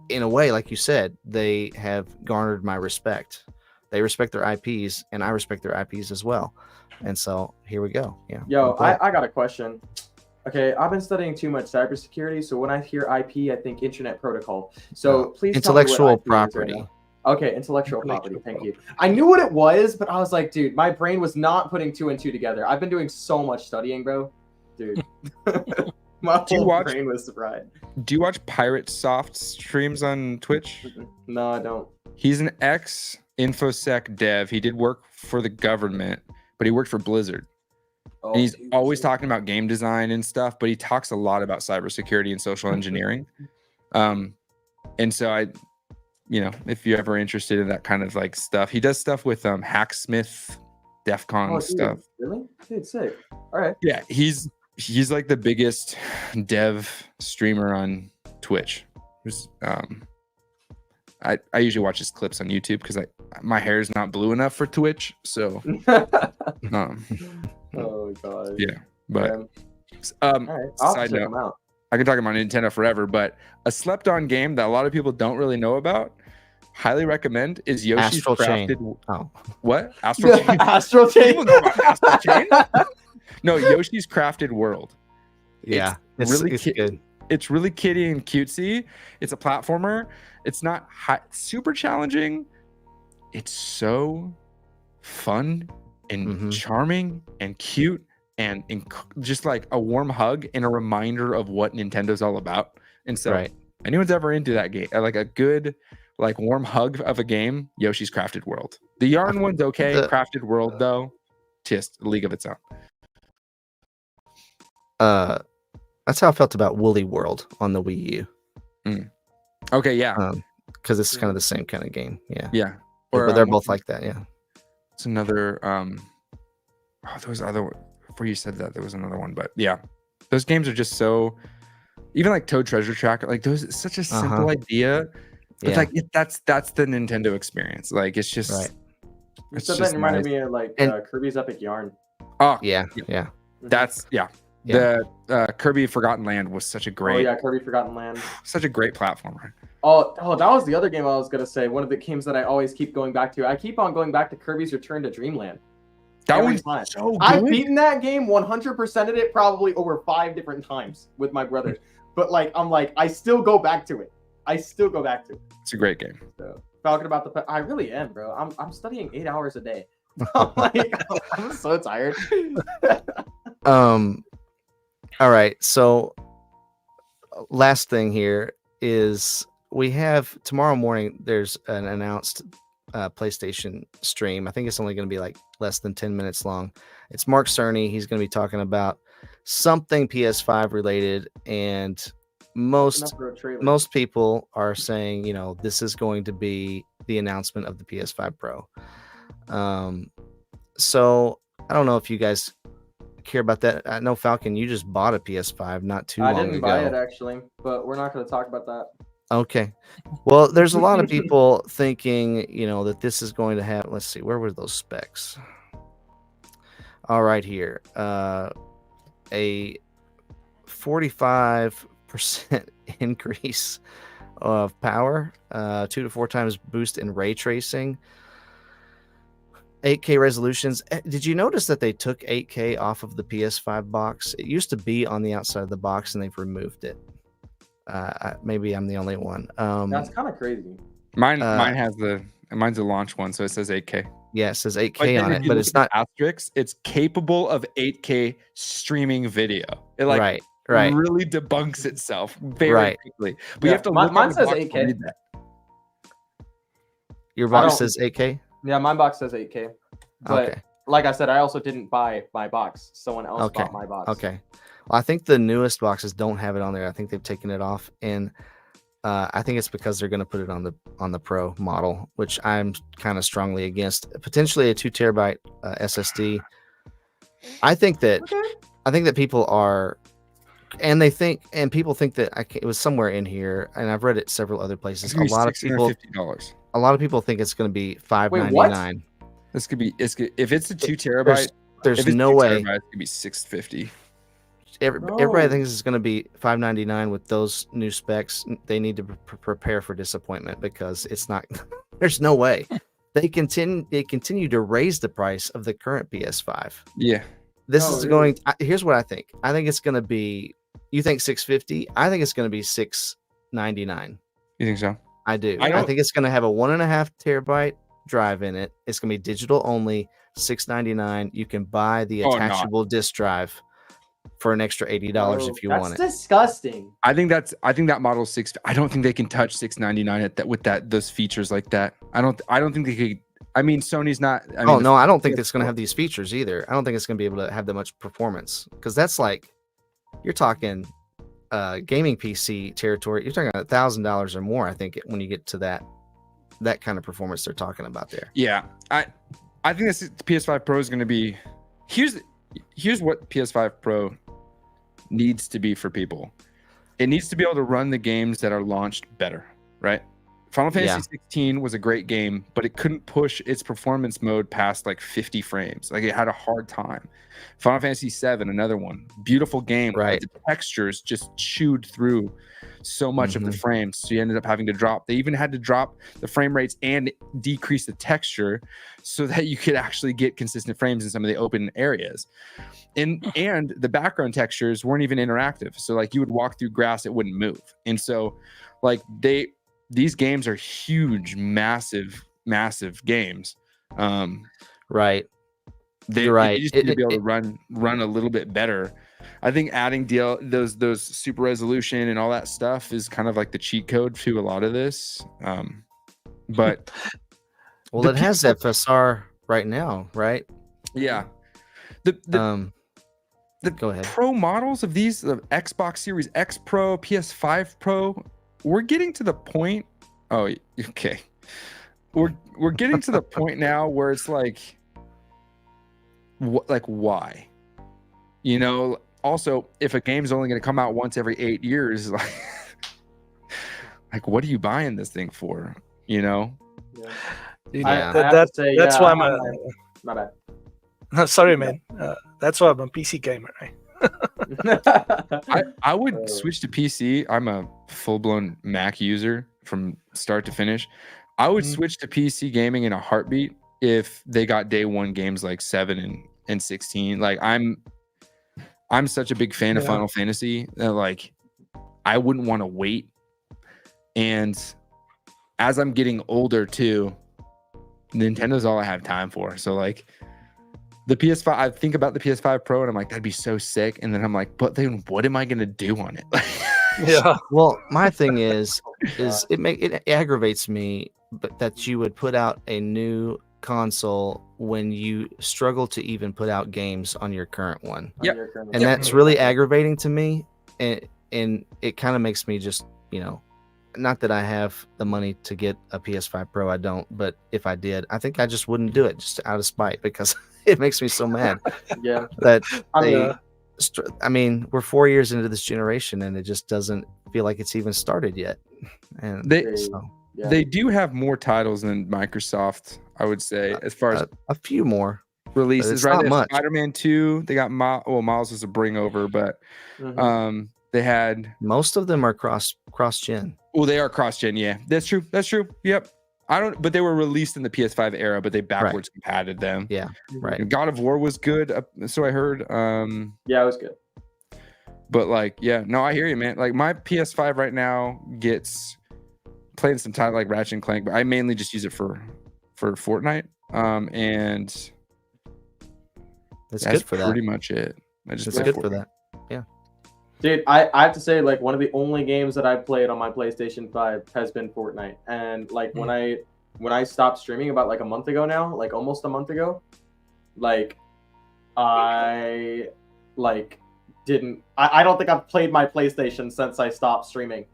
in a way, like you said, they have garnered my respect. They respect their IPs and I respect their IPs as well. And so here we go. Yeah. Yo, I got a question. Okay, I've been studying too much cybersecurity. So when I hear IP, I think internet protocol. So please intellectual property. Okay, intellectual property. Thank you. I knew what it was, but I was like, dude, my brain was not putting 2 and 2 together. I've been doing so much studying, bro. Dude. My whole brain was fried. Do you watch Pirate Soft streams on Twitch? No, I don't. He's an ex-InfoSec dev. He did work for the government, but he worked for Blizzard. Oh, and he's always talking about game design and stuff, but he talks a lot about cybersecurity and social engineering. And so you know, if you're ever interested in that kind of like stuff, he does stuff with Hacksmith, DEF CON stuff. Really? Dude, sick. All right. Yeah, he's like the biggest dev streamer on Twitch. I usually watch his clips on YouTube because my hair is not blue enough for Twitch. So oh god. Yeah. But all right. I'll check him out. I can talk about Nintendo forever, but a slept-on game that a lot of people don't really know about, highly recommend, is Yoshi's Astral Crafted. Chain. Oh, what? Astral Chain. Astral Chain. People know about Astral Chain. No, Yoshi's Crafted World. Yeah, it's really good. It's really kiddie and cutesy. It's a platformer. It's not super challenging. It's so fun and charming and cute. And just like a warm hug and a reminder of what Nintendo's all about. And so anyone's ever into that game, like a good, like warm hug of a game, Yoshi's Crafted World. The yarn one's okay. Crafted World, though, just a league of its own. That's how I felt about Woolly World on the Wii U. Okay, yeah. Because it's kind of the same kind of game. Yeah. Yeah. But they're both like that, yeah. It's another. There was other. Before you said that, there was another one, but yeah, those games are just so. Even like Toad Treasure Tracker, like those. It's such a simple idea, but Yeah. like that's the Nintendo experience. Like it's just. Right. You It's said just that reminded nice. me of like And- Kirby's Epic Yarn. Oh Yeah. that's Yeah. The Kirby Forgotten Land was such a Oh great, yeah, Kirby Forgotten Land. such a great platformer. Oh, that was the other game I was gonna say. One of the games that I always keep going back to. I keep on going back to Kirby's Return to Dreamland. That Every one's time. so good. I've beaten that game 100%ed it probably over 5 different times with my brothers. But like, I still go back to it. It's a great game. So, talking about I really am, bro. I'm studying 8 hours a day. I'm like, I'm so tired. All right. So last thing here is we have tomorrow morning. There's an announced PlayStation stream. I think it's only going to be like less than 10 minutes long. It's Mark Cerny. He's going to be talking about something PS5 related, and most people are saying, you know, this is going to be the announcement of the PS5 Pro. So I don't know if you guys care about that. I know, Falcon, you just bought a PS5 not too long ago. I didn't buy it actually, but we're not going to talk about that. Okay. Well, there's a lot of people thinking, you know, that this is going to have, let's see, where were those specs? All right, here. A 45% increase of power, 2 to 4 times boost in ray tracing, 8K resolutions. Did you notice that they took 8K off of the PS5 box? It used to be on the outside of the box and they've removed it. Maybe I'm the only one. That's kind of crazy. Mine's a launch one, so it says 8K. Yeah, it says 8K on it, but it's not asterisks. It's capable of 8K streaming video. It right. really debunks itself very quickly. But you have to look. Mine says 8K. Your box says 8K. Yeah, my box says 8K. But Okay. like I said, I also didn't buy my box. Someone else bought my box. Okay. Well, I think the newest boxes don't have it on there. I think they've taken it off, and I think it's because they're going to put it on the Pro model, which I'm kind of strongly against. Potentially a 2 terabyte SSD. I think that people are, and people think that it was somewhere in here, and I've read it several other places. A lot of people think it's going to be $599. This could be if it's a 2 terabyte. There's no way. It's going to be $650. Everybody thinks it's going to be $599 with those new specs. They need to prepare for disappointment because it's not. There's no way. They continue to raise the price of the current PS5. Yeah. Here's what I think. I think it's going to be. You think $650? I think it's going to be $699. You think so? I do. I think it's going to have a 1.5 terabyte drive in it. It's going to be digital only. $699. You can buy the attachable disc drive for an extra $80 if you want it. That's disgusting. I think that model is $6. I don't think they can touch $699 with those features like that. I don't think they could. I mean, Sony's not. I don't think it's going to have these features either. I don't think it's going to be able to have that much performance because that's like you're talking gaming PC territory. You're talking $1,000 or more. I think when you get to that kind of performance they're talking about there. Yeah, I think this PS5 Pro is going to be. Here's what PS5 Pro needs to be for people. It needs to be able to run the games that are launched better, right? Final Fantasy 16 was a great game, but it couldn't push its performance mode past like 50 frames. Like it had a hard time. Final Fantasy 7, another one, beautiful game. Right. The textures just chewed through so much of the frames. So you ended up having to drop. They even had to drop the frame rates and decrease the texture so that you could actually get consistent frames in some of the open areas. And the background textures weren't even interactive. So like you would walk through grass, it wouldn't move. And so like these games are huge, massive games. Right. You're right. They just need to be able to run a little bit better. I think adding those super resolution and all that stuff is kind of like the cheat code to a lot of this. But well, it has FSR right now, right? Yeah. Go ahead. Pro models of these, the Xbox Series X Pro, PS5 Pro, we're getting to the point. Oh, okay. We're getting to the point now where it's like like why? You know, also if a game's only going to come out once every 8 years, like what are you buying this thing for? You know? Yeah. Dude, Yeah. I have to say, that's yeah, why I I'm have a. my bad. Sorry, man. That's why I'm a PC gamer, right? I would switch to PC. I'm a full-blown Mac user from start to finish. I would switch to PC gaming in a heartbeat if they got day one games like 7 and 16. Like I'm such a big fan of Final Fantasy that like I wouldn't want to wait. And as I'm getting older too, Nintendo's all I have time for. So like the PS5, I think about the PS5 Pro and I'm like, that'd be so sick. And then I'm like, but then what am I gonna do on it? Yeah. Well, my thing is it aggravates me, but that you would put out a new console when you struggle to even put out games on your current one. Yep. And that's really aggravating to me. And it kind of makes me just, you know, not that I have the money to get a PS5 Pro, I don't, but if I did, I think I just wouldn't do it just out of spite because it makes me so mad. Yeah. That I mean, we're 4 years into this generation and it just doesn't feel like it's even started yet. And they do have more titles than Microsoft, I would say, as far as a few more releases. Right, not much. Spider-Man 2. They got Miles was a bring over, but they had most of them are cross gen. Well, they are cross-gen, yeah. That's true. Yep. But they were released in the PS5 era, but they backwards compatible them. Yeah, right. And God of War was good, so I heard. Yeah, it was good. But like, yeah, no, I hear you, man. Like my PS5 right now gets playing some title like Ratchet and Clank, but I mainly just use it for Fortnite. And that's good for that. Pretty much it. It's good for that. Yeah. Dude, I have to say, like, one of the only games that I've played on my PlayStation 5 has been Fortnite. And like when I stopped streaming about like a month ago now, like almost a month ago, like I don't think I've played my PlayStation since I stopped streaming.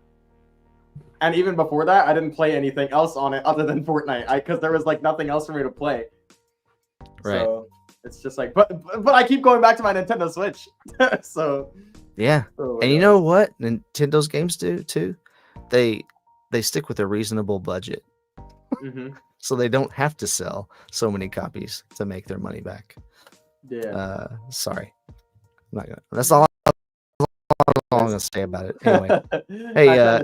And even before that, I didn't play anything else on it other than Fortnite because there was like nothing else for me to play. Right. So it's just like, but I keep going back to my Nintendo Switch. So yeah. And you know what Nintendo's games do too? They stick with a reasonable budget. So they don't have to sell so many copies to make their money back. Yeah. Sorry. I'm not gonna. That's all I'm gonna say about it. Anyway. Hey,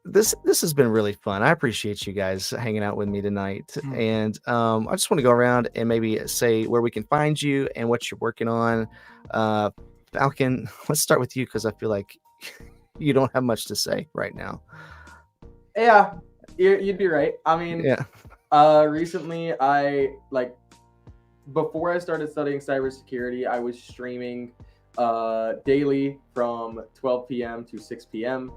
this has been really fun. I appreciate you guys hanging out with me tonight. And I just want to go around and maybe say where we can find you and what you're working on. Falcon, let's start with you because I feel like you don't have much to say right now. Yeah, you'd be right. I mean, recently before I started studying cybersecurity, I was streaming daily from 12 p.m. to 6 p.m.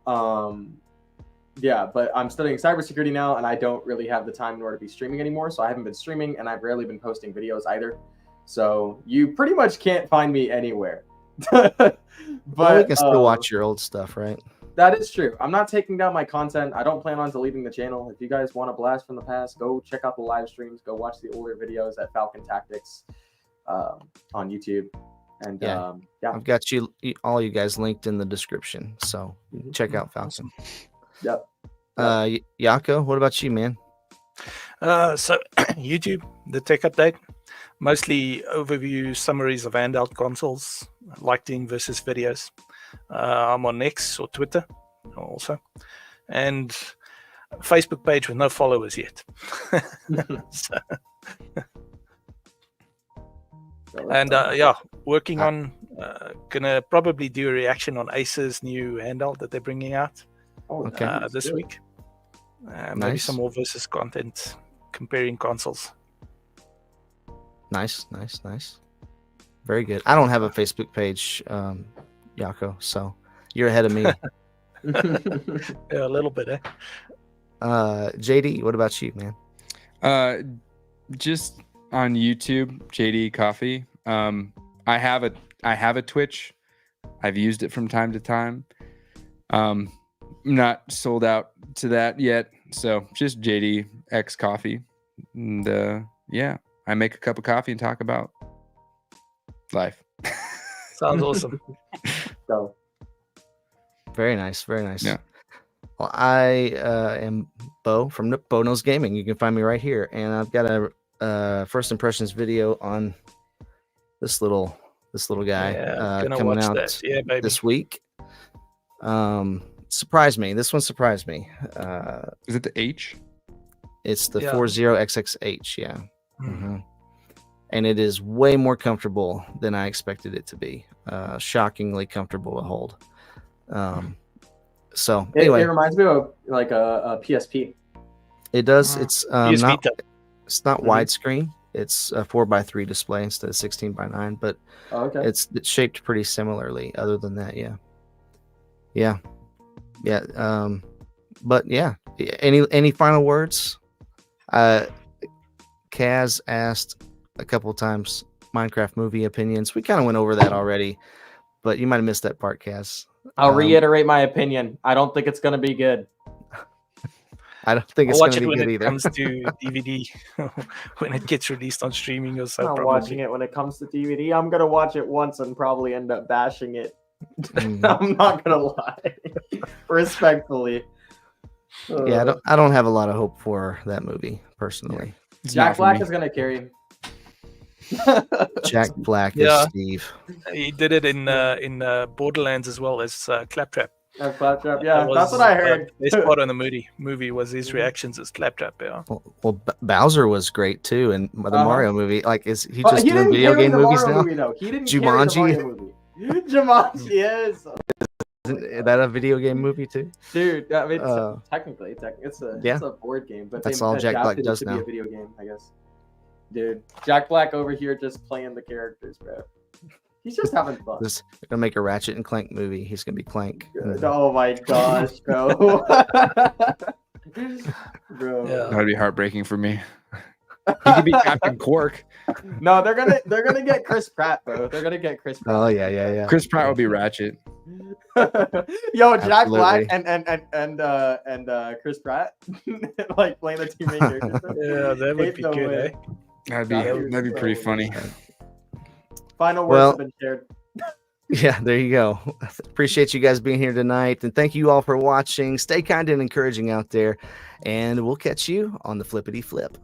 Yeah, but I'm studying cybersecurity now, and I don't really have the time in order to be streaming anymore. So I haven't been streaming, and I've rarely been posting videos either. So you pretty much can't find me anywhere. But we can still watch your old stuff, right? That is true. I'm not taking down my content. I don't plan on deleting the channel. If you guys want a blast from the past, go check out the live streams. Go watch the older videos at Falcon Tactics on YouTube. And I've got all you guys linked in the description. So check out Falcon. Yep. Yako, what about you, man? So YouTube, the tech update, mostly overview summaries of handheld consoles, lighting versus videos. I'm on X or Twitter also, and Facebook page with no followers yet. Working on gonna probably do a reaction on Acer's new handheld that they're bringing out this week. Maybe some more versus content comparing consoles. Nice. Very good. I don't have a Facebook page, Yako, so you're ahead of me. Yeah, a little bit, eh? JD, what about you, man? Just on YouTube, JD Coffee. I have a Twitch. I've used it from time to time. Not sold out to that yet, so just JD X Coffee. And I make a cup of coffee and talk about Life. Sounds awesome. So Very nice. Very nice. Yeah. Well, I am Bo from Bo Knows Gaming. You can find me right here, and I've got a first impressions video on this little guy gonna coming watch out that. Yeah, baby. this week. Surprised me. This one surprised me. Is it the H? It's the Yeah. 40XXH. Yeah. Mm. Mhm. And it is way more comfortable than I expected it to be. Shockingly comfortable to hold. So it anyway, reminds me of like a PSP. it does. Mm. It's PS not. Vita. It's not Mhm. widescreen. It's a 4:3 display instead of 16:9. But Oh, okay. it's shaped pretty similarly. Other than that, yeah. But yeah. Any final words? Kaz asked a couple of times Minecraft movie opinions. We kind of went over that already, but you might have missed that part, Kaz. I'll reiterate my opinion. I don't think it's gonna be good. I don't think I'll it's watch going it to be when good it either. comes to DVD, when it gets released on streaming or so. I'm not Probably. watching it when it comes to DVD. I'm gonna watch it once and probably end up bashing it. Mhm. I'm not gonna lie, respectfully. Yeah, I don't have a lot of hope for that movie personally. It's Jack not for Black me. is gonna carry him. Jack Black Yeah. is Steve. He did it in Borderlands as well as Claptrap. Claptrap. That Yeah, was, that's what I heard. Best part of the movie was his reactions as Claptrap. Yeah. Well, Bowser was great too in the Uh-huh. Mario movie. Like, is he But just he doing didn't video carry game the movies Mario now? movie, though. He didn't Jumanji? carry the Mario movie. Jumanji is. Isn't that a video game movie too? Dude, I mean, Uh, technically, it's yeah. a board game, but That's they all Jack Black adapted it does to now. be a video game, I guess. Dude, Jack Black over here just playing the characters, bro. He's just having fun. They're gonna make a Ratchet and Clank movie. He's gonna be Clank. Oh my gosh, bro. Bro. Yeah. That'd be heartbreaking for me. He could be Captain Cork. No, they're gonna get Chris Pratt, bro. They're gonna get Chris Pratt. Oh yeah. Chris Pratt would be Ratchet. Yo, Jack Black Absolutely. and Chris Pratt like playing the two main characters. Yeah, that would Ain't be no good, way. eh? That'd be pretty funny. Final words Well- have been shared. Yeah, there you go. Appreciate you guys being here tonight, and thank you all for watching. Stay kind and encouraging out there, and we'll catch you on the flippity flip.